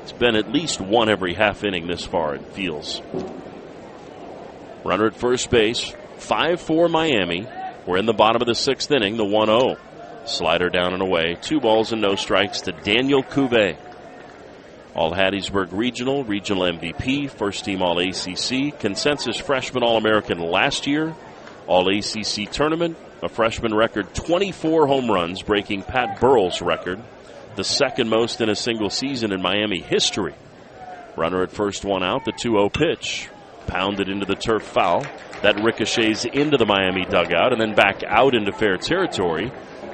It's been at least one every half inning this far, it feels. Runner at first base, 5-4 Miami. We're in the bottom of the sixth inning, the 1-0. Slider down and away. 2 balls and no strikes to Daniel Cuvée. All Hattiesburg regional MVP, first team All ACC, consensus freshman All-American last year, All ACC tournament, a freshman record 24 home runs, breaking Pat Burrell's record, the second most in a single season in Miami history. Runner at first, 1 out, the 2-0 pitch. Pounded into the turf foul. That ricochets into the Miami dugout and then back out into fair territory.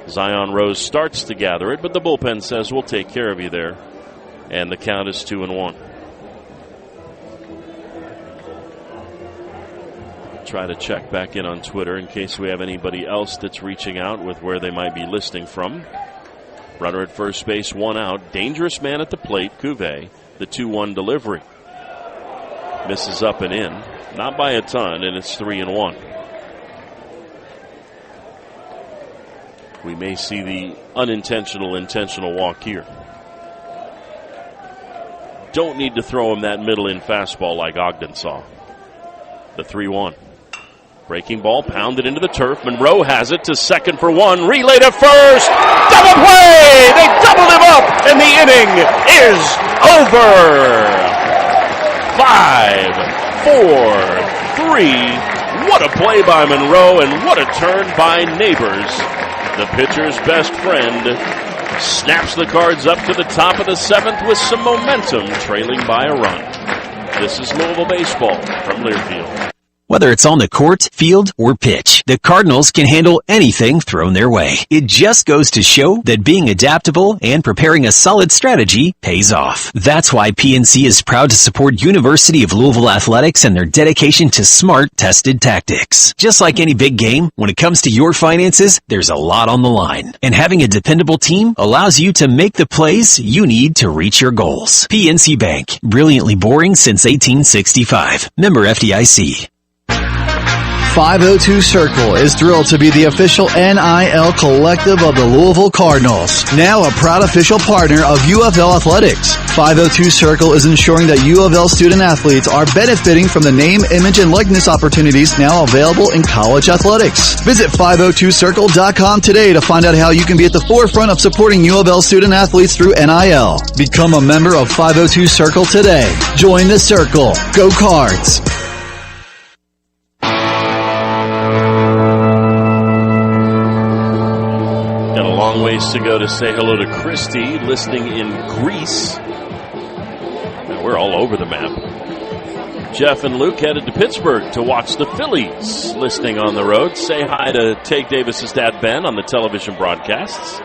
Zion Rose starts to gather it, but the bullpen says, we'll take care of you there. And the count is 2-1. Try to check back in on Twitter in case we have anybody else that's reaching out with where they might be listening from. Runner at first base, 1 out. Dangerous man at the plate, Cuvée. The 2-1 delivery. Misses up and in. Not by a ton, and it's 3-1. We may see the intentional walk here. Don't need to throw him that middle-in fastball like Ogden saw. The 3-1. Breaking ball pounded into the turf. Monroe has it to second for 1. Relay to first. Double play! They doubled him up, and the inning is over. 5, 4, 3. What a play by Monroe, and what a turn by Neighbors. The pitcher's best friend snaps the Cards up to the top of the 7th with some momentum, trailing by a run. This is Louisville Baseball from Learfield. Whether it's on the court, field, or pitch, the Cardinals can handle anything thrown their way. It just goes to show that being adaptable and preparing a solid strategy pays off. That's why PNC is proud to support University of Louisville Athletics and their dedication to smart, tested tactics. Just like any big game, when it comes to your finances, there's a lot on the line. And having a dependable team allows you to make the plays you need to reach your goals. PNC Bank, brilliantly boring since 1865. Member FDIC. 502 Circle is thrilled to be the official NIL collective of the Louisville Cardinals. Now a proud official partner of UFL Athletics. 502 Circle is ensuring that UFL student athletes are benefiting from the name, image, and likeness opportunities now available in college athletics. Visit 502circle.com today to find out how you can be at the forefront of supporting UFL student athletes through NIL. Become a member of 502 Circle today. Join the Circle. Go Cards! Long ways to go to say hello to Christy, listening in Greece. Now we're all over the map. Jeff and Luke headed to Pittsburgh to watch the Phillies, listening on the road. Say hi to Take Davis's dad, Ben, on the television broadcasts.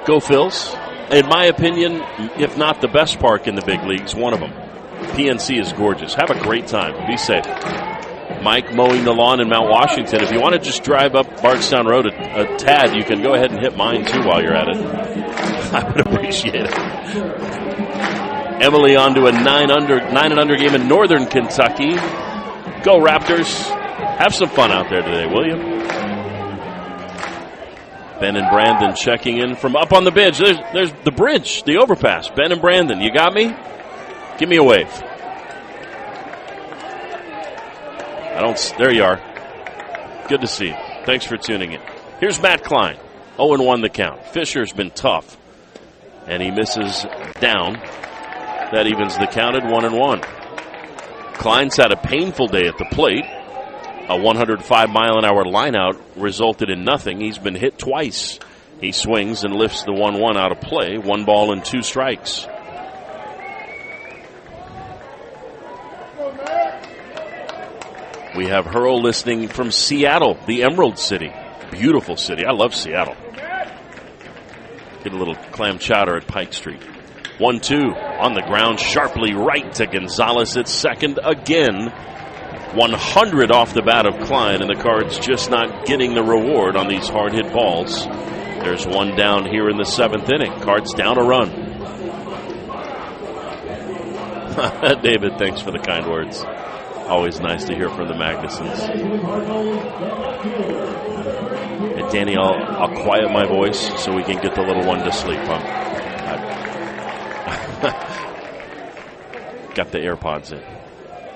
Go Phils. In my opinion, if not the best park in the big leagues, one of them. PNC is gorgeous. Have a great time. Be safe. Mike mowing the lawn in Mount Washington. If you want to just drive up Bardstown Road a tad, you can go ahead and hit mine too while you're at it. I would appreciate it. Emily on to a 9 and under game in Northern Kentucky. Go Raptors. Have some fun out there today, will you? Ben and Brandon checking in from up on the bridge. There's the bridge, the overpass. Ben and Brandon, you got me? Give me a wave. There you are. Good to see you. Thanks for tuning in. Here's Matt Klein. 0-1 the count. Fisher's been tough, and he misses down. That evens the count at 1-1. Klein's had a painful day at the plate. A 105-mile-an-hour lineout resulted in nothing. He's been hit twice. He swings and lifts the 1-1 out of play. 1 ball and 2 strikes. We have Hurl listening from Seattle, the Emerald City. Beautiful city. I love Seattle. Get a little clam chowder at Pike Street. 1-2 on the ground, sharply right to Gonzalez at second again. 100 off the bat of Klein, and the Cards just not getting the reward on these hard-hit balls. There's one down here in the 7th inning. Cards down a run. David, thanks for the kind words. Always nice to hear from the Magnusons. And Danny, I'll quiet my voice so we can get the little one to sleep. Got the AirPods in.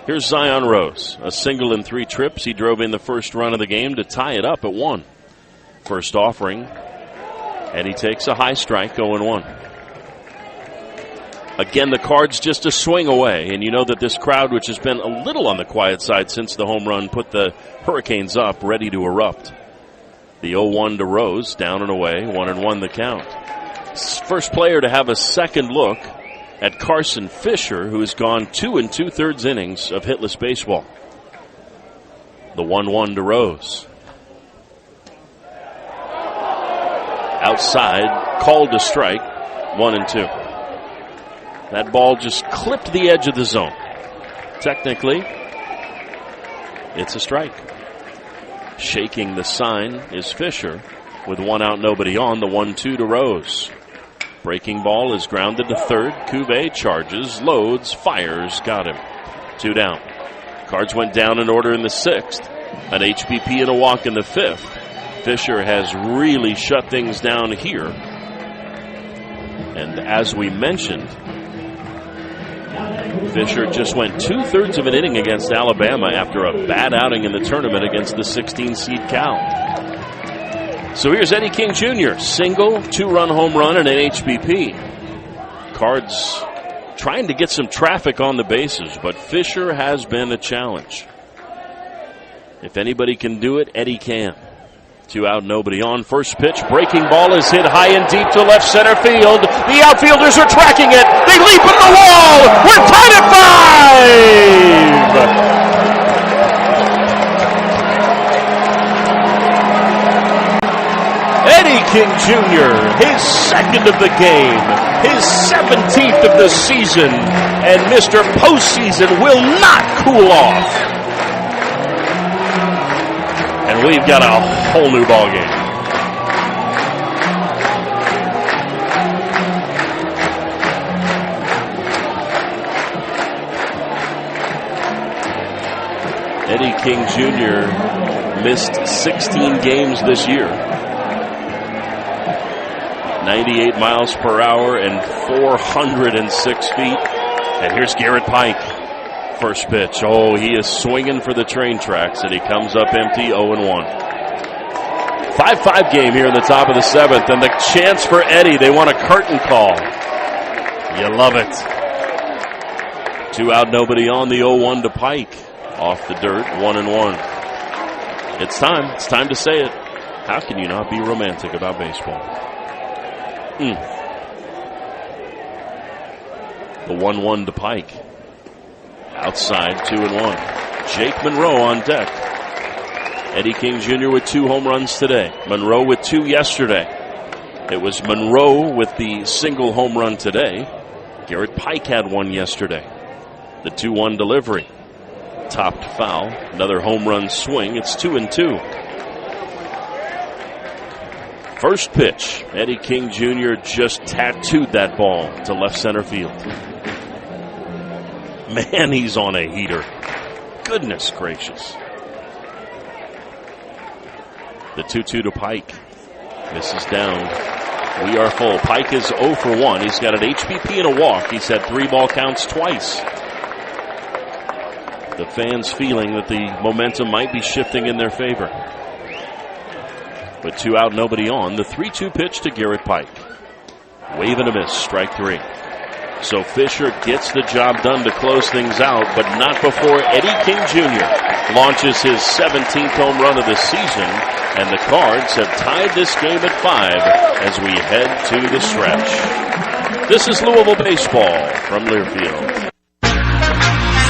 Here's Zion Rose. A single in 3 trips. He drove in the first run of the game to tie it up at 1. First offering. And he takes a high strike, 0-1. Again, the Cards just a swing away. And you know that this crowd, which has been a little on the quiet side since the home run, put the Hurricanes up, ready to erupt. The 0-1 to Rose, down and away, 1-1 the count. First player to have a second look at Carson Fisher, who has gone 2 2/3 innings of hitless baseball. The 1-1 to Rose. Outside, called to strike, 1-2. That ball just clipped the edge of the zone. Technically, it's a strike. Shaking the sign is Fisher with 1 out, nobody on. The 1-2 to Rose. Breaking ball is grounded to third. Cuvée charges, loads, fires, got him. 2 down. Cards went down in order in the 6th. An HBP and a walk in the 5th. Fisher has really shut things down here. And as we mentioned, Fisher just went 2/3 of an inning against Alabama after a bad outing in the tournament against the 16-seed Cal. So here's Eddie King Jr. Single, 2-run home run, and an HBP. Cards trying to get some traffic on the bases, but Fisher has been a challenge. If anybody can do it, Eddie can. 2 out, nobody on. First pitch, breaking ball is hit high and deep to left center field. The outfielders are tracking it. They leap at the wall. We're tied at 5. Eddie King Jr., his second of the game, his 17th of the season, and Mr. Postseason will not cool off. And we've got a whole new ball game. Eddie King Jr. missed 16 games this year. 98 miles per hour and 406 feet. And here's Garrett Pike. First pitch. Oh, he is swinging for the train tracks, and he comes up empty, 0-1. 5-5 game here in the top of the 7th, and the chance for Eddie. They want a curtain call. You love it. 2 out, nobody on. The 0-1 to Pike. Off the dirt, 1-1. It's time. It's time to say it. How can you not be romantic about baseball? The 1-1 to Pike. Outside, 2-1. Jake Monroe on deck. Eddie King Jr. with 2 home runs today. Monroe with 2 yesterday. It was Monroe with the single home run today. Garrett Pike had 1 yesterday. The 2-1 delivery. Topped foul. Another home run swing. It's 2-2. First pitch. Eddie King Jr. just tattooed that ball to left center field. Man, he's on a heater. Goodness gracious. The 2-2 to Pike. Misses down. We are full. Pike is 0 for 1. He's got an HBP and a walk. He's had 3 ball counts twice. The fans feeling that the momentum might be shifting in their favor. But 2 out, nobody on. The 3-2 pitch to Garrett Pike. Wave and a miss. Strike 3. So Fisher gets the job done to close things out, but not before Eddie King Jr. launches his 17th home run of the season, and the Cards have tied this game at 5 as we head to the stretch. This is Louisville Baseball from Learfield.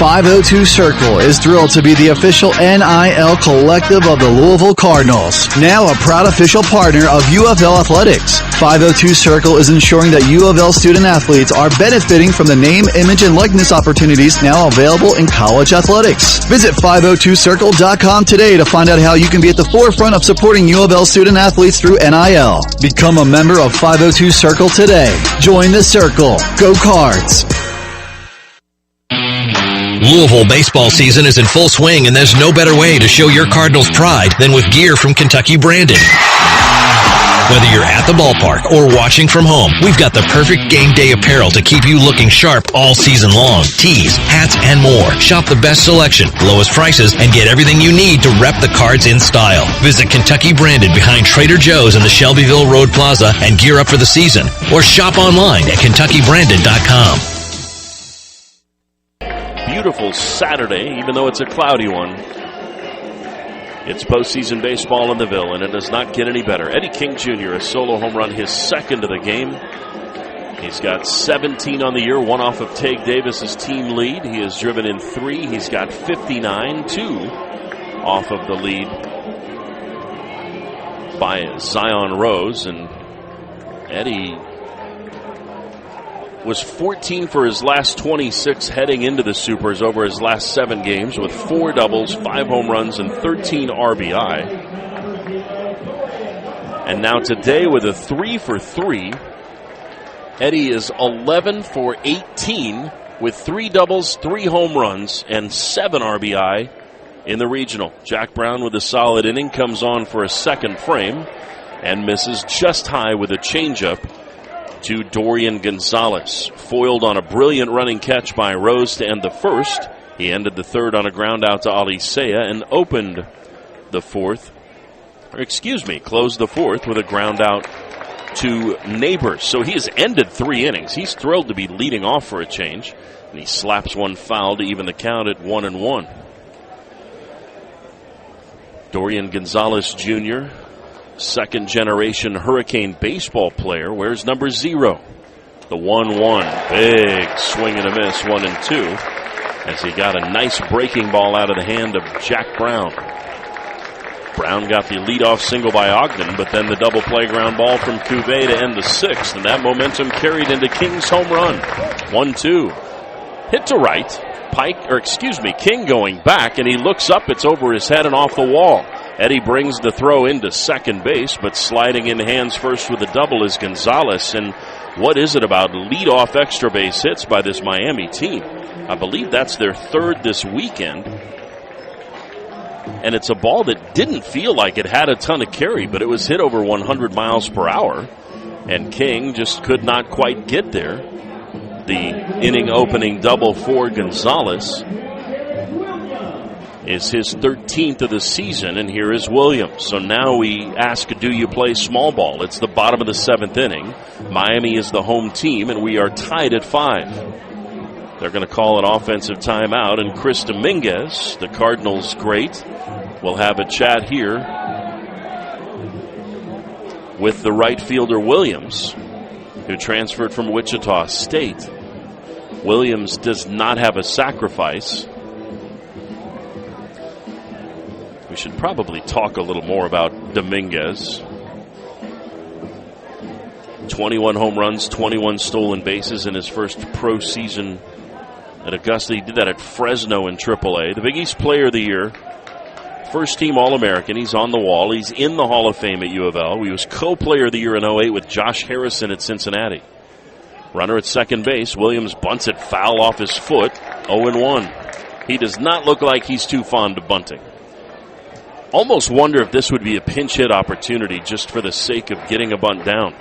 502 Circle is thrilled to be the official NIL collective of the Louisville Cardinals, now a proud official partner of U of L Athletics. 502 Circle is ensuring that U of L student athletes are benefiting from the name, image, and likeness opportunities now available in college athletics. Visit 502circle.com today to find out how you can be at the forefront of supporting U of L student athletes through NIL. Become a member of 502 Circle today. Join the Circle. Go Cards! Louisville baseball season is in full swing, and there's no better way to show your Cardinals pride than with gear from Kentucky Branded. Whether you're at the ballpark or watching from home, we've got the perfect game day apparel to keep you looking sharp all season long. Tees, hats, and more. Shop the best selection, lowest prices, and get everything you need to rep the Cards in style. Visit Kentucky Branded behind Trader Joe's in the Shelbyville Road Plaza and gear up for the season. Or shop online at KentuckyBranded.com. Beautiful Saturday, even though it's a cloudy one. It's postseason baseball in the Ville, and it does not get any better. Eddie King Jr., a solo home run, his second of the game. He's got 17 on the year, one off of Tate Davis's team lead. He has driven in 3. He's got 59, 2 off of the lead by Zion Rose. And Eddie was 14 for his last 26 heading into the Supers over his last 7 games with 4 doubles, 5 home runs, and 13 RBI. And now today with a 3 for 3, Eddie is 11 for 18 with 3 doubles, 3 home runs, and 7 RBI in the regional. Jack Brown with a solid inning comes on for a second frame and misses just high with a changeup to Dorian Gonzalez. Foiled on a brilliant running catch by Rose to end the first. He ended the third on a ground out to Alicea and opened the fourth. Closed the fourth with a ground out to Neighbors. So he has ended 3 innings. He's thrilled to be leading off for a change. And he slaps one foul to even the count at 1-1. Dorian Gonzalez Jr., second-generation Hurricane baseball player, wears number 0. The 1-1. Big swing and a miss, 1-2, as he got a nice breaking ball out of the hand of Jack Brown. Brown got the leadoff single by Ogden, but then the double play ground ball from Cuvée to end the 6th, and that momentum carried into King's home run. 1-2. Hit to right. King going back, and he looks up. It's over his head and off the wall. Eddie brings the throw into second base, but sliding in hands first with a double is Gonzalez. And what is it about leadoff extra base hits by this Miami team? I believe that's their 3rd this weekend. And it's a ball that didn't feel like it had a ton of carry, but it was hit over 100 miles per hour. And King just could not quite get there. The inning opening double for Gonzalez is his 13th of the season, and here is Williams. So now we ask, do you play small ball? It's the bottom of the 7th inning. Miami is the home team, and we are tied at 5. They're going to call an offensive timeout, and Chris Dominguez, the Cardinals great, will have a chat here with the right fielder Williams, who transferred from Wichita State. Williams does not have a sacrifice. We should probably talk a little more about Dominguez. 21 home runs, 21 stolen bases in his first pro season at Augusta. He did that at Fresno in AAA. The Big East Player of the Year. First team All-American. He's on the wall. He's in the Hall of Fame at U of L. He was co-player of the year in 08 with Josh Harrison at Cincinnati. Runner at second base. Williams bunts it foul off his foot. 0-1. He does not look like he's too fond of bunting. Almost wonder if this would be a pinch hit opportunity just for the sake of getting a bunt down.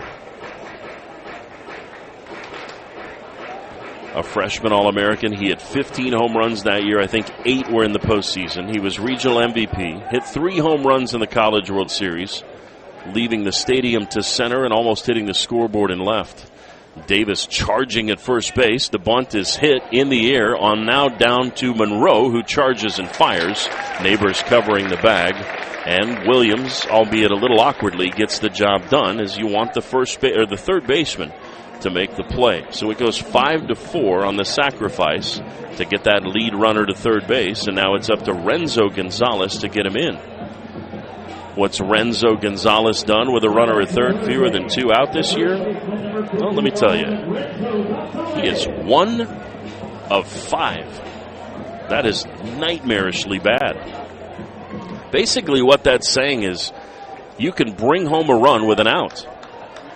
A freshman All-American. He had 15 home runs that year. I think 8 were in the postseason. He was regional MVP. Hit 3 home runs in the College World Series, leaving the stadium to center and almost hitting the scoreboard and left. Davis charging at first base. The bunt is hit in the air on now down to Monroe, who charges and fires. Neighbors covering the bag. And Williams, albeit a little awkwardly, gets the job done, as you want the the third baseman to make the play. So it goes 5-4 on the sacrifice to get that lead runner to third base, and now it's up to Renzo Gonzalez to get him in. What's Renzo Gonzalez done with a runner at third, fewer than 2 out this year? Well, let me tell you, he is 1 of 5. That is nightmarishly bad. Basically what that's saying is you can bring home a run with an out.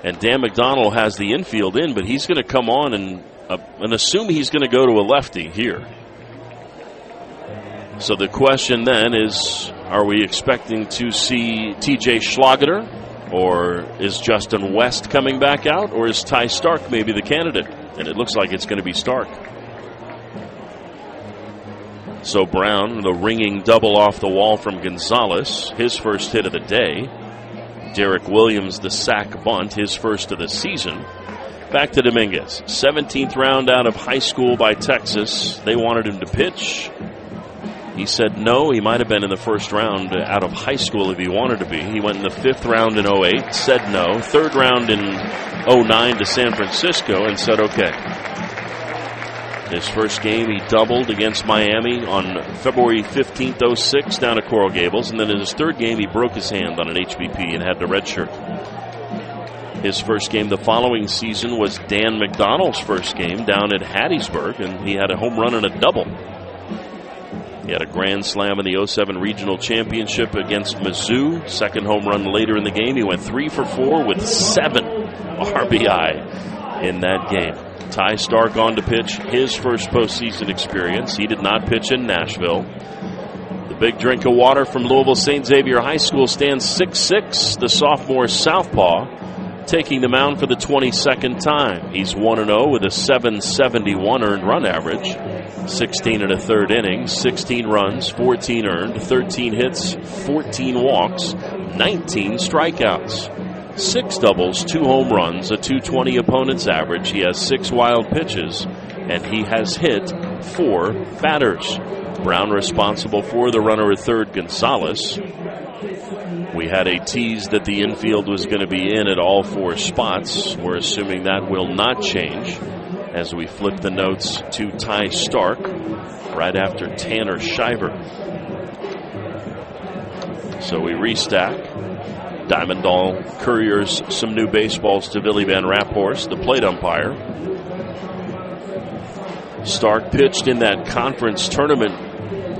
And Dan McDonald has the infield in, but he's going to come on and assume he's going to go to a lefty here. So the question then is, are we expecting to see TJ Schlageter, or is Justin West coming back out, or is Ty Stark maybe the candidate? And it looks like it's going to be Stark. So Brown, the ringing double off the wall from Gonzalez, his first hit of the day. Derek Williams, the sac bunt, his first of the season. Back to Dominguez, 17th round out of high school by Texas. They wanted him to pitch. He said no. He might have been in the first round out of high school if he wanted to be. He went in the 5th round in 08, said no. 3rd round in 09 to San Francisco and said okay. His first game, he doubled against Miami on February 15th, 06 down at Coral Gables. And then in his 3rd game, he broke his hand on an HBP and had to redshirt. His first game the following season was Dan McDonald's first game down at Hattiesburg, and he had a home run and a double. He had a grand slam in the 07 Regional Championship against Mizzou. 2nd home run later in the game. He went 3 for 4 with 7 RBI in that game. Ty Stark on to pitch his first postseason experience. He did not pitch in Nashville. The big drink of water from Louisville St. Xavier High School stands 6'6", the sophomore southpaw, taking the mound for the 22nd time. He's 1-0 with a 771 earned run average. 16 1/3 innings, 16 runs, 14 earned, 13 hits, 14 walks, 19 strikeouts. 6 doubles, 2 home runs, a .220 opponent's average. He has 6 wild pitches, and he has hit 4 batters. Brown responsible for the runner at third, Gonzalez. We had a tease that the infield was going to be in at all 4 spots. We're assuming that will not change as we flip the notes to Ty Stark right after Tanner Shiver. So we restack. Diamondall couriers some new baseballs to Billy Van Raphorst, the plate umpire. Stark pitched in that conference tournament.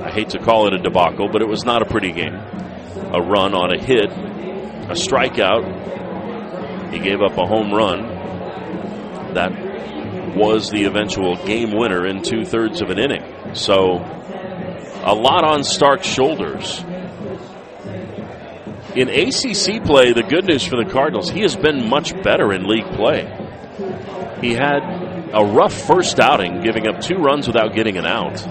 I hate to call it a debacle, but it was not a pretty game. A run on a hit, a strikeout. He gave up a home run. That was the eventual game winner in 2/3 of an inning. So a lot on Stark's shoulders. In ACC play, the good news for the Cardinals, he has been much better in league play. He had a rough first outing, giving up 2 runs without getting an out.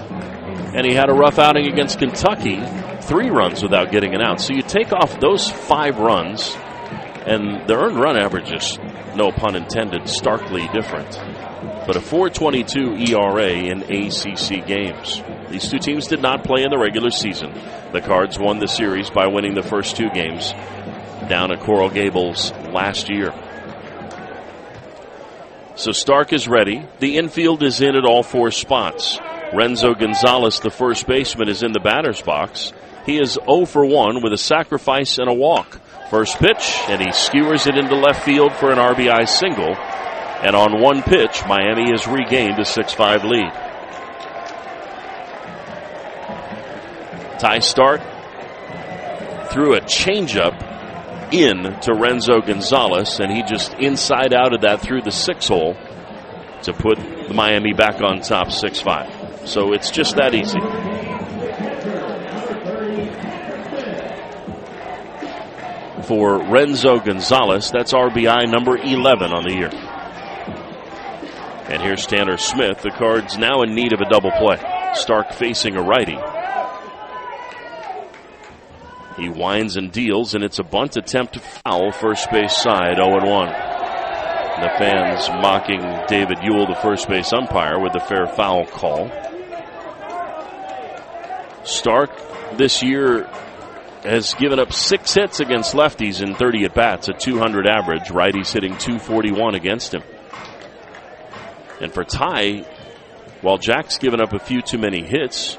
And he had a rough outing against Kentucky, 3 runs without getting an out. So you take off those 5 runs, and the earned run average is, no pun intended, starkly different. But a 4.22 ERA in ACC games. These 2 teams did not play in the regular season. The Cards won the series by winning the first 2 games down at Coral Gables last year. So Stark is ready. The infield is in at all 4 spots. Renzo Gonzalez, the first baseman, is in the batter's box. He is 0 for 1 with a sacrifice and a walk. First pitch, and he skewers it into left field for an RBI single. And on 1 pitch, Miami has regained a 6-5 lead. Ty Stark threw a changeup in to Renzo Gonzalez, and he just inside out of that through the 6 hole to put Miami back on top 6-5. So it's just that easy. For Renzo Gonzalez, that's RBI number 11 on the year. And here's Tanner Smith. The Cards now in need of a double play. Stark facing a righty. He winds and deals, and it's a bunt attempt to foul first base side, 0-1. The fans mocking David Ewell, the first base umpire, with the fair foul call. Stark this year has given up 6 hits against lefties in 30 at-bats, a .200 average. Righties hitting .241 against him. And for Ty, while Jack's given up a few too many hits,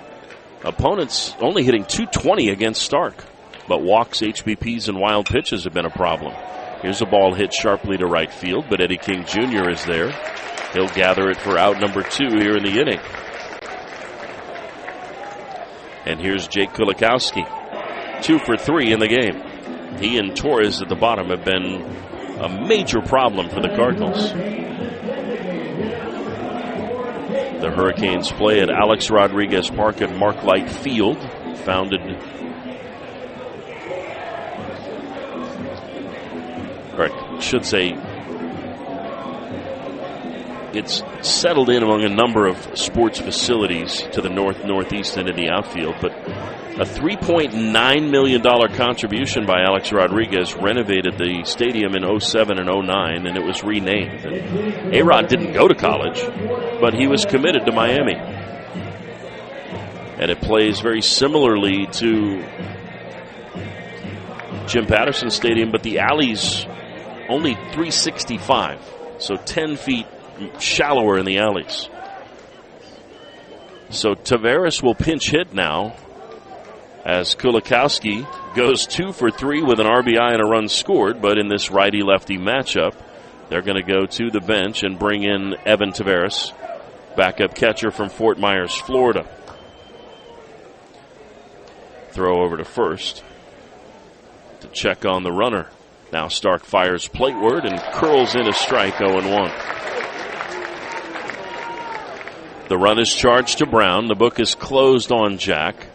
opponents only hitting .220 against Stark. But walks, HBPs, and wild pitches have been a problem. Here's a ball hit sharply to right field, but Eddie King Jr. is there. He'll gather it for out number 2 here in the inning. And here's Jake Kulikowski, 2 for 3 in the game. He and Torres at the bottom have been a major problem for the Cardinals. The Hurricanes play at Alex Rodriguez Park at Marklight Field, founded or I should say it's settled in among a number of sports facilities to the northeast and in the outfield, but a $3.9 million contribution by Alex Rodriguez renovated the stadium in 07 and 09, and it was renamed. And A-Rod didn't go to college, but he was committed to Miami. And it plays very similarly to Jim Patterson Stadium, but the alley's only 365, so 10 feet shallower in the alleys. So Taveras will pinch hit now as Kulikowski goes 2 for 3 with an RBI and a run scored, but in this righty-lefty matchup, they're going to go to the bench and bring in Evan Taveras, backup catcher from Fort Myers, Florida. Throw over to first to check on the runner. Now Stark fires plateward and curls in a strike, 0-1. The run is charged to Brown. The book is closed on Jack.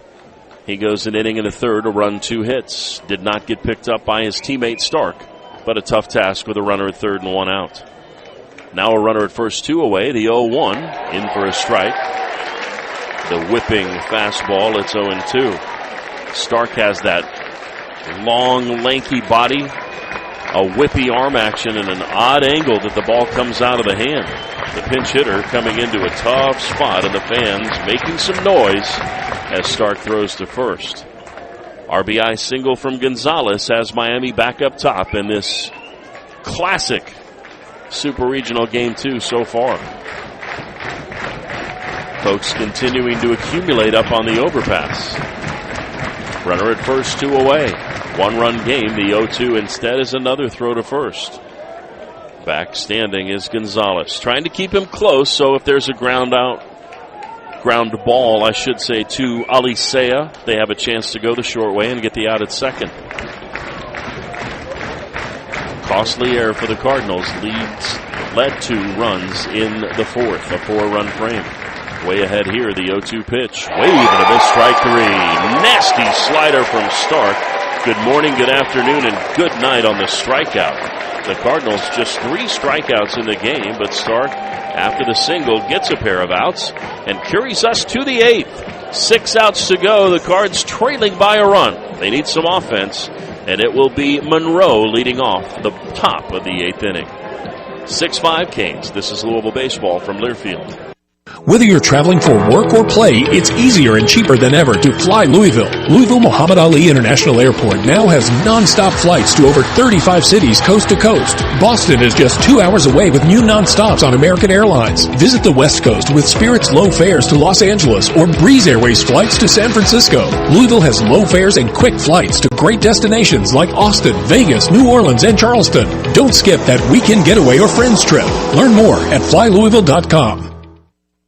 He goes an inning and a third, a run, 2 hits. Did not get picked up by his teammate Stark, but a tough task with a runner at third and 1 out. Now a runner at first, 2 away. The 0-1 in for a strike. The whipping fastball, it's 0-2. Stark has that long, lanky body, a whippy arm action, and an odd angle that the ball comes out of the hand. The pinch hitter coming into a tough spot, and the fans making some noise as Stark throws to first. RBI single from Gonzalez has Miami back up top in this classic Super Regional Game 2 so far. Folks continuing to accumulate up on the overpass. Runner at first, 2 away. 1-run game. The 0-2 instead is another throw to first. Back standing is Gonzalez, trying to keep him close, so if there's a ground ball, I should say, to Alicea, they have a chance to go the short way and get the out at second. Costly error for the Cardinals led to runs in the fourth, a 4-run frame. Way ahead here, the 0-2 pitch. Wave and a miss, strike 3. Nasty slider from Stark. Good morning, good afternoon, and good night on the strikeout. The Cardinals just 3 strikeouts in the game, but Stark, after the single, gets a pair of outs and carries us to the 8th. 6 outs to go. The Cards trailing by a run. They need some offense, and it will be Monroe leading off the top of the 8th inning. 6-5 Canes. This is Louisville Baseball from Learfield. Whether you're traveling for work or play, it's easier and cheaper than ever to fly Louisville. Louisville Muhammad Ali International Airport now has non-stop flights to over 35 cities coast to coast. Boston is just 2 hours away with new non-stops on American Airlines. Visit the West Coast with Spirit's low fares to Los Angeles or Breeze Airways flights to San Francisco. Louisville has low fares and quick flights to great destinations like Austin, Vegas, New Orleans, and Charleston. Don't skip that weekend getaway or friends trip. Learn more at flylouisville.com.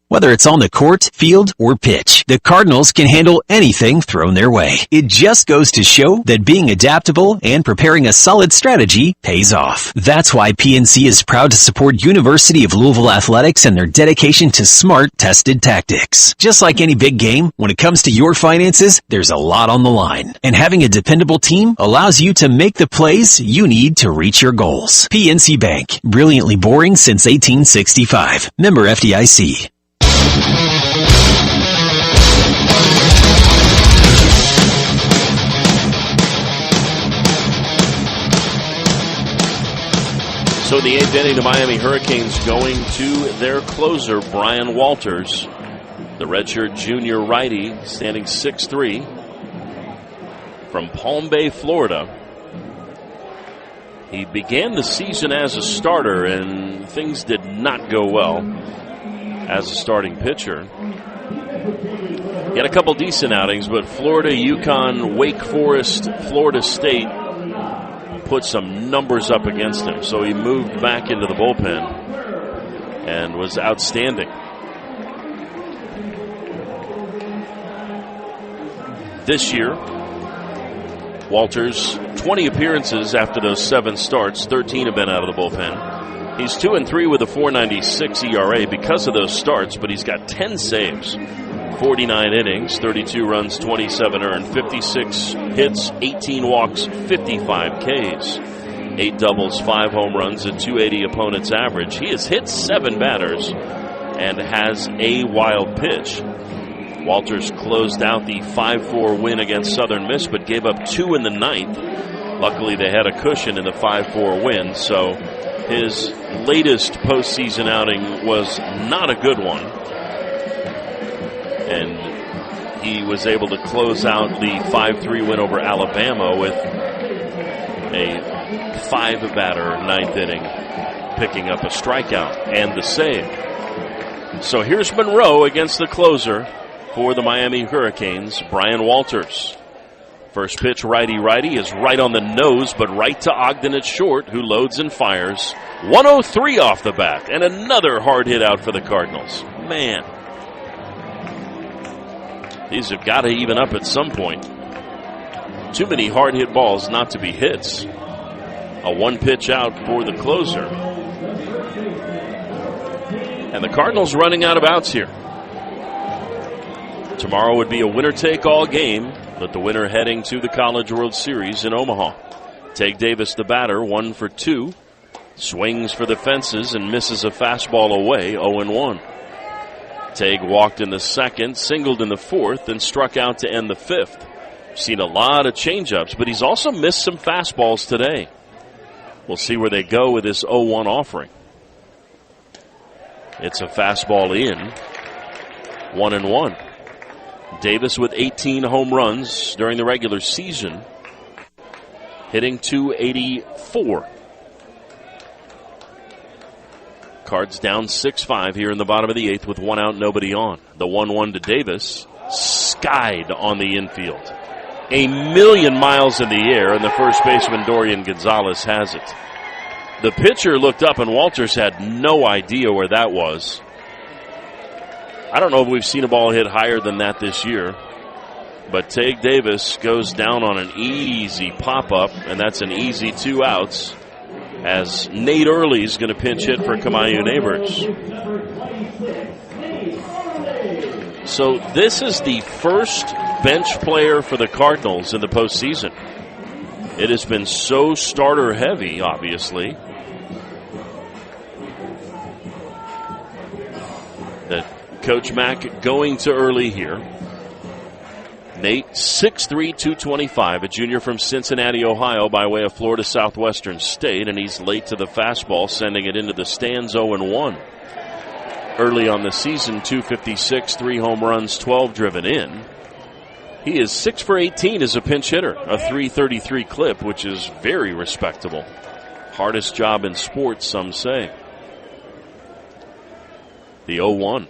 Whether it's on the court, field, or pitch, the Cardinals can handle anything thrown their way. It just goes to show that being adaptable and preparing a solid strategy pays off. That's why PNC is proud to support University of Louisville athletics and their dedication to smart, tested tactics. Just like any big game, when it comes to your finances, there's a lot on the line. And having a dependable team allows you to make the plays you need to reach your goals. PNC Bank, brilliantly boring since 1865. Member FDIC. So in the 8th inning, the Miami Hurricanes going to their closer, Brian Walters, the redshirt junior righty, standing 6'3", from Palm Bay, Florida. He began the season as a starter, and things did not go well as a starting pitcher. He had a couple decent outings, but Florida, UConn, Wake Forest, Florida State put some numbers up against him. So he moved back into the bullpen and was outstanding. This year, Walters, 20 appearances after those 7 starts. 13 have been out of the bullpen. He's 2-3 with a 4.96 ERA because of those starts, but he's got 10 saves, 49 innings, 32 runs, 27 earned, 56 hits, 18 walks, 55 Ks, 8 doubles, 5 home runs, and 280 opponent's average. He has hit 7 batters and has a wild pitch. Walters closed out the 5-4 win against Southern Miss, but gave up 2 in the ninth. Luckily, they had a cushion in the 5-4 win, so his latest postseason outing was not a good one. And he was able to close out the 5-3 win over Alabama with a 5-batter ninth inning, picking up a strikeout and the save. So here's Monroe against the closer for the Miami Hurricanes, Brian Walters. First pitch, righty-righty, is right on the nose, but right to Ogden at short, who loads and fires. 103 off the bat, and another hard hit out for the Cardinals. Man, these have got to even up at some point. Too many hard hit balls not to be hits. A one pitch out for the closer. And the Cardinals running out of outs here. Tomorrow would be a winner-take-all game, but the winner heading to the College World Series in Omaha. Tate Davis, the batter, 1 for 2. Swings for the fences and misses a fastball away, 0-1. Tague walked in the second, singled in the fourth, and struck out to end the fifth. Seen a lot of changeups, but he's also missed some fastballs today. We'll see where they go with this 0-1 offering. It's a fastball in, 1-1. Davis with 18 home runs during the regular season, hitting .284. Cards down 6-5 here in the bottom of the eighth with 1 out, nobody on. The 1-1 to Davis, skied on the infield. A million miles in the air, and the first baseman Dorian Gonzalez has it. The pitcher looked up, and Walters had no idea where that was. I don't know if we've seen a ball hit higher than that this year, but Tate Davis goes down on an easy pop-up, and that's an easy 2 outs, as Nate Early's going to pinch hit for Kamayu Neighbors. So this is the first bench player for the Cardinals in the postseason. It has been so starter heavy, obviously, that Coach Mack going to Early here. Nate, 6'3", 225, a junior from Cincinnati, Ohio, by way of Florida Southwestern State, and he's late to the fastball, sending it into the stands, 0-1. Early on the season, 256, 3 home runs, 12 driven in. He is 6 for 18 as a pinch hitter, a .333 clip, which is very respectable. Hardest job in sports, some say. The 0-1.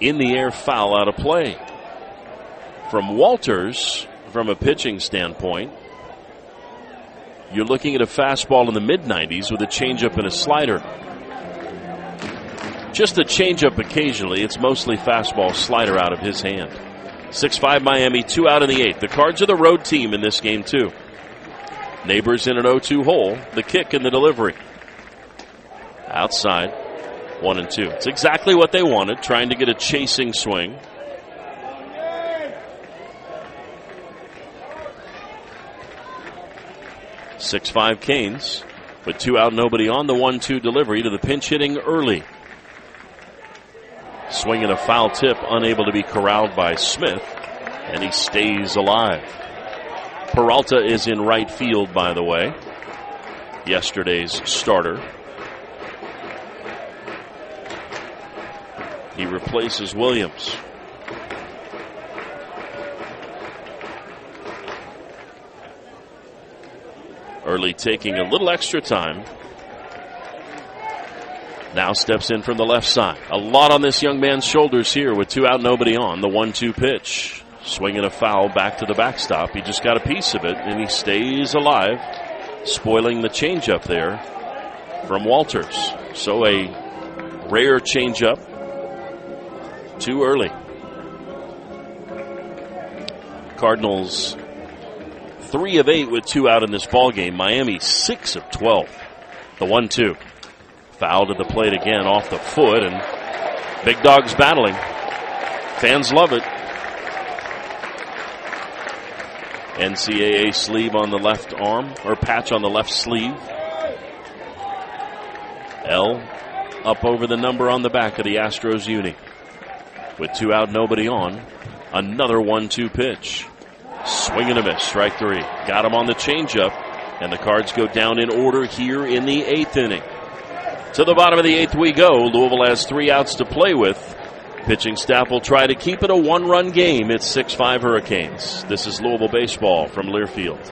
In the air, foul out of play. From Walters, from a pitching standpoint, you're looking at a fastball in the mid-90s with a changeup and a slider. Just a changeup occasionally. It's mostly fastball, slider out of his hand. 6-5 Miami, 2 out in the 8th. The Cards are the road team in this game, too. Neighbors in an 0-2 hole. The kick and the delivery. Outside, 1-2. It's exactly what they wanted, trying to get a chasing swing. .65 Canes with 2 out, nobody on. The 1-2 delivery to the pinch hitting Early. Swinging a foul tip, unable to be corralled by Smith, and he stays alive. Peralta is in right field, by the way. Yesterday's starter. He replaces Williams. Early taking a little extra time. Now steps in from the left side. A lot on this young man's shoulders here with 2 out, nobody on. The 1-2 pitch. Swinging a foul back to the backstop. He just got a piece of it, and he stays alive, spoiling the changeup there from Walters. So a rare changeup too early. Cardinals 3 of 8 with 2 out in this ball game. Miami 6 of 12. The 1-2. Fouled at the plate again off the foot, and Big Dog's battling. Fans love it. NCAA sleeve on the left arm, or patch on the left sleeve. L up over the number on the back of the Astros uni. With 2 out, nobody on. Another 1-2 pitch. Swing and a miss, strike 3. Got him on the changeup, and the Cards go down in order here in the 8th inning. To the bottom of the 8th we go. Louisville has 3 outs to play with. Pitching staff will try to keep it a 1-run game. It's 6-5 Hurricanes. This is Louisville Baseball from Learfield.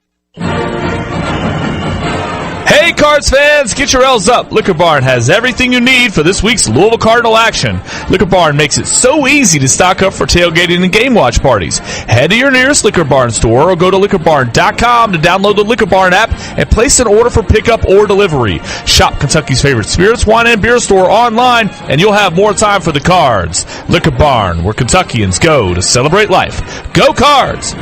Hey, Cards fans, get your L's up. Liquor Barn has everything you need for this week's Louisville Cardinal action. Liquor Barn makes it so easy to stock up for tailgating and game watch parties. Head to your nearest Liquor Barn store or go to liquorbarn.com to download the Liquor Barn app and place an order for pickup or delivery. Shop Kentucky's favorite spirits, wine, and beer store online, and you'll have more time for the Cards. Liquor Barn, where Kentuckians go to celebrate life. Go Cards!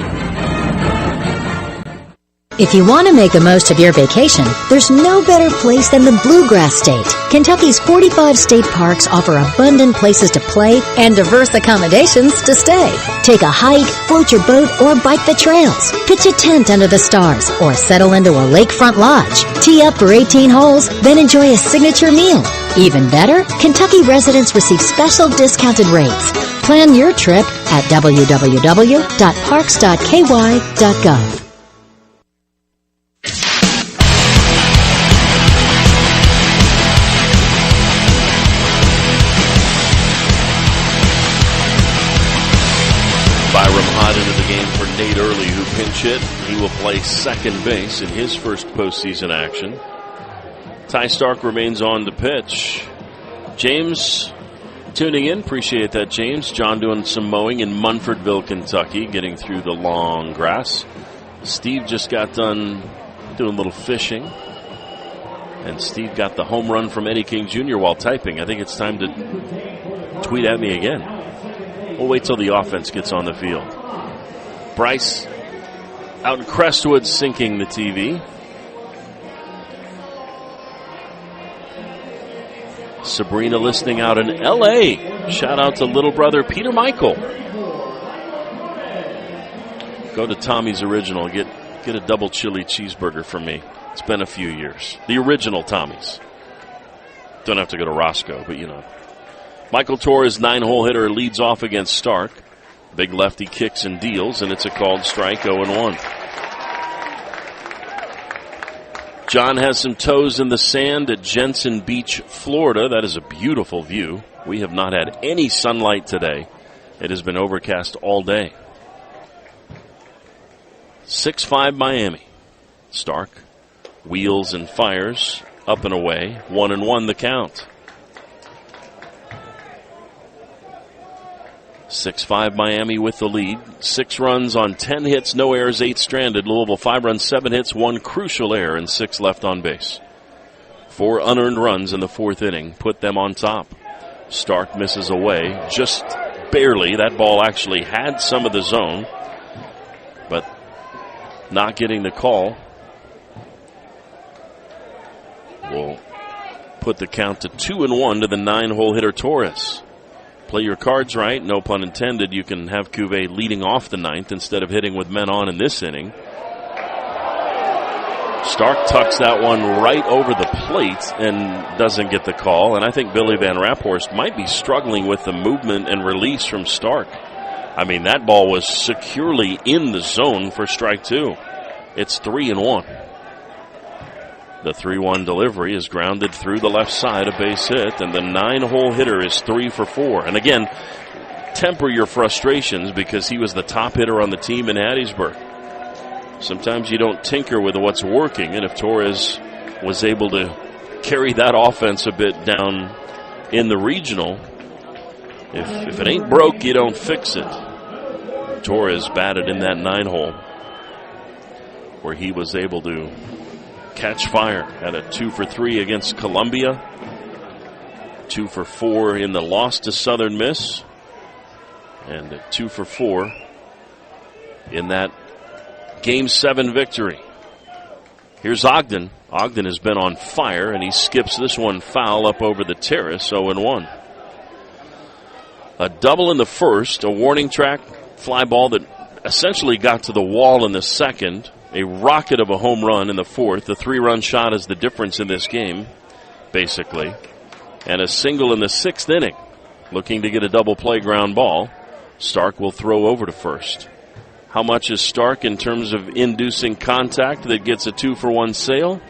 If you want to make the most of your vacation, there's no better place than the Bluegrass State. Kentucky's 45 state parks offer abundant places to play and diverse accommodations to stay. Take a hike, float your boat, or bike the trails. Pitch a tent under the stars or settle into a lakefront lodge. Tee up for 18 holes, then enjoy a signature meal. Even better, Kentucky residents receive special discounted rates. Plan your trip at www.parks.ky.gov. Into the game for Nate Early, who pinch hit. He will play second base in his first postseason action. Ty Stark remains on to pitch. James tuning in. Appreciate that, James. John doing some mowing in Munfordville, Kentucky, getting through the long grass. Steve just got done doing a little fishing. And Steve got the home run from Eddie King Jr. while typing. I think it's time to tweet at me again. We'll wait till the offense gets on the field. Bryce out in Crestwood sinking the TV. Sabrina listening out in L.A. Shout out to little brother Peter Michael. Go to Tommy's Original. Get a double chili cheeseburger for me. It's been a few years. The original Tommy's. Don't have to go to Roscoe, but you know. Michael Torres, 9-hole hitter, leads off against Stark. Big lefty kicks and deals, and it's a called strike, 0-1. John has some toes in the sand at Jensen Beach, Florida. That is a beautiful view. We have not had any sunlight today. It has been overcast all day. 6-5 Miami. Stark wheels and fires, up and away, 1-1 the count. 6-5 Miami with the lead. 6 runs on 10 hits, no errors, 8 stranded. Louisville 5 runs, 7 hits, 1 crucial error, and 6 left on base. 4 unearned runs in the 4th inning put them on top. Stark misses away just barely. That ball actually had some of the zone, but not getting the call will put the count to 2-1 to the 9-hole hitter Torres. Play your cards right, no pun intended. You can have Cuvée leading off the 9th instead of hitting with men on in this inning. Stark tucks that one right over the plate and doesn't get the call. And I think Billy Van Raphorst might be struggling with the movement and release from Stark. I mean, that ball was securely in the zone for strike 2. It's 3-1. The 3-1 delivery is grounded through the left side, a base hit, and the 9-hole hitter is 3 for 4. And again, temper your frustrations because he was the top hitter on the team in Hattiesburg. Sometimes you don't tinker with what's working, and if Torres was able to carry that offense a bit down in the regional, if it ain't broke, you don't fix it. Torres batted in that 9-hole where he was able to catch fire. Had a 2 for 3 against Columbia. 2 for 4 in the loss to Southern Miss. And a 2 for 4 in that Game 7 victory. Here's Ogden Ogden has been on fire, and he skips this one foul up over the terrace, 0-1. A double in the first, a warning track fly ball that essentially got to the wall in the second, a rocket of a home run in the fourth. The 3-run shot is the difference in this game, basically. And a single in the sixth inning, looking to get a double play ground ball. Stark will throw over to first. How much is Stark in terms of inducing contact that gets a 2-for-1 sale?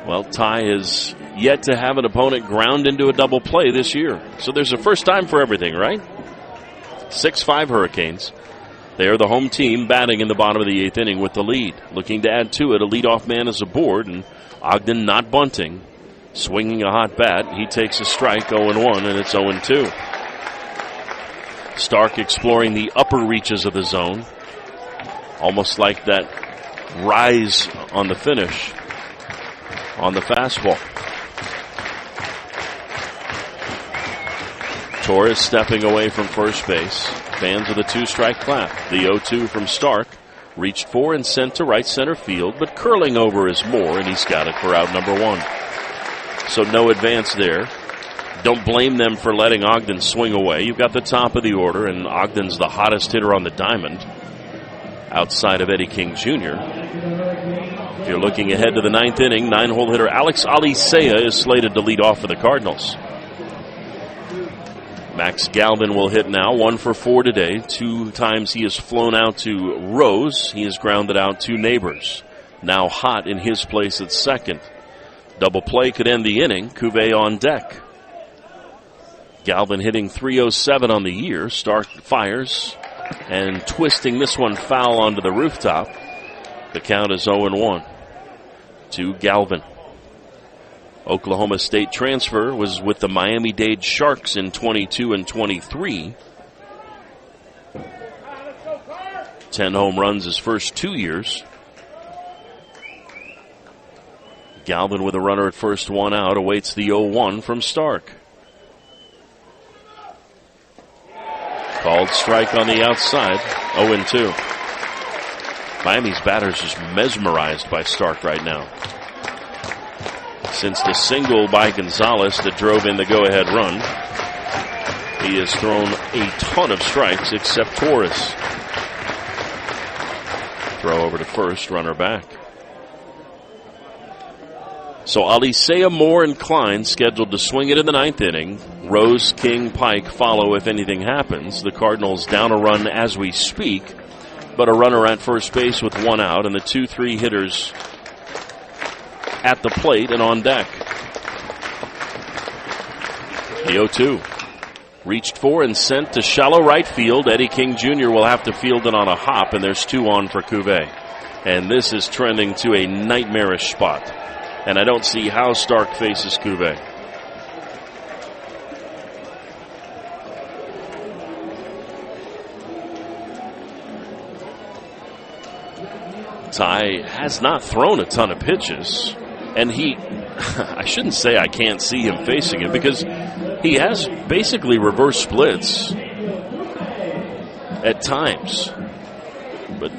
Well, Ty has yet to have an opponent ground into a double play this year. So there's a first time for everything, right? 6-5 Hurricanes. They are the home team batting in the bottom of the eighth inning with the lead. Looking to add to it, a leadoff man is aboard, and Ogden not bunting. Swinging a hot bat, he takes a strike, 0-1, and it's 0-2. Stark exploring the upper reaches of the zone. Almost like that rise on the finish on the fastball. Torres stepping away from first base. Fans of the 2-strike clap. The 0-2 from Stark. Reached for and sent to right center field, but curling over is more, and he's got it for out number 1. So no advance there. Don't blame them for letting Ogden swing away. You've got the top of the order, and Ogden's the hottest hitter on the diamond outside of Eddie King Jr. If you're looking ahead to the ninth inning, 9-hole hitter Alex Alicea is slated to lead off for the Cardinals. Max Galvin will hit now, 1 for 4 today. 2 times he has flown out to Rose. He has grounded out 2 neighbors. Now hot in his place at second. Double play could end the inning. Cuvée on deck. Galvin hitting .307 on the year. Stark fires and twisting this one foul onto the rooftop. The count is 0-1 to Galvin. Oklahoma State transfer, was with the Miami-Dade Sharks in 22 and 23. 10 home runs his first 2 years. Galvin with a runner at first, 1 out, awaits the 0-1 from Stark. Called strike on the outside, 0-2. Miami's batters just mesmerized by Stark right now. Since the single by Gonzalez that drove in the go-ahead run, he has thrown a ton of strikes except Torres. Throw over to first, runner back. So Alicea, Moore, and Klein scheduled to swing it in the ninth inning. Rose, King, Pike follow if anything happens. The Cardinals down a run as we speak, but a runner at first base with 1 out, and the 2-3 hitters at the plate and on deck. The 0-2. Reached for and sent to shallow right field. Eddie King Jr. will have to field it on a hop, and there's 2 on for Cuvée. And this is trending to a nightmarish spot. And I don't see how Stark faces Cuvée. Ty has not thrown a ton of pitches. And I shouldn't say I can't see him facing it, because he has basically reverse splits at times. But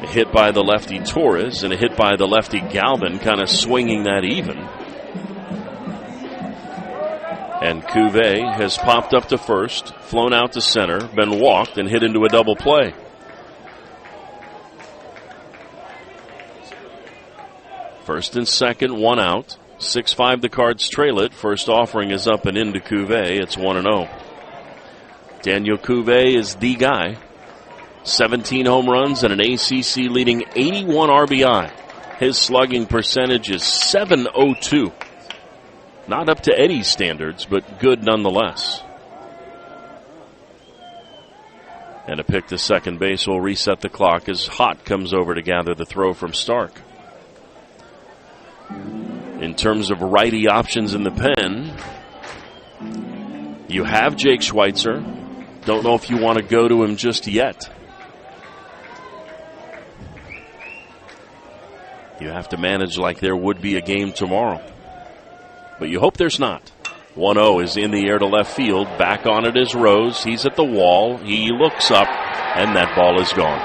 a hit by the lefty Torres and a hit by the lefty Galvin kind of swinging that even. And Cuvée has popped up to first, flown out to center, been walked, and hit into a double play. First and second, 1 out. 6-5 the Cards trail it. First offering is up and into Cuvée. It's 1-0. Daniel Cuvée is the guy. 17 home runs and an ACC leading 81 RBI. His slugging percentage is .702. Not up to Eddie's standards, but good nonetheless. And a pick to second base will reset the clock as Hott comes over to gather the throw from Stark. In terms of righty options in the pen, you have Jake Schweitzer. Don't know if you want to go to him just yet. You have to manage like there would be a game tomorrow. But you hope there's not. 1-0 is in the air to left field. Back on it is Rose. He's at the wall. He looks up, and that ball is gone.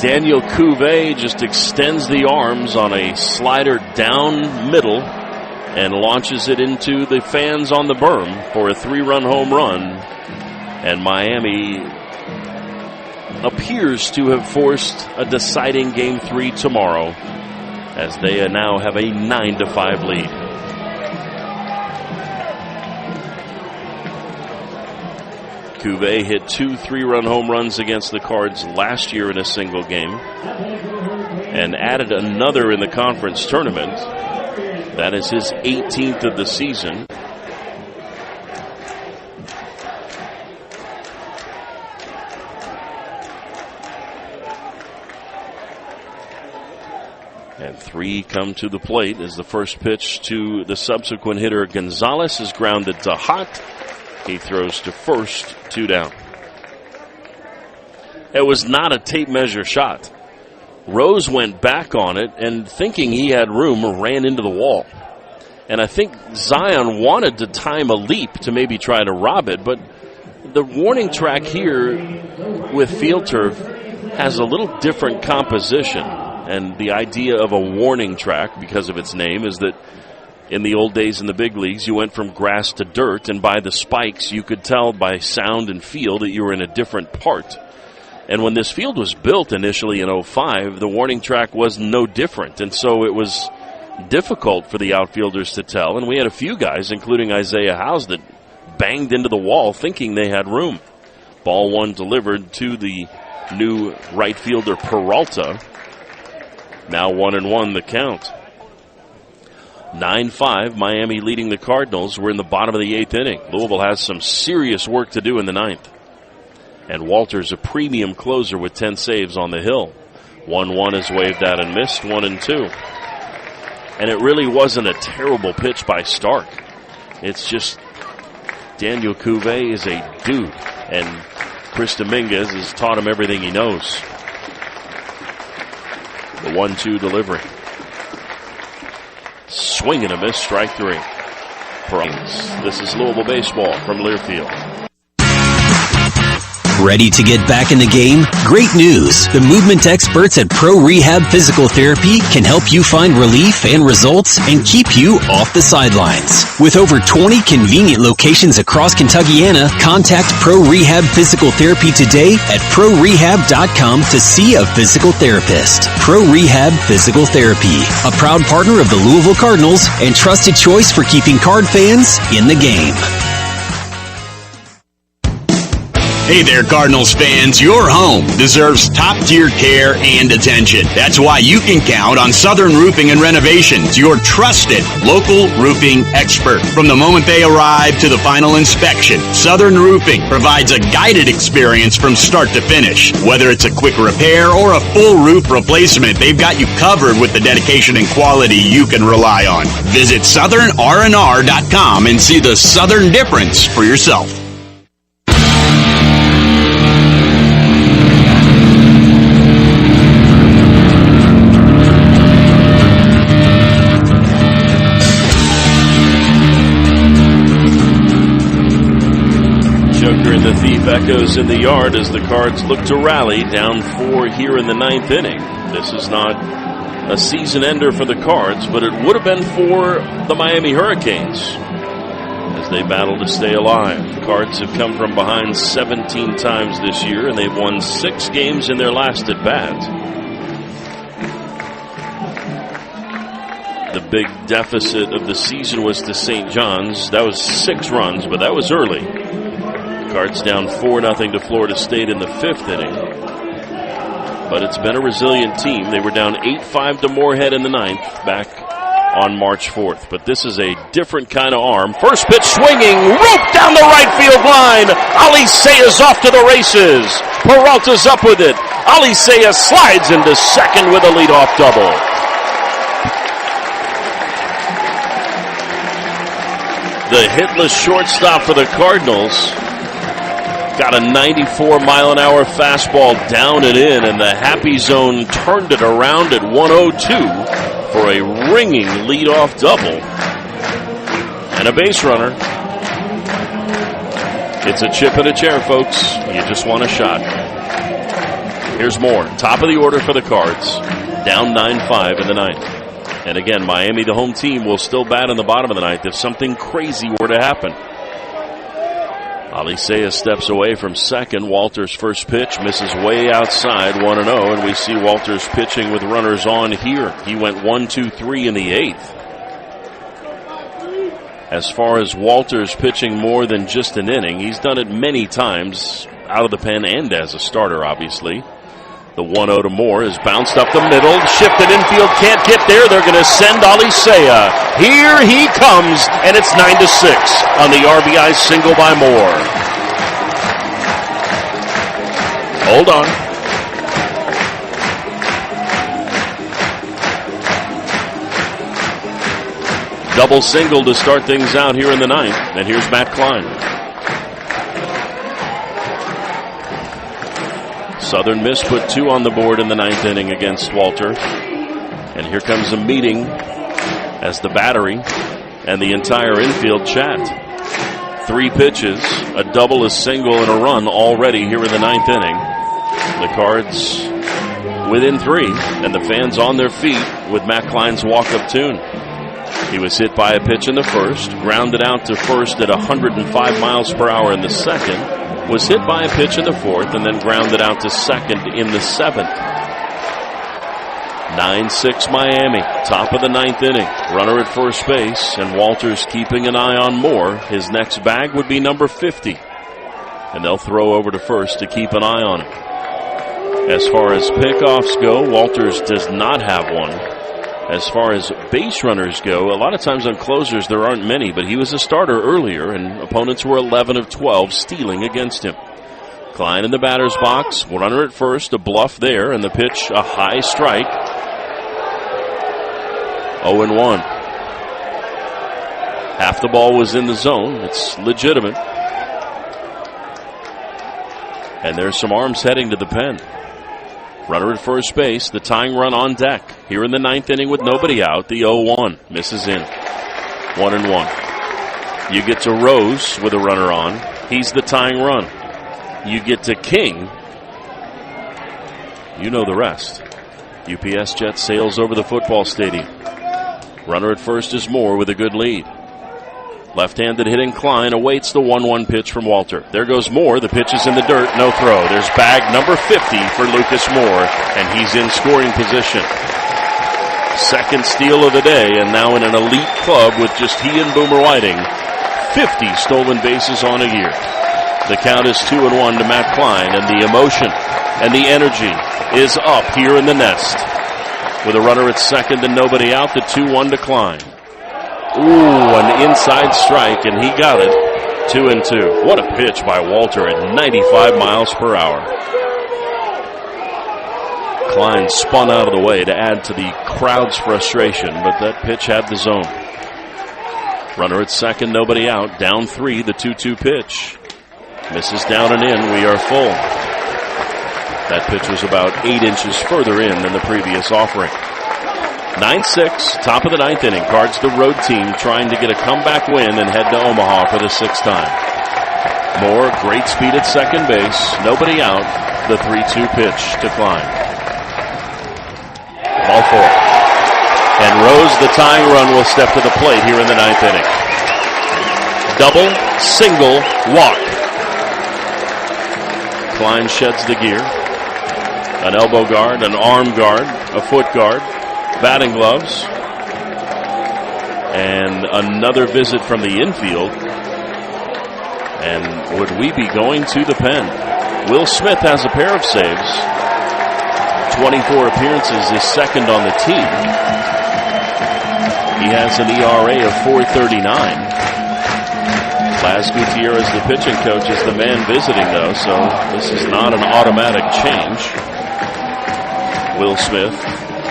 Daniel Cuvée just extends the arms on a slider down middle and launches it into the fans on the berm for a 3-run home run. And Miami appears to have forced a deciding Game 3 tomorrow, as they now have a 9-5 lead. Cuvée hit 2 3-run home runs against the Cards last year in a single game and added another in the conference tournament. That is his 18th of the season. And 3 come to the plate as the first pitch to the subsequent hitter Gonzalez is grounded to Hot. He throws to first, 2 down. It was not a tape measure shot. Rose went back on it and, thinking he had room, ran into the wall. And I think Zion wanted to time a leap to maybe try to rob it, but the warning track here with field turf has a little different composition. And the idea of a warning track, because of its name, is that in the old days in the big leagues, you went from grass to dirt, and by the spikes, you could tell by sound and feel that you were in a different part. And when this field was built initially in 2005, the warning track was no different. And so it was difficult for the outfielders to tell. And we had a few guys, including Isaiah Howes, that banged into the wall thinking they had room. Ball 1 delivered to the new right fielder Peralta. Now 1-1 the count. 9-5, Miami leading the Cardinals. We're in the bottom of the 8th inning. Louisville has some serious work to do in the 9th. And Walter's a premium closer with 10 saves on the hill. 1-1 is waved out and missed, 1-2. And it really wasn't a terrible pitch by Stark. It's just Daniel Cuvée is a dude. And Chris Dominguez has taught him everything he knows. The 1-2 delivery. Swing and a miss, strike 3. This is Louisville Baseball from Learfield. Ready to get back in the game? Great news! The movement experts at Pro Rehab Physical Therapy can help you find relief and results and keep you off the sidelines. With over 20 convenient locations across Kentuckiana, contact Pro Rehab Physical Therapy today at ProRehab.com to see a physical therapist. Pro Rehab Physical Therapy, a proud partner of the Louisville Cardinals and trusted choice for keeping Card fans in the game. Hey there, Cardinals fans. Your home deserves top-tier care and attention. That's why you can count on Southern Roofing and Renovations, your trusted local roofing expert. From the moment they arrive to the final inspection, Southern Roofing provides a guided experience from start to finish. Whether it's a quick repair or a full roof replacement, they've got you covered with the dedication and quality you can rely on. Visit SouthernRNR.com and see the Southern difference for yourself. The thief echoes in the yard as the Cards look to rally, down 4 here in the 9th inning. This is not a season ender for the Cards, but it would have been for the Miami Hurricanes as they battle to stay alive. The Cards have come from behind 17 times this year, and they've won 6 games in their last at bat. The big deficit of the season was to St. John's. That was 6 runs, but that was early. Cards down 4-0 to Florida State in the 5th inning. But it's been a resilient team. They were down 8-5 to Moorhead in the 9th back on March 4th. But this is a different kind of arm. First pitch swinging, rope down the right field line. Ali Sayas off to the races. Peralta's up with it. Ali Sayas slides into second with a leadoff double. The hitless shortstop for the Cardinals got a 94-mile-an-hour fastball down and in, and the happy zone turned it around at 102 for a ringing leadoff double and a base runner. It's a chip and a chair, folks. You just want a shot. Here's Moore, top of the order for the Cards, down 9-5 in the ninth. And again, Miami, the home team, will still bat in the bottom of the ninth if something crazy were to happen. Alicea steps away from second. Walters' first pitch misses way outside, 1-0, and we see Walters pitching with runners on here. He went 1-2-3 in the eighth. As far as Walters pitching more than just an inning, he's done it many times out of the pen and as a starter, obviously. The 1-0 to Moore is bounced up the middle, shifted infield, can't get there. They're going to send Alicea. Here he comes, and it's 9-6 on the RBI single by Moore. Hold on. Double single to start things out here in the ninth, and here's Matt Klein. Southern Miss put 2 on the board in the ninth inning against Walter. And here comes a meeting as the battery and the entire infield chat. 3 pitches, a double, a single, and a run already here in the ninth inning. The Cards within 3, and the fans on their feet with Matt Klein's walk-up tune. He was hit by a pitch in the first, grounded out to first at 105 miles per hour in the second, was hit by a pitch in the fourth, and then grounded out to second in the seventh. 9-6 Miami, top of the ninth inning. Runner at first base, and Walters keeping an eye on Moore. His next bag would be number 50. And they'll throw over to first to keep an eye on him. As far as pickoffs go, Walters does not have one. As far as base runners go, a lot of times on closers there aren't many, but he was a starter earlier, and opponents were 11 of 12 stealing against him. Klein in the batter's box, runner at first, a bluff there, and the pitch a high strike. 0-1. Half the ball was in the zone. It's legitimate. And there's some arms heading to the pen. Runner at first base, the tying run on deck. Here in the ninth inning with nobody out, the 0-1 misses in. 1-1. You get to Rose with a runner on. He's the tying run. You get to King. You know the rest. UPS Jet sails over the football stadium. Runner at first is Moore with a good lead. Left-handed hitting Klein awaits the 1-1 pitch from Walter. There goes Moore. The pitch is in the dirt. No throw. There's bag number 50 for Lucas Moore, and he's in scoring position. Second steal of the day, and now in an elite club with just he and Boomer Whiting. 50 stolen bases on a year. The count is 2-1 to Matt Klein, and the emotion and the energy is up here in the nest. With a runner at second and nobody out, the 2-1 to Klein. Ooh, an inside strike, and he got it. 2-2. What a pitch by Walter at 95 miles per hour. Klein spun out of the way to add to the crowd's frustration, but that pitch had the zone. Runner at second, nobody out. Down 3, the 2-2 pitch. Misses down and in. We are full. That pitch was about 8 inches further in than the previous offering. 9-6, top of the ninth inning. Cards the road team trying to get a comeback win and head to Omaha for the 6th time. Moore, great speed at second base. Nobody out. The 3-2 pitch to Klein. Ball 4. And Rose, the tying run, will step to the plate here in the ninth inning. Double, single, walk. Klein sheds the gear. An elbow guard, an arm guard, a foot guard. Batting gloves, and another visit from the infield. And would we be going to the pen? Will Smith has a pair of saves. 24 appearances is second on the team. He has an ERA of 4.39. Laz Gutierrez, the pitching coach, is the man visiting, though, so this is not an automatic change. Will Smith,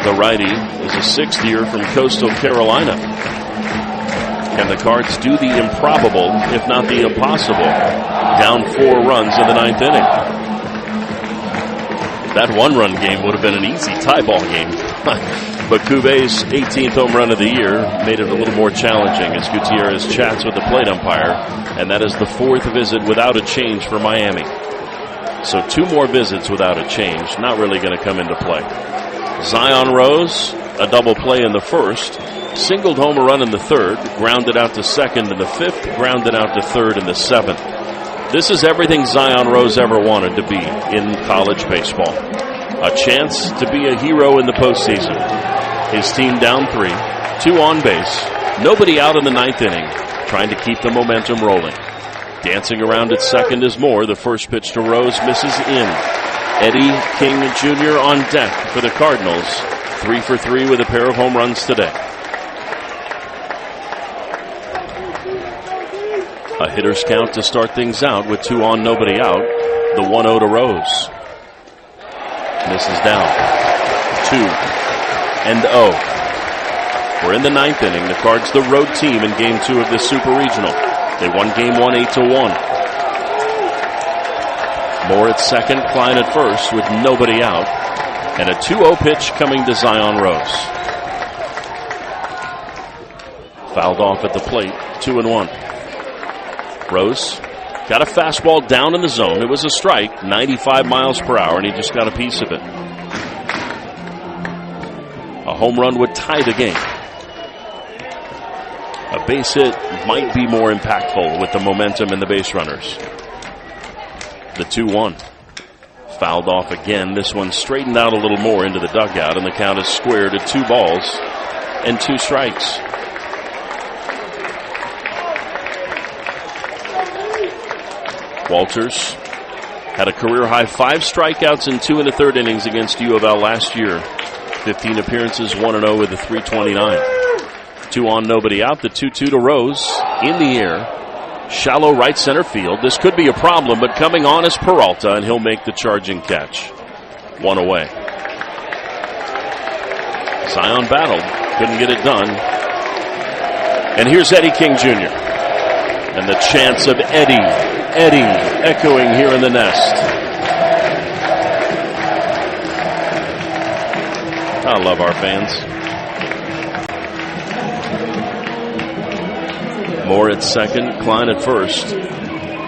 the righty, is a 6th year from Coastal Carolina. Can the Cards do the improbable, if not the impossible? Down 4 runs in the ninth inning. That 1-run game would have been an easy tie ball game. But Kube's 18th home run of the year made it a little more challenging as Gutierrez chats with the plate umpire. And that is the 4th visit without a change for Miami. So 2 more visits without a change, not really going to come into play. Zion Rose, a double play in the first, singled home a run in the third, grounded out to second in the fifth, grounded out to third in the seventh. This is everything Zion Rose ever wanted to be in college baseball. A chance to be a hero in the postseason. His team down 3, 2 on base, nobody out in the 9th inning, trying to keep the momentum rolling. Dancing around at second is Moore. The first pitch to Rose misses in. Eddie King Jr. on deck for the Cardinals. 3 for 3 with a pair of home runs today. A hitter's count to start things out with 2 on, nobody out. The 1-0 to Rose. Misses down. 2-0. We're in the 9th inning. The Cards the road team in Game 2 of this Super Regional. They won Game 1 8-1. Moore at second, Klein at first with nobody out. And a 2-0 pitch coming to Zion Rose. Fouled off at the plate, 2-1. Rose got a fastball down in the zone. It was a strike, 95 miles per hour, and he just got a piece of it. A home run would tie the game. A base hit might be more impactful with the momentum and the base runners. The 2-1. Fouled off again. This one straightened out a little more into the dugout, and the count is squared at 2 balls and 2 strikes. Walters had a career-high 5 strikeouts in 2 1/3 innings against U of L last year. 15 appearances, 1-0 with a 3.29. 2 on, nobody out. The 2-2 to Rose in the air. Shallow right center field. This could be a problem, but coming on is Peralta, and he'll make the charging catch. 1 away. Zion battled. Couldn't get it done. And here's Eddie King Jr. And the chance of Eddie echoing here in the nest. I love our fans. Moore at second, Klein at first.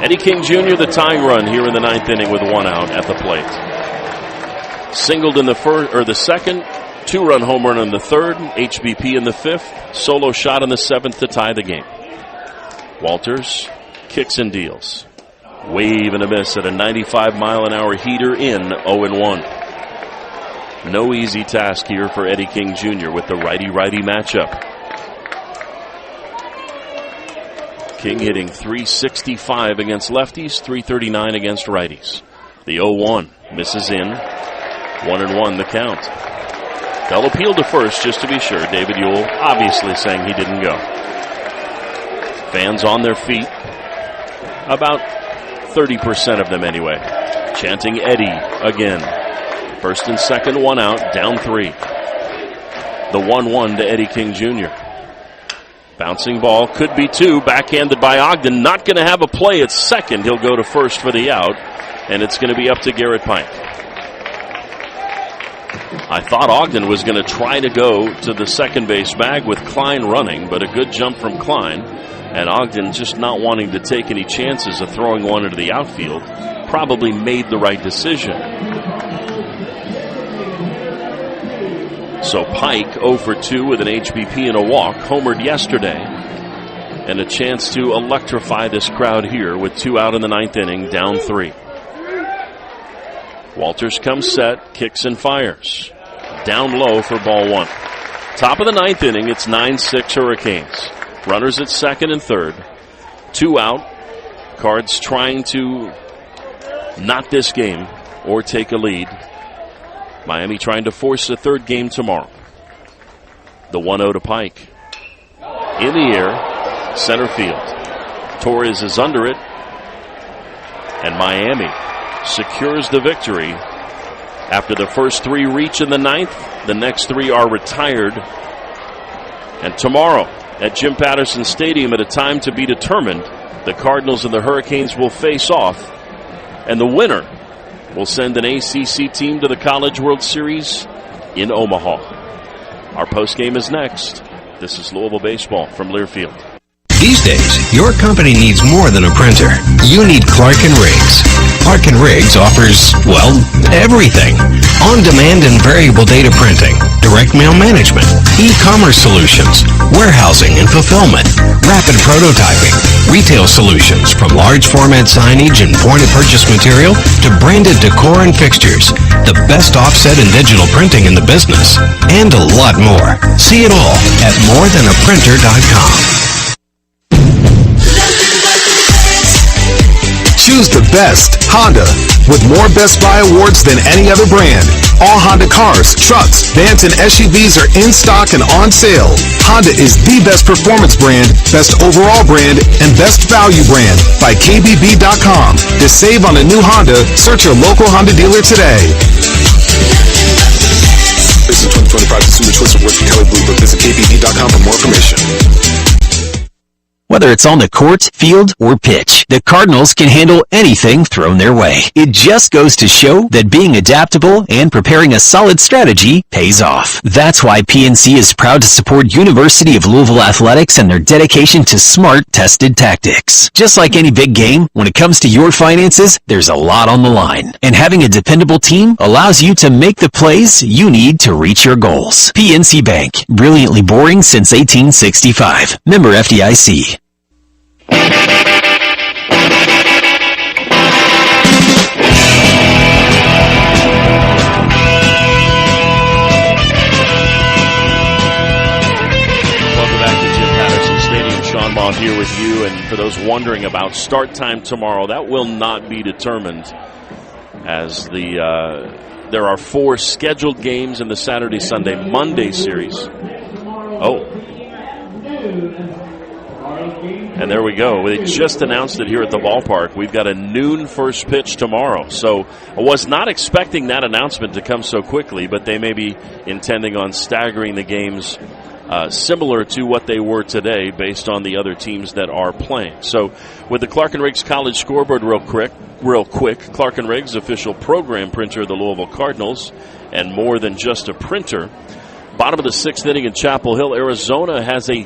Eddie King Jr. the tying run here in the 9th inning with 1 out at the plate. Singled in the second, 2-run home run in the third, HBP in the 5th, solo shot in the 7th to tie the game. Walters kicks and deals. Wave and a miss at a 95-mile-an-hour heater in 0-1. No easy task here for Eddie King Jr. with the righty-righty matchup. King hitting .365 against lefties, .339 against righties. The 0-1 misses in. 1-1 the count. They'll appeal to first just to be sure. David Ewell obviously saying he didn't go. Fans on their feet. About 30% of them anyway. Chanting Eddie again. First and second, 1 out, down 3. The 1-1 to Eddie King Jr. Bouncing ball, could be 2, backhanded by Ogden. Not going to have a play at second. He'll go to first for the out, and it's going to be up to Garrett Pike. I thought Ogden was going to try to go to the second base bag with Klein running, but a good jump from Klein. And Ogden just not wanting to take any chances of throwing one into the outfield probably made the right decision. So Pike 0 for 2 with an HBP and a walk, homered yesterday. And a chance to electrify this crowd here with 2 out in the 9th inning, down 3. Walters comes set, kicks and fires. Down low for ball 1. Top of the 9th inning, it's 9-6 Hurricanes. Runners at second and third. 2 out. Cards trying to knot this game or take a lead. Miami trying to force a third game tomorrow. The 1-0 to Pike. In the air, center field. Torres is under it. And Miami secures the victory. After the first 3 reach in the 9th, the next 3 are retired. And tomorrow, at Jim Patterson Stadium at a time to be determined, the Cardinals and the Hurricanes will face off, and the winner will send an ACC team to the College World Series in Omaha. Our postgame is next. This is Louisville Baseball from Learfield. These days, your company needs more than a printer. You need Clark & Riggs. Clark & Riggs offers, well, everything. On-demand and variable data printing, direct mail management, e-commerce solutions, warehousing and fulfillment, rapid prototyping, retail solutions from large format signage and point-of-purchase material to branded decor and fixtures, the best offset and digital printing in the business, and a lot more. See it all at morethanaprinter.com. Choose the best, Honda. With more Best Buy awards than any other brand, all Honda cars, trucks, vans, and SUVs are in stock and on sale. Honda is the best performance brand, best overall brand, and best value brand by KBB.com. To save on a new Honda, search your local Honda dealer today. This is 2025 Consumer Choice Award for Kelly Blue Book. Visit KBB.com for more information. Whether it's on the court, field, or pitch, the Cardinals can handle anything thrown their way. It just goes to show that being adaptable and preparing a solid strategy pays off. That's why PNC is proud to support University of Louisville athletics and their dedication to smart, tested tactics. Just like any big game, when it comes to your finances, there's a lot on the line. And having a dependable team allows you to make the plays you need to reach your goals. PNC Bank, brilliantly boring since 1865. Member FDIC. Here with you, and for those wondering about start time tomorrow, that will not be determined, as there are 4 scheduled games in the Saturday, Sunday, Monday series. Oh, and there we go. They just announced it here at the ballpark. We've got a noon first pitch tomorrow, so I was not expecting that announcement to come so quickly, but they may be intending on staggering the games similar to what they were today based on the other teams that are playing. So with the Clark & Riggs College Scoreboard real quick, Clark & Riggs, official program printer of the Louisville Cardinals, and more than just a printer. Bottom of the 6th inning in Chapel Hill, Arizona has a